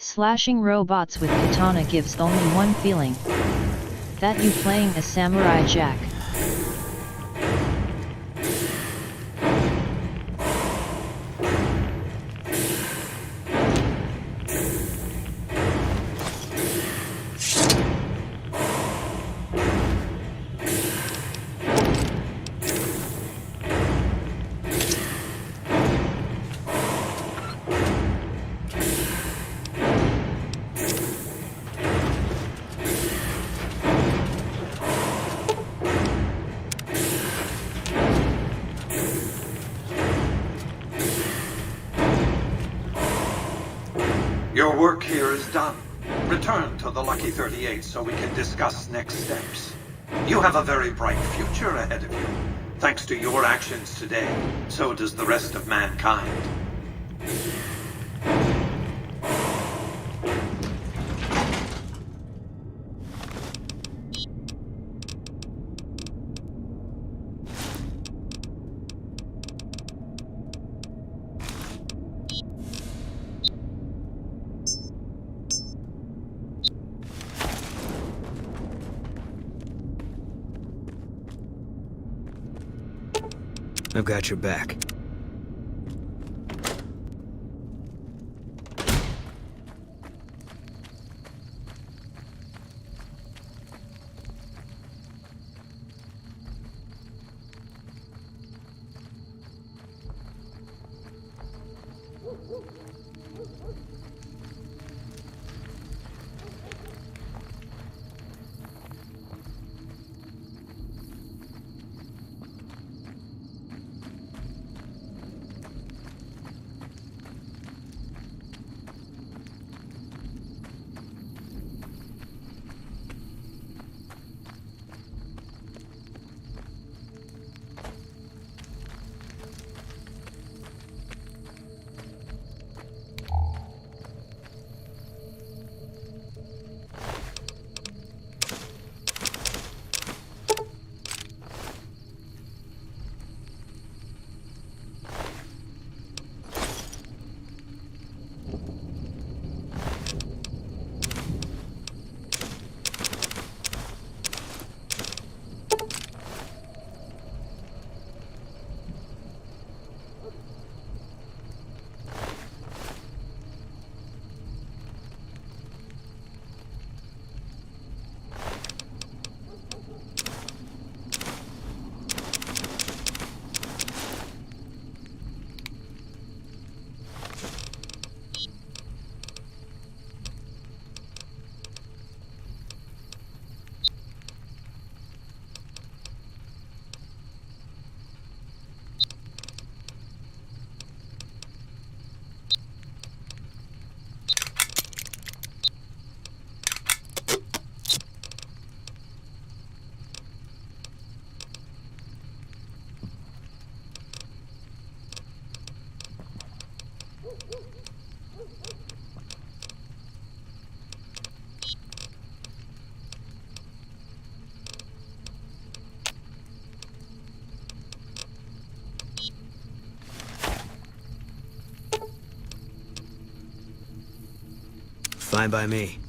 Slashing robots with katana gives only one feeling. That you playing a Samurai Jack. Your work here is done. Return to the Lucky 38 so we can discuss next steps. You have a very bright future ahead of you. Thanks to your actions today, so does the rest of mankind. I've got your back. Fine by me.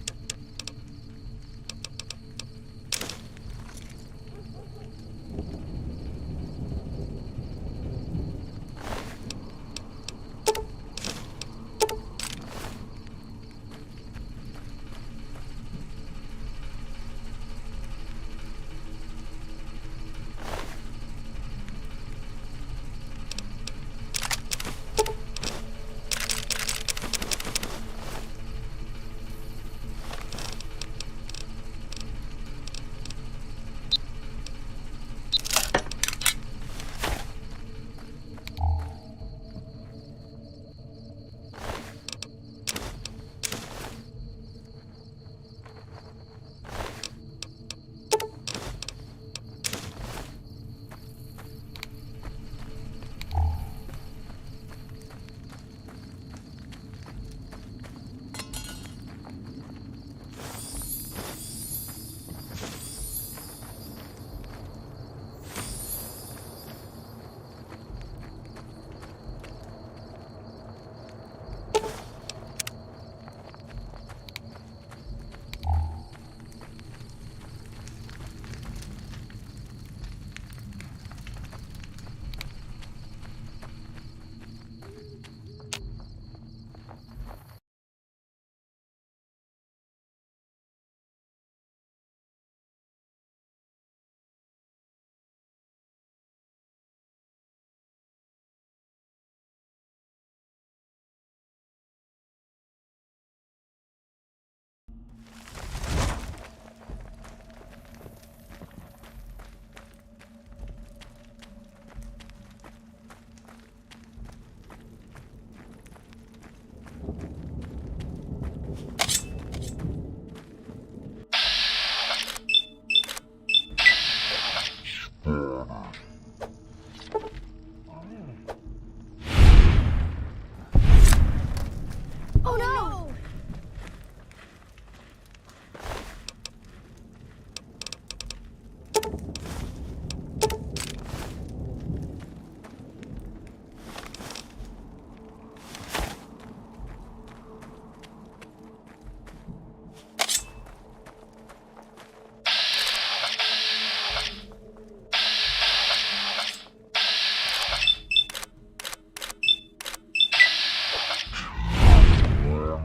Oh no!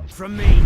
From me.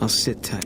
I'll sit tight.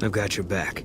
I've got your back.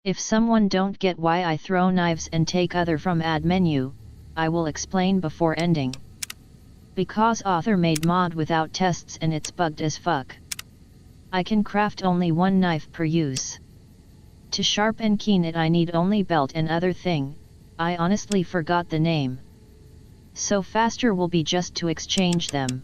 If someone don't get why I throw knives and take other from add menu, I will explain before ending. Because author made mod without tests and it's bugged as fuck. I can craft only one knife per use. To sharp and keen it I need only belt and other thing, I honestly forgot the name. So faster will be just to exchange them.